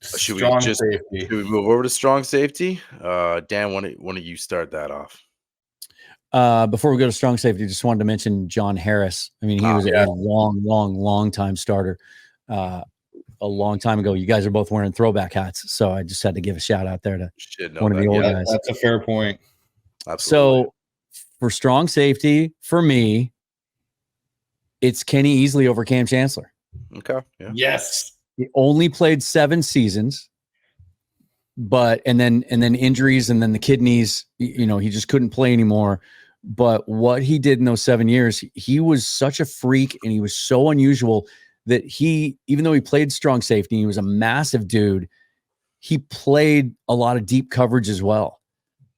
should we move over to strong safety? Dan, why don't you start that off? Before we go to strong safety, just wanted to mention John Harris. I mean, he was a long time starter. A long time ago. You guys are both wearing throwback hats, so I just had to give a shout out there to one of the old guys. That's a fair point. Absolutely. So for strong safety, for me, it's Kenny Easley over Cam Chancellor. Okay. Yeah. Yes. He only played 7 seasons, and then injuries, and then the kidneys, he just couldn't play anymore. But what he did in those 7 years, he was such a freak and he was so unusual that even though he played strong safety, he was a massive dude. He played a lot of deep coverage as well.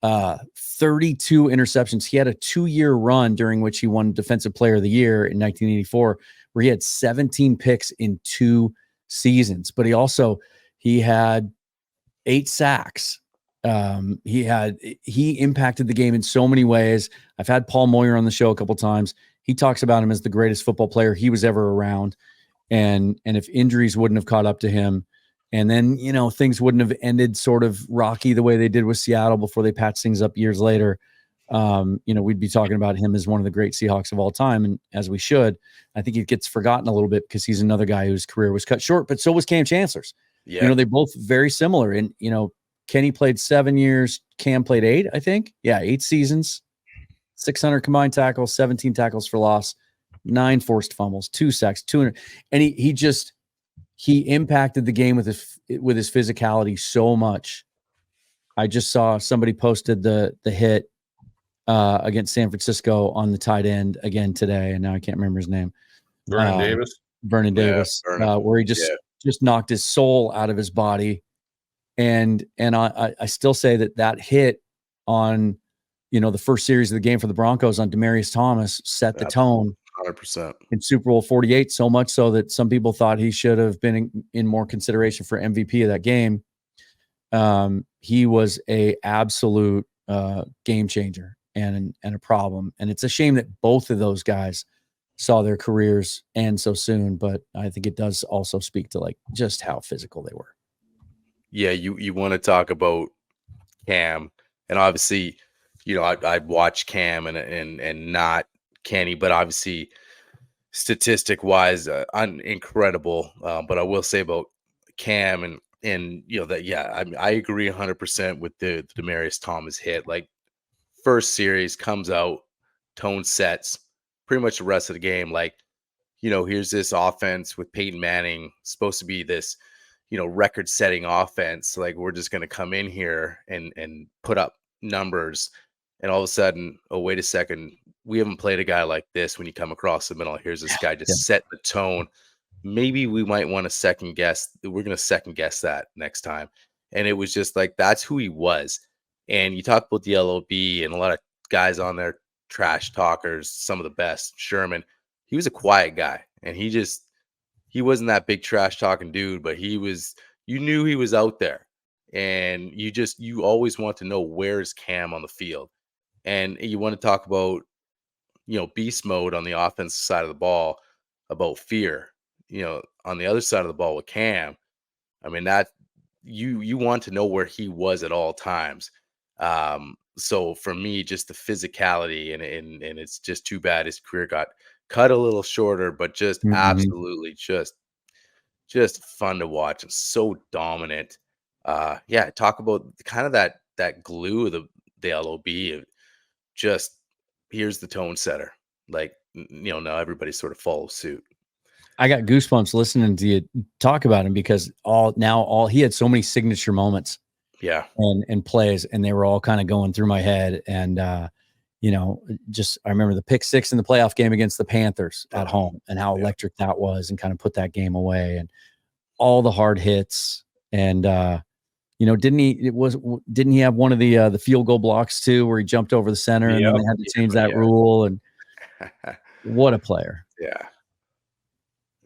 32 interceptions. He had a 2-year run during which he won Defensive Player of the Year in 1984, where he had 17 picks in 2 seasons. But he had 8 sacks. He impacted the game in so many ways. I've had Paul Moyer on the show a couple times. He talks about him as the greatest football player he was ever around. And if injuries wouldn't have caught up to him, and then, things wouldn't have ended sort of rocky the way they did with Seattle before they patched things up years later, we'd be talking about him as one of the great Seahawks of all time. And as we should, I think it gets forgotten a little bit because he's another guy whose career was cut short, but so was Cam Chancellor's. Yeah. They're both very similar. And, Kenny played 7 years. Cam played 8, I think. Yeah, 8 seasons, 600 combined tackles, 17 tackles for loss, 9 forced fumbles, 2 sacks, 200. And he impacted the game with his physicality so much. I just saw somebody posted the hit against San Francisco on the tight end again today, and now I can't remember his name. Vernon Davis. Where he just knocked his soul out of his body. And I still say that hit on, the first series of the game for the Broncos on Demaryius Thomas set the tone 100% in Super Bowl 48, so much so that some people thought he should have been in more consideration for MVP of that game. He was a absolute game changer and a problem. And it's a shame that both of those guys saw their careers end so soon, but I think it does also speak to like just how physical they were. Yeah, you want to talk about Cam, and obviously, I'd watch Cam and not Kenny, but obviously, statistic wise, incredible. But I will say about Cam and that I agree 100% with the Demaryius Thomas hit. Like first series comes out, tone sets, pretty much the rest of the game. Like here's this offense with Peyton Manning supposed to be this record-setting offense. Like we're just going to come in here and put up numbers, and all of a sudden, oh wait a second, we haven't played a guy like this. When you come across the middle, here's this guy just set the tone. Maybe we might want to second guess. We're going to second guess that next time. And it was just like that's who he was. And you talk about the LOB and a lot of guys on there, trash talkers, some of the best. Sherman, he was a quiet guy, and he wasn't that big trash talking dude, but you knew he was out there, and you always want to know where's Cam on the field. And you want to talk about, beast mode on the offensive side of the ball, about fear, on the other side of the ball with Cam. I mean, that you want to know where he was at all times. So for me, just the physicality and it's just too bad his career got cut a little shorter, but just absolutely just fun to watch and so dominant. Talk about kind of that glue of the LOB. Just here's the tone setter. Like now everybody sort of follows suit. I got goosebumps listening to you talk about him because he had so many signature moments. Yeah. And plays, and they were all kind of going through my head. And I remember the pick six in the playoff game against the Panthers at home and how electric that was, and kind of put that game away, and all the hard hits. And didn't he have one of the field goal blocks too, where he jumped over the center and then they had to change that rule? And what a player. Yeah.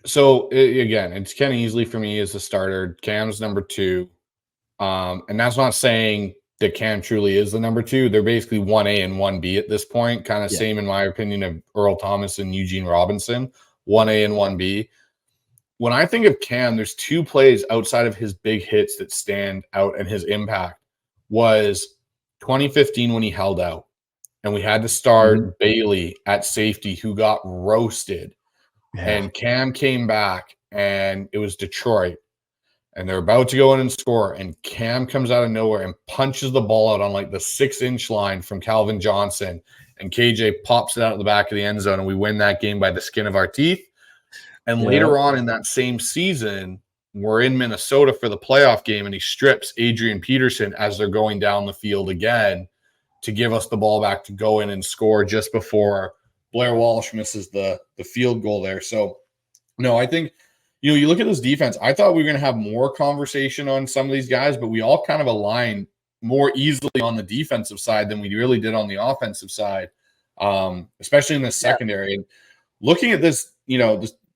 So again, it's Kenny Easley for me as the starter. Cam's number 2. And that's not saying that Cam truly is the number 2. They're basically 1A and 1B at this point. Kind of same, in my opinion, of Earl Thomas and Eugene Robinson, 1A and 1B. When I think of Cam, there's 2 plays outside of his big hits that stand out, and his impact was 2015 when he held out. And we had to start Bailey at safety, who got roasted. Yeah. And Cam came back, and it was Detroit. And they're about to go in and score, and Cam comes out of nowhere and punches the ball out on like the 6-inch line from Calvin Johnson, and KJ pops it out of the back of the end zone, and we win that game by the skin of our teeth. And later on in that same season, we're in Minnesota for the playoff game, and he strips Adrian Peterson as they're going down the field again to give us the ball back to go in and score just before Blair Walsh misses the field goal there. So, no, I think – you look at this defense, I thought we were going to have more conversation on some of these guys, but we all kind of aligned more easily on the defensive side than we really did on the offensive side, especially in the secondary. And looking at this,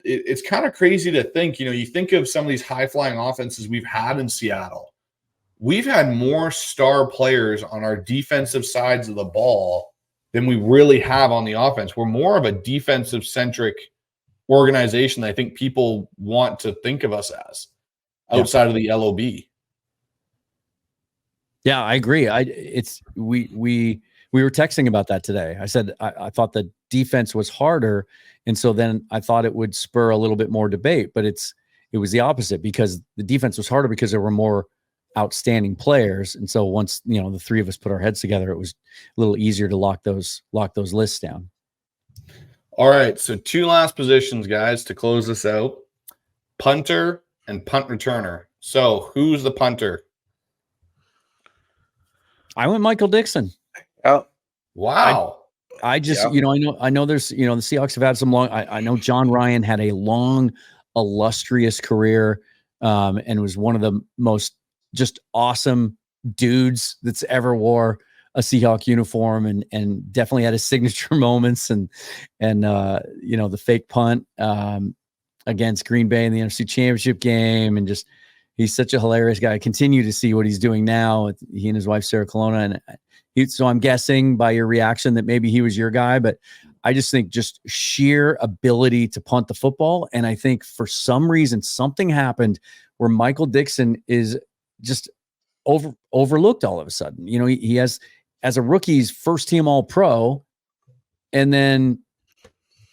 it's kind of crazy to think, you think of some of these high-flying offenses we've had in Seattle. We've had more star players on our defensive sides of the ball than we really have on the offense. We're more of a defensive-centric organization that I think people want to think of us as outside of the LOB. Yeah, I agree. We were texting about that today. I said I thought the defense was harder, and so then I thought it would spur a little bit more debate, but it was the opposite, because the defense was harder because there were more outstanding players, and so once the 3 of us put our heads together, it was a little easier to lock those lists down. All right, so 2 last positions, guys, to close this out. Punter and punt returner. So who's the punter? I went Michael Dixon. Oh, wow. I just, I know there's, the Seahawks have had some long, I know John Ryan had a long, illustrious career, and was one of the most just awesome dudes that's ever wore a Seahawk uniform, and definitely had his signature moments, and the fake punt against Green Bay in the NFC Championship game, and just he's such a hilarious guy. I continue to see what he's doing now. He and his wife Sarah Colonna, and So I'm guessing by your reaction that maybe he was your guy, but I just think just sheer ability to punt the football. And I think for some reason, something happened where Michael Dickson is just overlooked all of a sudden. You know, he has, as a rookie, he's first team all pro, and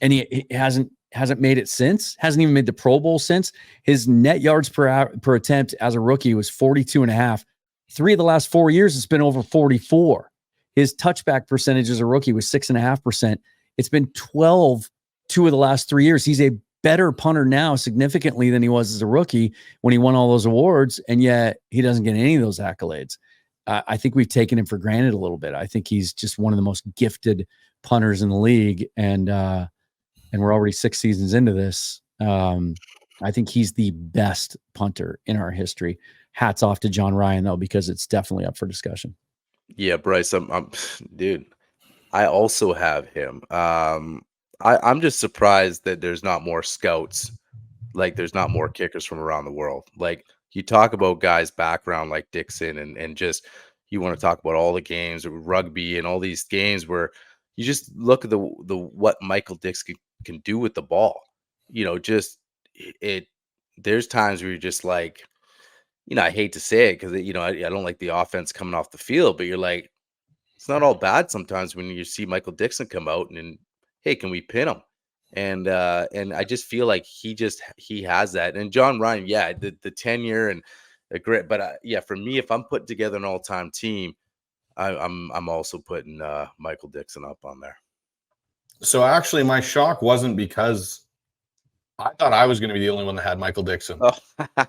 he hasn't made it since, hasn't even made the Pro Bowl since. His net yards per attempt as a rookie was 42.5. 3 of the last 4 years, it's been over 44. His touchback percentage as a rookie was 6.5%. It's been 12 2 of the last 3 years. He's a better punter now significantly than he was as a rookie when he won all those awards, and yet he doesn't get any of those accolades. I think we've taken him for granted a little bit. I think he's just one of the most gifted punters in the league, and we're already 6 seasons into this. I think he's the best punter in our history. Hats off to John Ryan, though, because it's definitely up for discussion. Yeah, Bryce, dude, I also have him. I'm just surprised that there's not more scouts, like there's not more kickers from around the world. Like, you talk about guys' background like Dickson, and just, you want to talk about all the games, rugby and all these games where you just look at the what Michael Dickson can do with the ball. You know, just there's times where you're just like, you know, I hate to say it because, you know, I don't like the offense coming off the field, but you're like, it's not all bad sometimes when you see Michael Dickson come out and hey, can we pin him? And I just feel like he has that. And John Ryan, yeah, the tenure and a great, but yeah, for me, if I'm putting together an all-time team, I'm also putting Michael Dickson up on there. So actually, my shock wasn't because I thought I was going to be the only one that had Michael Dickson.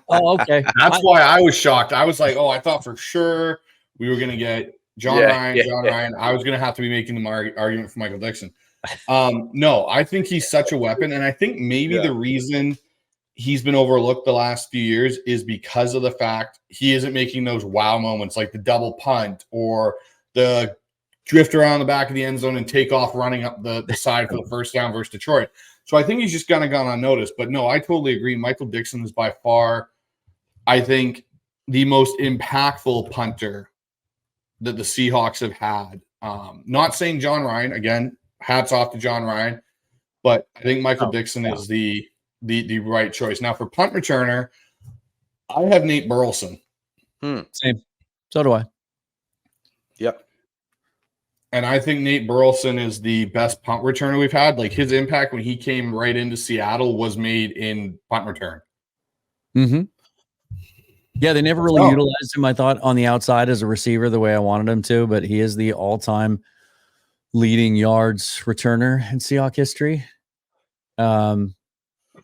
Oh, okay. That's why I was shocked. I was like, oh, I thought for sure we were going to get John Ryan. I was going to have to be making the argument for Michael Dickson. No, I think he's such a weapon. And I think maybe the reason he's been overlooked the last few years is because of the fact he isn't making those wow moments like the double punt or the drift around the back of the end zone and take off running up the side for the first down versus Detroit. So I think he's just kind of gone unnoticed. But no, I totally agree. Michael Dickson is by far, I think, the most impactful punter that the Seahawks have had. Not saying John Ryan, again, hats off to John Ryan, but I think Michael Dickson is the right choice. Now for punt returner, I have Nate Burleson. Same. So do I. Yep. And I think Nate Burleson is the best punt returner we've had. Like, his impact when he came right into Seattle was made in punt return. Mm-hmm. Yeah, they never really utilized him, I thought, on the outside as a receiver the way I wanted him to, but he is the all-time leading yards returner in Seahawks history. Yeah.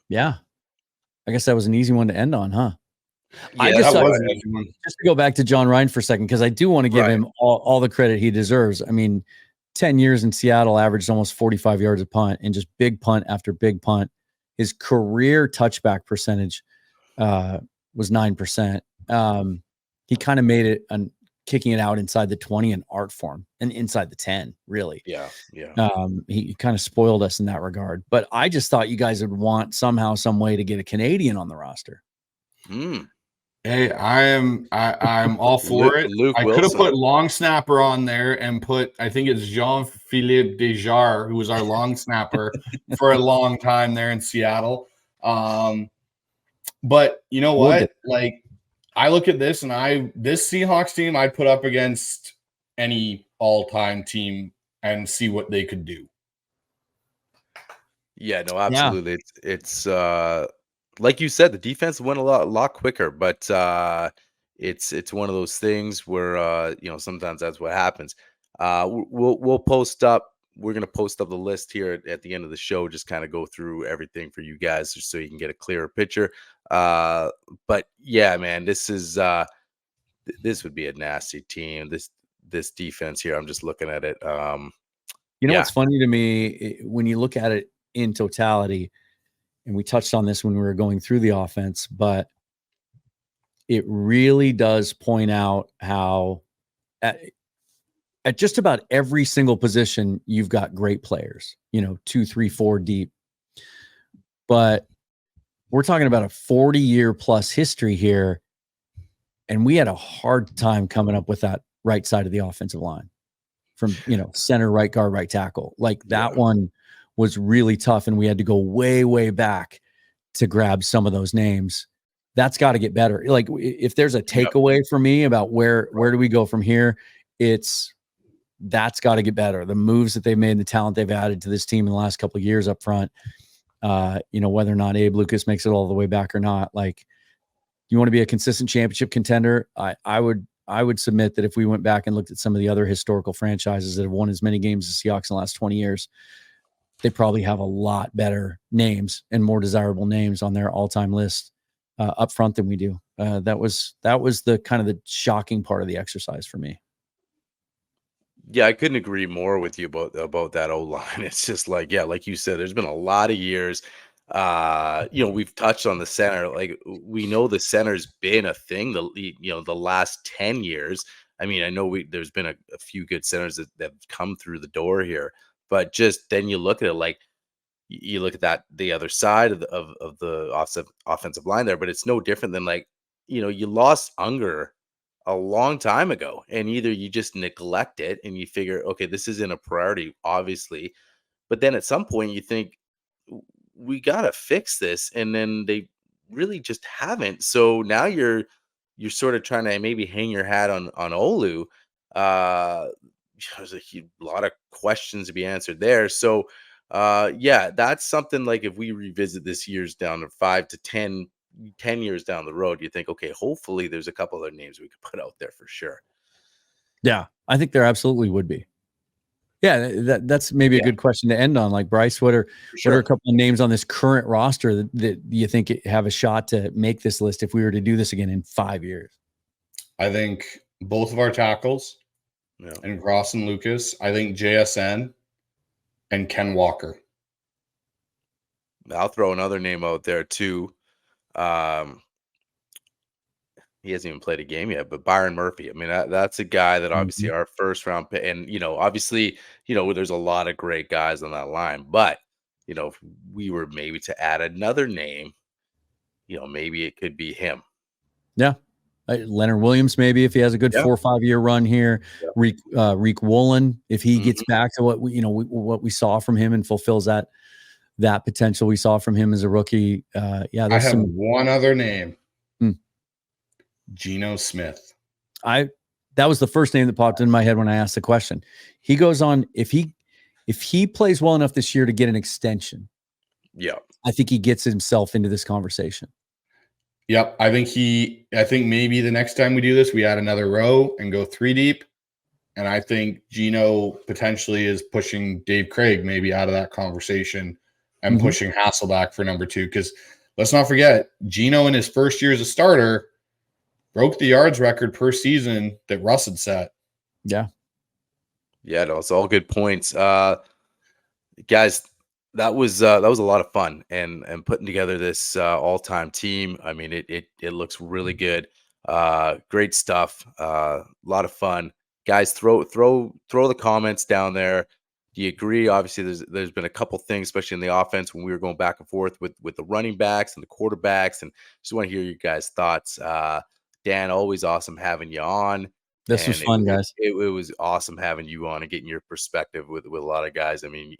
I guess that was an easy one to end on, huh? Yeah, just to go back to John Ryan for a second, because I do want to give him all the credit he deserves. I mean, 10 years in Seattle, averaged almost 45 yards a punt, and just big punt after big punt. His career touchback percentage was 9%. He kind of made it on kicking it out inside the 20 in art form and inside the 10, really. Yeah. He kind of spoiled us in that regard. But I just thought you guys would want somehow, some way to get a Canadian on the roster. Hey, I'm all for it. I could have put long snapper on there and put, I think it's Jean-Philippe Desjardins, who was our long snapper for a long time there in Seattle. But you know what? Like, I look at this and this Seahawks team I'd put up against any all-time team and see what they could do. Yeah, no, absolutely. Yeah. It's like you said, the defense went a lot quicker, but it's one of those things where you know, sometimes that's what happens. We'll post up. We're gonna post up the list here at the end of the show. Just kind of go through everything for you guys, just so you can get a clearer picture. But yeah, man, this would be a nasty team. This defense here, I'm just looking at it. You know what's funny to me when you look at it in totality, and we touched on this when we were going through the offense, but it really does point out how at just about every single position, you've got great players, 2, 3, 4 deep. But we're talking about a 40-year plus history here, and we had a hard time coming up with that right side of the offensive line. from, center, right guard, right tackle. Like that one was really tough. And we had to go way, way back to grab some of those names. That's got to get better. Like if there's a takeaway for me about where do we go from here, that's got to get better. The moves that they've made and the talent they've added to this team in the last couple of years up front, whether or not Abe Lucas makes it all the way back or not, like you want to be a consistent championship contender. I would submit that if we went back and looked at some of the other historical franchises that have won as many games as Seahawks in the last 20 years, they probably have a lot better names and more desirable names on their all-time list up front than we do. That was the kind of the shocking part of the exercise for me. Yeah, I couldn't agree more with you about that O-line. It's just like, like you said, there's been a lot of years. We've touched on the center. Like we know the center's been a thing. The last 10 years. I mean, I know there's been a few good centers that have come through the door here, but just then you look at it like you look at the other side of the offensive line there, but it's no different than like you lost Unger a long time ago, and either you just neglect it and you figure, okay, this isn't a priority, obviously, but then at some point you think we got to fix this, and then they really just haven't. So now you're sort of trying to maybe hang your hat on Olu. There's a lot of questions to be answered there. So that's something like if we revisit this years down to 5 to 10 years down the road, you think, okay, hopefully there's a couple other names we could put out there for sure. Yeah, I think there absolutely would be. Yeah, that's maybe a good question to end on. Like, Bryce, what are a couple of names on this current roster that you think have a shot to make this list if we were to do this again in 5 years? I think both of our tackles and Cross and Lucas. I think JSN and Ken Walker. I'll throw another name out there too. He hasn't even played a game yet, but Byron Murphy. I mean, that's a guy that obviously our first round pick, and obviously, there's a lot of great guys on that line. But if we were maybe to add another name, maybe it could be him. Yeah, Leonard Williams, maybe if he has a good 4 or 5 year run here. Reek Woolen, if he gets back to what we saw from him and fulfills that potential we saw from him as a rookie. I have one other name. Geno Smith. That was the first name that popped in my head when I asked the question. He goes on, if he plays well enough this year to get an extension, I think he gets himself into this conversation. Yep. I think maybe the next time we do this, we add another row and go 3 deep. And I think Geno potentially is pushing Dave Craig maybe out of that conversation and pushing Hasselbeck for number 2. Because let's not forget, Geno in his first year as a starter broke the yards record per season that Russ had set. Yeah, no, it's all good points. Guys, that was a lot of fun and putting together this all-time team. I mean, it looks really good. Great stuff. A lot of fun. Guys, throw the comments down there. Do you agree? Obviously, there's been a couple things, especially in the offense, when we were going back and forth with the running backs and the quarterbacks, and just want to hear your guys' thoughts. Dan, always awesome having you on. This was fun, guys. It was awesome having you on and getting your perspective with a lot of guys. I mean,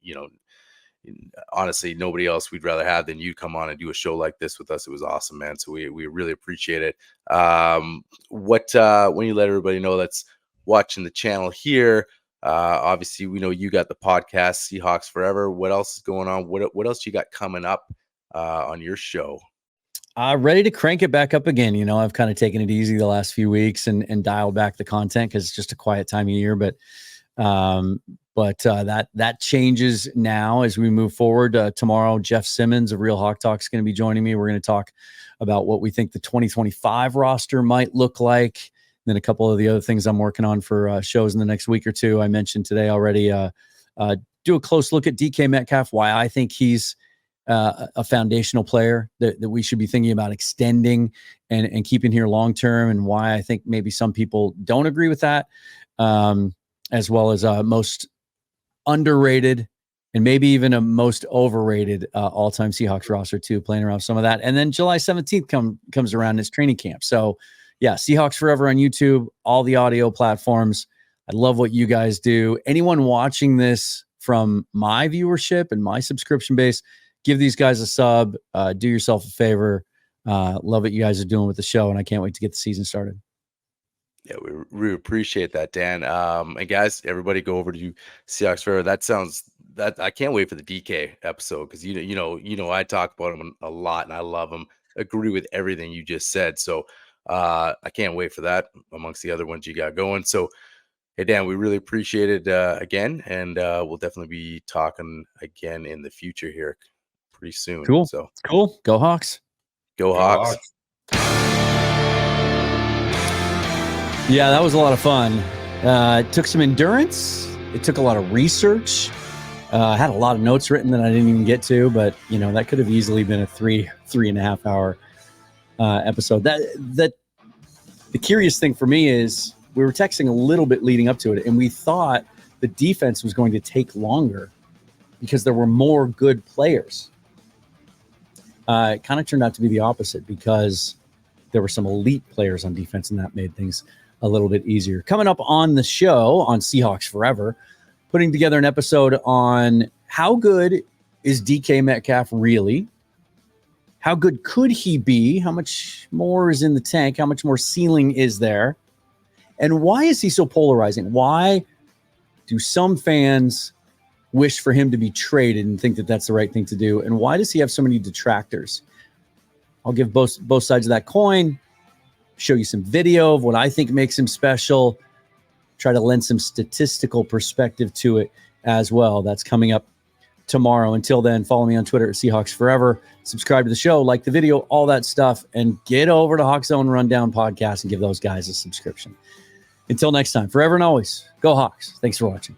honestly, nobody else we'd rather have than you come on and do a show like this with us. It was awesome, man. So we really appreciate it. When you let everybody know that's watching the channel here, obviously we know you got the podcast Seahawks Forever. What else is going on? What else you got coming up on your show? Ready to crank it back up again. I've kind of taken it easy the last few weeks and dialed back the content because it's just a quiet time of year. But that changes now as we move forward. Tomorrow, Jeff Simmons of Real Hawk Talk is going to be joining me. We're going to talk about what we think the 2025 roster might look like. And then a couple of the other things I'm working on for shows in the next week or two. I mentioned today already, do a close look at DK Metcalf, why I think he's a foundational player that we should be thinking about extending and keeping here long-term, and why I think maybe some people don't agree with that, as well as most underrated and maybe even a most overrated all-time Seahawks roster too, playing around some of that. And then July 17th comes around as training camp. So yeah, Seahawks Forever on YouTube, all the audio platforms. I love what you guys do. Anyone watching this from my viewership and my subscription base, give these guys a sub. Do yourself a favor. Love what you guys are doing with the show, and I can't wait to get the season started. Yeah, we really appreciate that, Dan. And guys, everybody go over to Seahawks Forever. That I can't wait for the DK episode, because you know I talk about him a lot and I love him. Agree with everything you just said. So I can't wait for that amongst the other ones you got going. So hey, Dan, we really appreciate it again, and we'll definitely be talking again in the future here pretty soon. Cool. So cool. Go Hawks. Go Hawks. Yeah, that was a lot of fun. It took some endurance. It took a lot of research. I had a lot of notes written that I didn't even get to, but that could have easily been a 3.5 hour episode. That the curious thing for me is we were texting a little bit leading up to it, and we thought the defense was going to take longer because there were more good players. It kind of turned out to be the opposite, because there were some elite players on defense, and that made things a little bit easier. Coming up on the show on Seahawks Forever, putting together an episode on how good is DK Metcalf really? How good could he be? How much more is in the tank? How much more ceiling is there? And why is he so polarizing? Why do some fans wish for him to be traded and think that that's the right thing to do? And why does he have so many detractors? I'll give both sides of that coin, show you some video of what I think makes him special, try to lend some statistical perspective to it as well. That's coming up tomorrow. Until then, follow me on Twitter at Seahawks Forever. Subscribe to the show, like the video, all that stuff, and get over to HawksZone Rundown Podcast and give those guys a subscription. Until next time, forever and always, go Hawks. Thanks for watching.